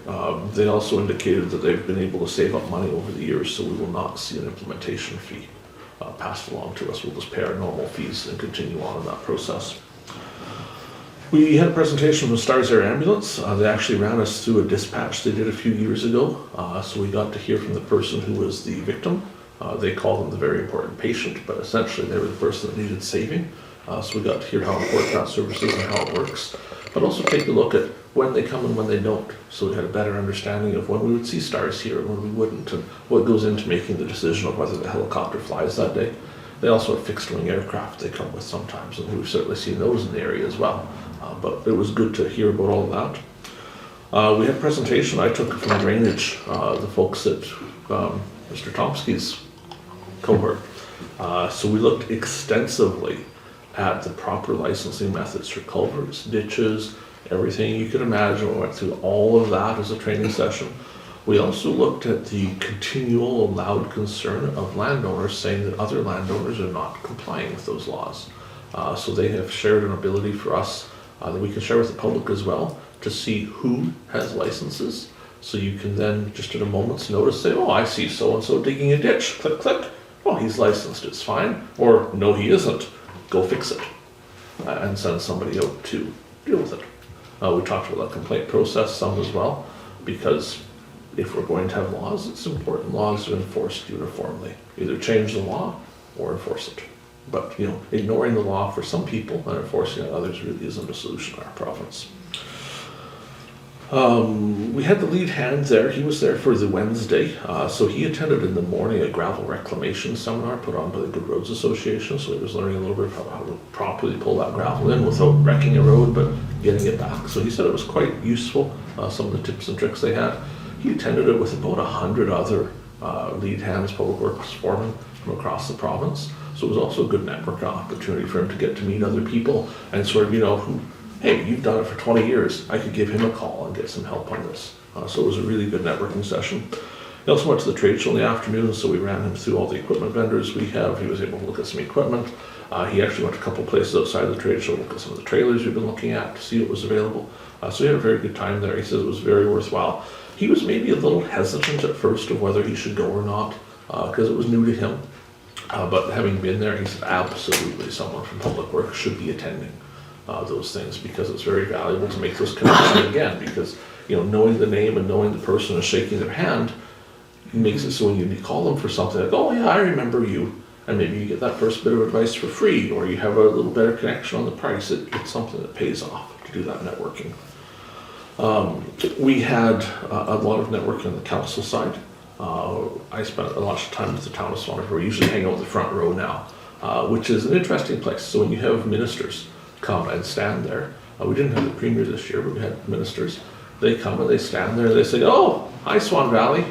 They also indicated that they've been able to save up money over the years, so we will not see an implementation fee passed along to us. We'll just pay our normal fees and continue on in that process. We had a presentation from Stars Air Ambulance. They actually ran us through a dispatch they did a few years ago. So we got to hear from the person who was the victim. They call them the very important patient, but essentially they were the person that needed saving. So we got to hear how important that service is and how it works. But also take a look at when they come and when they don't. So we had a better understanding of when we would see stars here and when we wouldn't, and what goes into making the decision of whether the helicopter flies that day. They also have fixed wing aircraft they come with sometimes, and we've certainly seen those in the area as well. But it was good to hear about all of that. We had a presentation I took from drainage, the folks at Mr. Tomsky's cohort. So we looked extensively at the proper licensing methods for culverts, ditches, everything you could imagine. We went through all of that as a training session. We also looked at the continual loud concern of landowners saying that other landowners are not complying with those laws. So they have shared an ability for us that we can share with the public as well to see who has licenses. So you can then, just at a moment's notice, say, oh, I see so-and-so digging a ditch. Click, click. Oh, he's licensed, it's fine. Or, no, he isn't. Go fix it. And send somebody out to deal with it. We talked about the complaint process some as well, because if we're going to have laws, it's important laws are enforced uniformly. Either change the law or enforce it. But, ignoring the law for some people and enforcing it on others really isn't a solution in our province. We had the lead hand there. He was there for the Wednesday. So he attended in the morning a gravel reclamation seminar put on by the Good Roads Association. So he was learning a little bit about how to properly pull that gravel in without wrecking a road, but getting it back. So he said it was quite useful, some of the tips and tricks they had. He attended it with about 100 other lead hands, public works foremen from across the province. So it was also a good network opportunity for him to get to meet other people and sort of, hey, you've done it for 20 years. I could give him a call and get some help on this. So it was a really good networking session. He also went to the trade show in the afternoon, so we ran him through all the equipment vendors we have. He was able to look at some equipment. He actually went to a couple places outside the trade show, look at some of the trailers we've been looking at to see what was available. So he had a very good time there. He says it was very worthwhile. He was maybe a little hesitant at first of whether he should go or not, because it was new to him. But having been there, he said absolutely someone from Public Works should be attending those things, because it's very valuable to make those connections again, because knowing the name and knowing the person and shaking their hand makes it so when you call them for something like, oh yeah, I remember you, and maybe you get that first bit of advice for free, or you have a little better connection on the price. It's something that pays off to do that networking. We had a lot of networking on the council side. I spent a lot of time with the town of Swan. We usually hang out in the front row now, which is an interesting place. So when you have ministers come and stand there, we didn't have the premier this year, but we had ministers. They come and they stand there and they say, oh, hi Swan Valley.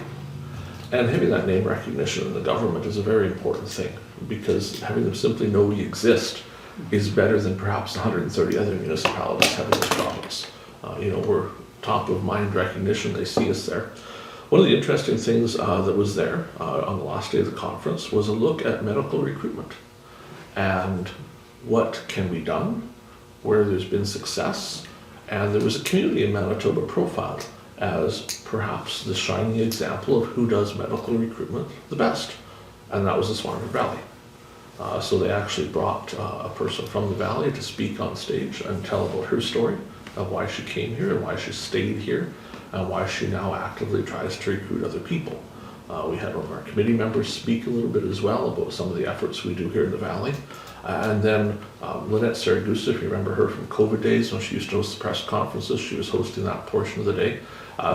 And having that name recognition in the government is a very important thing, because having them simply know we exist is better than perhaps 130 other municipalities have in this province. We're top of mind recognition, they see us there. One of the interesting things that was there on the last day of the conference was a look at medical recruitment and what can be done, where there's been success, and there was a community in Manitoba profiled as perhaps the shining example of who does medical recruitment the best, and that was the Swan Valley. So they actually brought a person from the valley to speak on stage and tell about her story of why she came here and why she stayed here and why she now actively tries to recruit other people. We had one of our committee members speak a little bit as well about some of the efforts we do here in the valley. And then Lynette Saragusa, if you remember her from COVID days when she used to host the press conferences, she was hosting that portion of the day.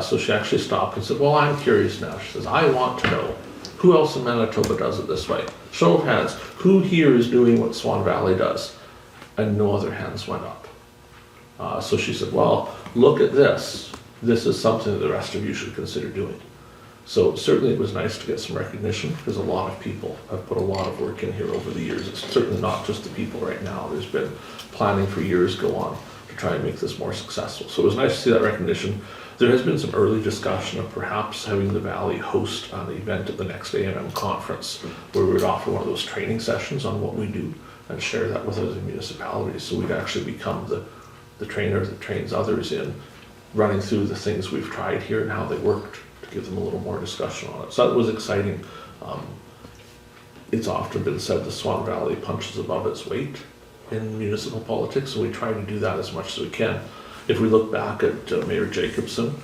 So she actually stopped and said, well, I'm curious now. She says, I want to know who else in Manitoba does it this way. Show of hands, who here is doing what Swan Valley does? And no other hands went up. So she said, well, look at this. This is something that the rest of you should consider doing. So certainly it was nice to get some recognition, because a lot of people have put a lot of work in here over the years. It's certainly not just the people right now. There's been planning for years go on to try and make this more successful. So it was nice to see that recognition. There has been some early discussion of perhaps having the Valley host an event at the next AMM conference, where we would offer one of those training sessions on what we do and share that with other municipalities. So we'd actually become the trainer that trains others in running through the things we've tried here and how they worked, to give them a little more discussion on it. So that was exciting. It's often been said the Swan Valley punches above its weight in municipal politics, and we try to do that as much as we can. If we look back at Mayor Jacobson,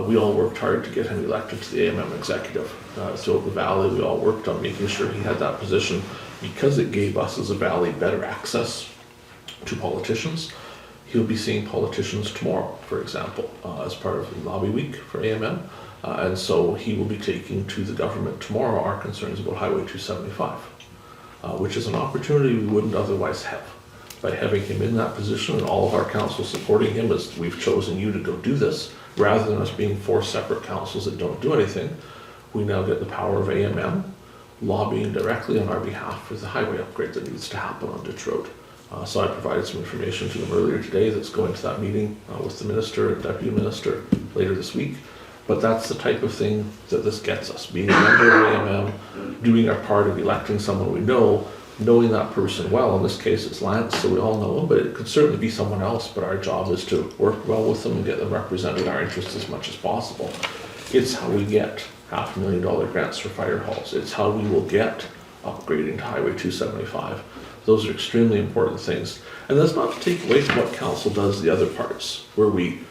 we all worked hard to get him elected to the AMM executive. Throughout the valley, we all worked on making sure he had that position, because it gave us as a valley better access to politicians. He'll be seeing politicians tomorrow, for example, as part of Lobby Week for AMM. And so he will be taking to the government tomorrow our concerns about Highway 275, which is an opportunity we wouldn't otherwise have. By having him in that position and all of our councils supporting him, as we've chosen you to go do this, rather than us being 4 separate councils that don't do anything, we now get the power of AMM lobbying directly on our behalf for the highway upgrade that needs to happen on Ditch Road. So I provided some information to them earlier today that's going to that meeting with the minister and deputy minister later this week. But that's the type of thing that this gets us, being a member of AMM, doing our part of electing someone we know, knowing that person well. In this case, it's Lance, so we all know him, but it could certainly be someone else, but our job is to work well with them and get them representing our interests as much as possible. It's how we get $500,000 grants for fire halls. It's how we will get upgrading to Highway 275. Those are extremely important things. And that's not to take away from what council does the other parts, where we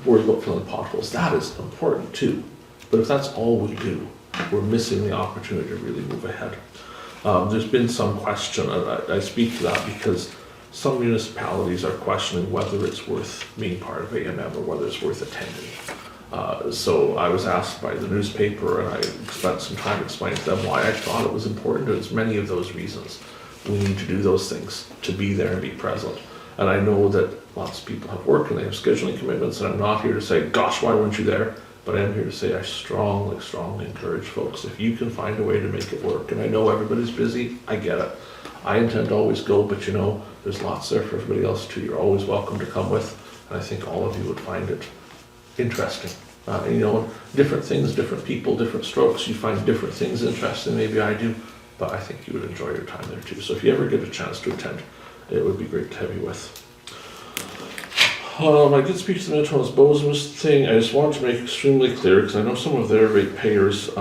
worry about filling potholes. That is important too. But if that's all we do, we're missing the opportunity to really move ahead. There's been some question, and I speak to that because some municipalities are questioning whether it's worth being part of AMM or whether it's worth attending. So I was asked by the newspaper, and I spent some time explaining to them why I thought it was important. It's many of those reasons. We need to do those things, to be there and be present. And I know that lots of people have work and they have scheduling commitments, and I'm not here to say, gosh, why weren't you there? But I am here to say I strongly, strongly encourage folks, if you can find a way to make it work. And I know everybody's busy, I get it. I intend to always go, but you know, there's lots there for everybody else too. You're always welcome to come with, and I think all of you would find it interesting. You know, different things, different people, different strokes. You find different things interesting, maybe I do, but I think you would enjoy your time there too. So if you ever get a chance to attend, it would be great to have you with. I did speak to the Manitoba's Bozemus thing. I just wanted to make extremely clear, because I know some of their ratepayers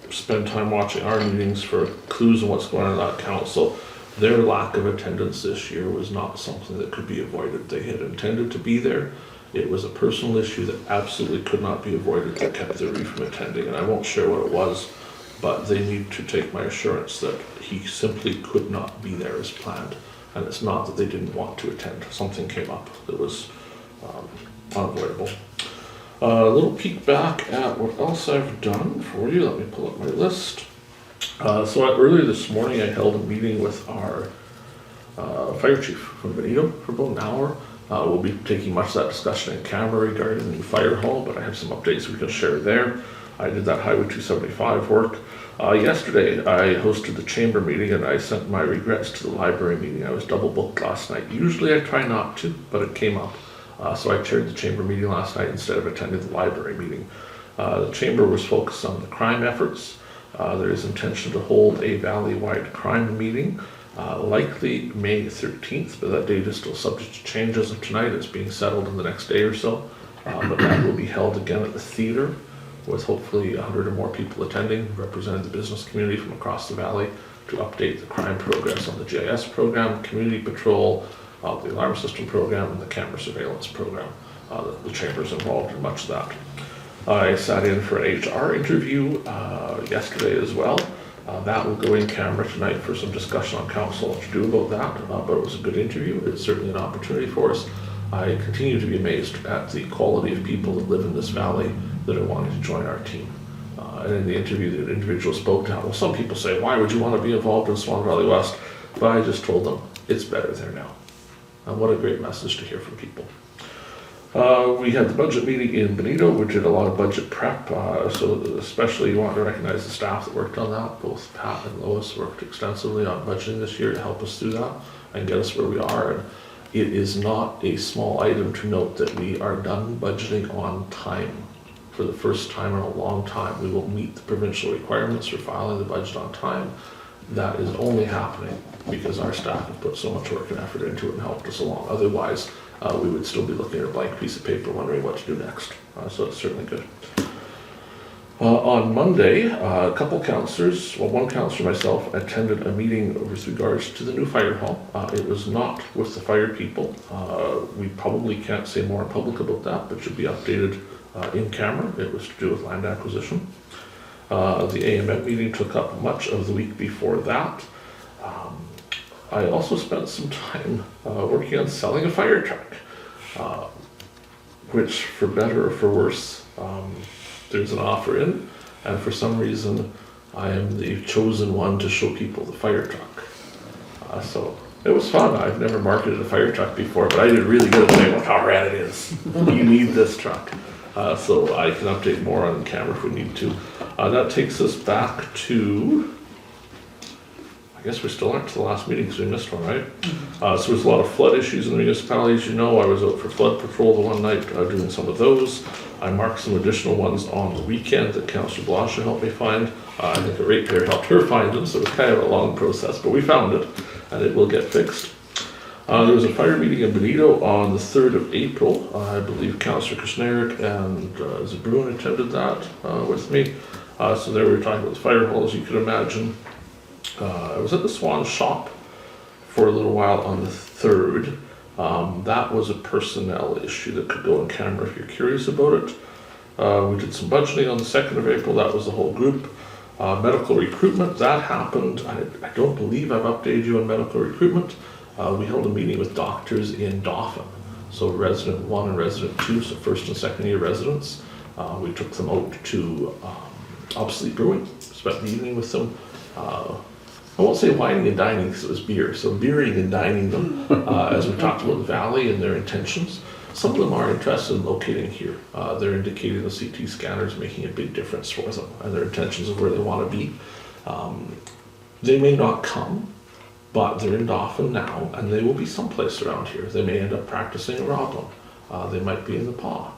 spend time watching our meetings for clues on what's going on in that council. Their lack of attendance this year was not something that could be avoided. They had intended to be there. It was a personal issue that absolutely could not be avoided that kept the Reeve from attending, and I won't share what it was, but they need to take my assurance that he simply could not be there as planned. And it's not that they didn't want to attend. Something came up that was unavoidable. A little peek back at what else I've done for you. Let me pull up my list. Earlier this morning I held a meeting with our fire chief from Benito for about an hour. We'll be taking much of that discussion in camera regarding the new fire hall, but I have some updates we can share there. I did that Highway 275 work. Yesterday, I hosted the chamber meeting and I sent my regrets to the library meeting. I was double booked last night. Usually I try not to, but it came up. So I chaired the chamber meeting last night instead of attending the library meeting. The chamber was focused on the crime efforts. There is intention to hold a valley-wide crime meeting, likely May 13th, but that date is still subject to change as of tonight. It's being settled in the next day or so. But that will be held again at the theater, with hopefully 100 or more people attending, representing the business community from across the valley to update the crime progress on the GIS program, community patrol, the alarm system program, and the camera surveillance program. The chamber's involved in much of that. I sat in for an HR interview yesterday as well. That will go in camera tonight for some discussion on council, what to do about that, but it was a good interview. It's certainly an opportunity for us. I continue to be amazed at the quality of people that live in this valley that are wanting to join our team. And in the interview, the individual spoke to, well, some people say, why would you want to be involved in Swan Valley West? But I just told them, it's better there now. And what a great message to hear from people. We had the budget meeting in Benito. We did a lot of budget prep, so especially you want to recognize the staff that worked on that. Both Pat and Lois worked extensively on budgeting this year to help us through that and get us where we are. And it is not a small item to note that we are done budgeting on time. For the first time in a long time, we will meet the provincial requirements for filing the budget on time. That is only happening because our staff have put so much work and effort into it and helped us along. Otherwise, we would still be looking at a blank piece of paper wondering what to do next. So it's certainly good. On Monday, a couple councillors, well, one councillor and myself attended a meeting with regards to the new fire hall. It was not with the fire people. We probably can't say more in public about that, but should be updated in camera. It was to do with land acquisition. The AMM meeting took up much of the week before that. I also spent some time working on selling a fire truck, which for better or for worse, there's an offer in, and for some reason I am the chosen one to show people the fire truck. So it was fun. I've never marketed a fire truck before, but I did really good at saying, look how rad it is. You need this truck. So I can update more on camera if we need to. That takes us back to, I I guess we still aren't to the last meeting because we missed one, right? So there's a lot of flood issues in the municipalities. You know, I was out for flood patrol the one night doing some of those. I marked some additional ones on the weekend that Councillor Blosha helped me find. I think a ratepayer helped her find them, so it was kind of a long process, but we found it and it will get fixed. There was a fire meeting in Benito on the 3rd of April. I believe Councillor Kushniryk and Zbirun attended that with me. So there we were talking about the fire hall, as you could imagine. I was at the Swan shop for a little while on the 3rd. That was a personnel issue that could go on camera if you're curious about it. We did some budgeting on the 2nd of April. That was the whole group. Medical recruitment, that happened. I don't believe I've updated you on medical recruitment. We held a meeting with doctors in Dauphin. So resident 1 and resident 2, so first and second year residents. We took them out to Obsolete Brewing, spent the evening with them. I won't say wining and dining because it was beer, so beering and dining them as we talked about the valley and their intentions. Some of them are interested in locating here. They're indicating the CT scanner is making a big difference for them and their intentions of where they want to be. They may not come, but they're in Dauphin now and they will be someplace around here. They may end up practicing in Roblin. They might be in the PA.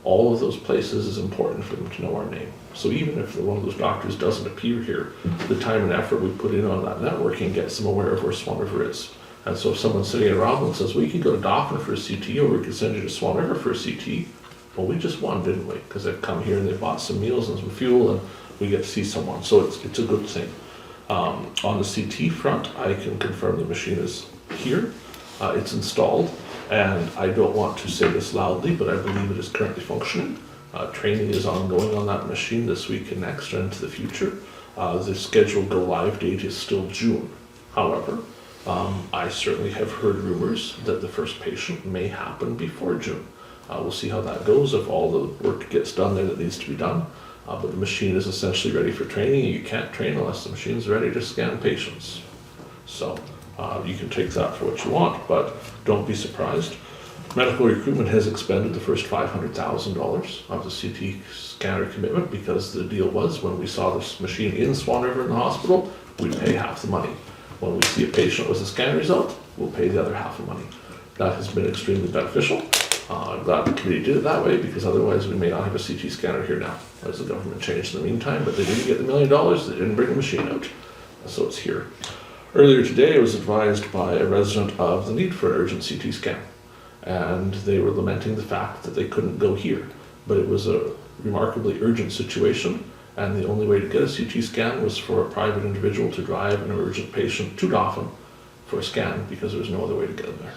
All of those places is important for them to know our name. So even if one of those doctors doesn't appear here, the time and effort we put in on that networking gets them aware of where Swan River is. And so if someone's sitting in Roblin says, we could go to Dauphin for a CT or we could send you to Swan River for a CT, well, we just won, didn't we? Because they've come here and they bought some meals and some fuel and we get to see someone. So it's a good thing. On the CT front, I can confirm the machine is here. It's installed. And I don't want to say this loudly, but I believe it is currently functioning. Training is ongoing on that machine this week and next and into the future. The scheduled go live date is still June. However, I certainly have heard rumors that the first patient may happen before June. We'll see how that goes if all the work gets done there that needs to be done. But the machine is essentially ready for training. You can't train unless the machine's ready to scan patients. So you can take that for what you want, but don't be surprised. Medical recruitment has expended the first $500,000 of the CT scanner commitment because the deal was when we saw this machine in Swan River in the hospital, we'd pay half the money. When we see a patient with a scan result, we'll pay the other half the money. That has been extremely beneficial. I'm glad the committee did it that way because otherwise we may not have a CT scanner here now, as the government changed in the meantime, but they didn't get the $1 million, they didn't bring the machine out. So it's here. Earlier today, I was advised by a resident of the need for an urgent CT scan. And they were lamenting the fact that they couldn't go here. But it was a remarkably urgent situation, and the only way to get a CT scan was for a private individual to drive an urgent patient to Dauphin for a scan because there was no other way to get them there.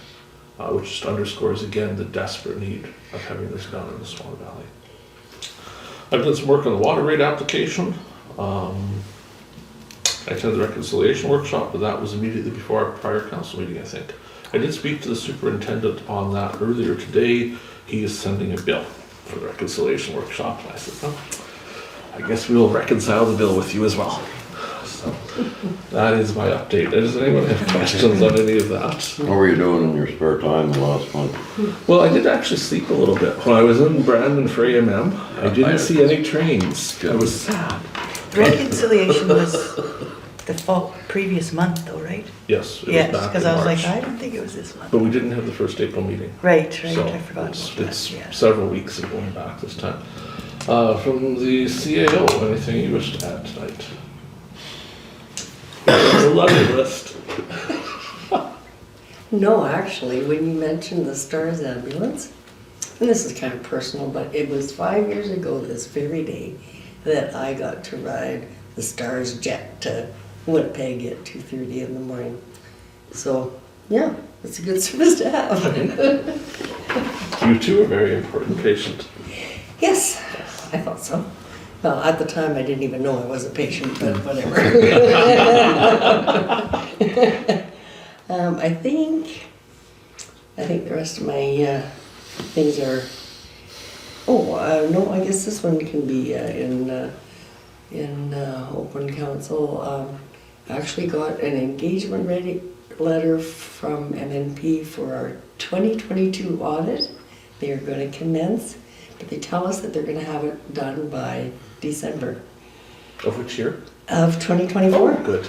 Which just underscores again the desperate need of having this done in the Swan Valley. I've done some work on the water rate application. I attended the reconciliation workshop, but that was immediately before our prior council meeting, I think. I did speak to the superintendent on that earlier today. He is sending a bill for the reconciliation workshop. And I said, well, I guess we'll reconcile the bill with you as well. So that is my update. Does anyone have questions on any of that? What were you doing in your spare time the last month? Well, I did actually sleep a little bit. When I was in Brandon for AMM, I didn't see any trains. I was sad. Reconciliation was the previous month though, right? Yes, it was Yes, back because in I was like, March. I don't think it was this month. But we didn't have the first April meeting. Right, So I forgot it's about that, yeah. several weeks of going back this time. From the CAO, anything you wish to add tonight? The lovely list. No, actually, when you mentioned the STARS ambulance, and this is kind of personal, but it was 5 years ago this very day that I got to ride the STARS jet to Winnipeg at 2:30 in the morning. So, yeah, it's a good service to have. You too are a very important patient. Yes, I thought so. Well, at the time, I didn't even know I was a patient, but whatever. I think the rest of my things are. No, I guess this one can be in open council. Actually got an engagement ready letter from MNP for our 2022 audit. They are going to commence, but they tell us that they're going to have it done by December. Of which year? of 2024. Good.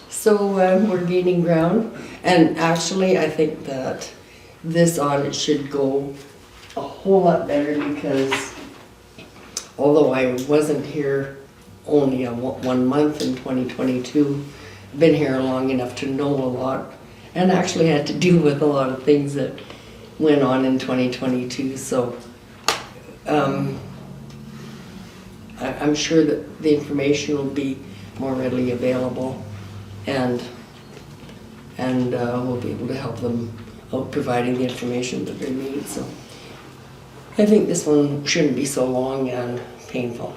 So we're gaining ground, and actually I think that this audit should go a whole lot better because although I wasn't here only 1 month in 2022, I've been here long enough to know a lot and actually had to deal with a lot of things that went on in 2022. So I'm sure that the information will be more readily available, and we'll be able to help them out providing the information that they need. So I think this one shouldn't be so long and painful.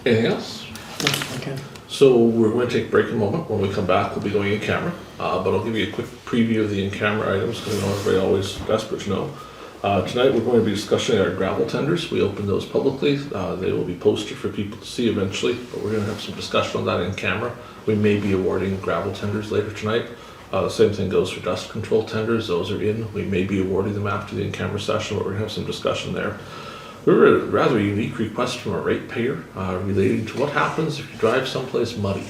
Anything else? Okay. So we're going to take a break in a moment. When we come back, we'll be going in camera. But I'll give you a quick preview of the in-camera items because I know everybody always desperate to know. Tonight we're going to be discussing our gravel tenders. We opened those publicly. They will be posted for people to see eventually, but we're going to have some discussion on that in camera. We may be awarding gravel tenders later tonight. The same thing goes for dust control tenders. Those are in. We may be awarding them after the in-camera session, but we're going to have some discussion there. We were a rather unique request from a ratepayer relating to what happens if you drive someplace muddy.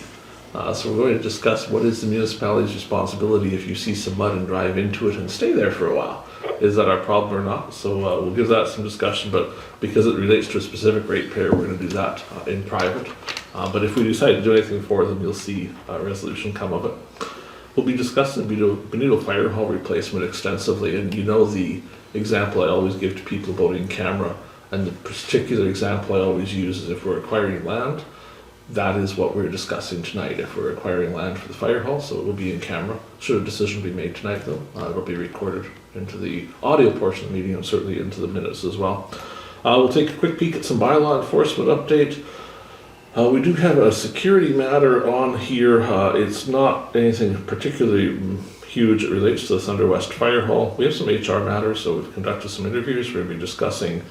So we're going to discuss what is the municipality's responsibility if you see some mud and drive into it and stay there for a while. Is that our problem or not? So we'll give that some discussion, but because it relates to a specific ratepayer, we're going to do that in private. But if we decide to do anything for them, you'll see a resolution come of it. We'll be discussing Benito Fire Hall replacement extensively, and you know the example I always give to people about in camera, and the particular example I always use is if we're acquiring land. That is what we're discussing tonight, if we're acquiring land for the fire hall, so it will be in camera. Should a decision be made tonight though, it'll be recorded into the audio portion of the meeting and certainly into the minutes as well. We'll take a quick peek at some bylaw enforcement update. We do have a security matter on here. It's not anything particularly huge. It relates to the Thunder West Fire Hall. We have some HR matters, so we've conducted some interviews. We're going to be discussing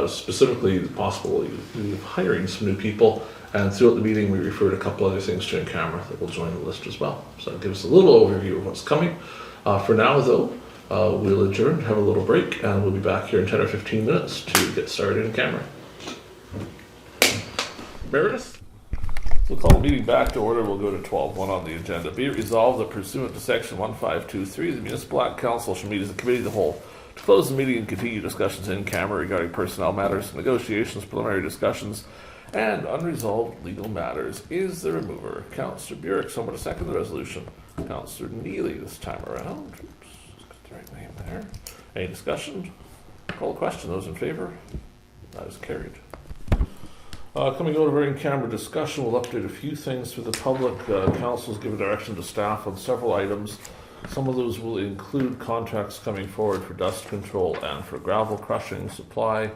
specifically the possibility of hiring some new people. And throughout the meeting, we referred a couple other things to in camera that will join the list as well. So it gives us a little overview of what's coming. For now, though, we'll adjourn, have a little break, and we'll be back here in 10 or 15 minutes to get started in camera. Meredith? We'll call the meeting back to order. We'll go to 12.1 on the agenda. Be it resolved that pursuant to section 1523, the Municipal Act Council shall meet as a committee of the whole to close the meeting and continue discussions in camera regarding personnel matters, negotiations, preliminary discussions, and unresolved legal matters. Is there a mover? Councillor Burick, someone to second the resolution. Councillor Neely this time around. Oops, got the right name there. Any discussion? Call the question. Those in favor? That is carried. Coming out of our in-camera discussion, we'll update a few things for the public. Council's given direction to staff on several items. Some of those will include contracts coming forward for dust control and for gravel crushing supply.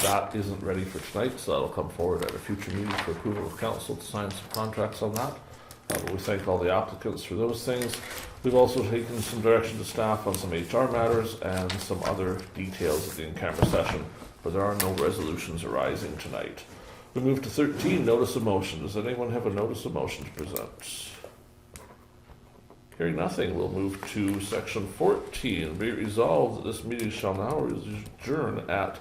That isn't ready for tonight, so that'll come forward at a future meeting for approval of council to sign some contracts on that. But we thank all the applicants for those things. We've also taken some direction to staff on some HR matters and some other details of the in-camera session, but there are no resolutions arising tonight. We move to 13, notice of motion. Does anyone have a notice of motion to present? Hearing nothing, we'll move to section 14. Be it resolved that this meeting shall now adjourn at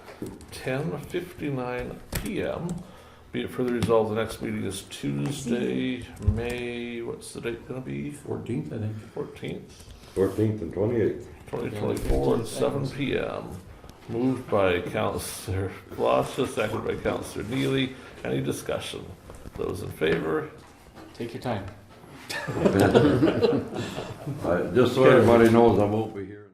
10:59 p.m. Be it further resolved, the next meeting is Tuesday, May, what's the date going to be? 14th, I think. 14th. 14th and 28th. 2024 at 7 p.m. Moved by Councillor Blosha, seconded by Councillor Neely. Any discussion? Those in favor? Take your time. Just so everybody knows, I won't be here.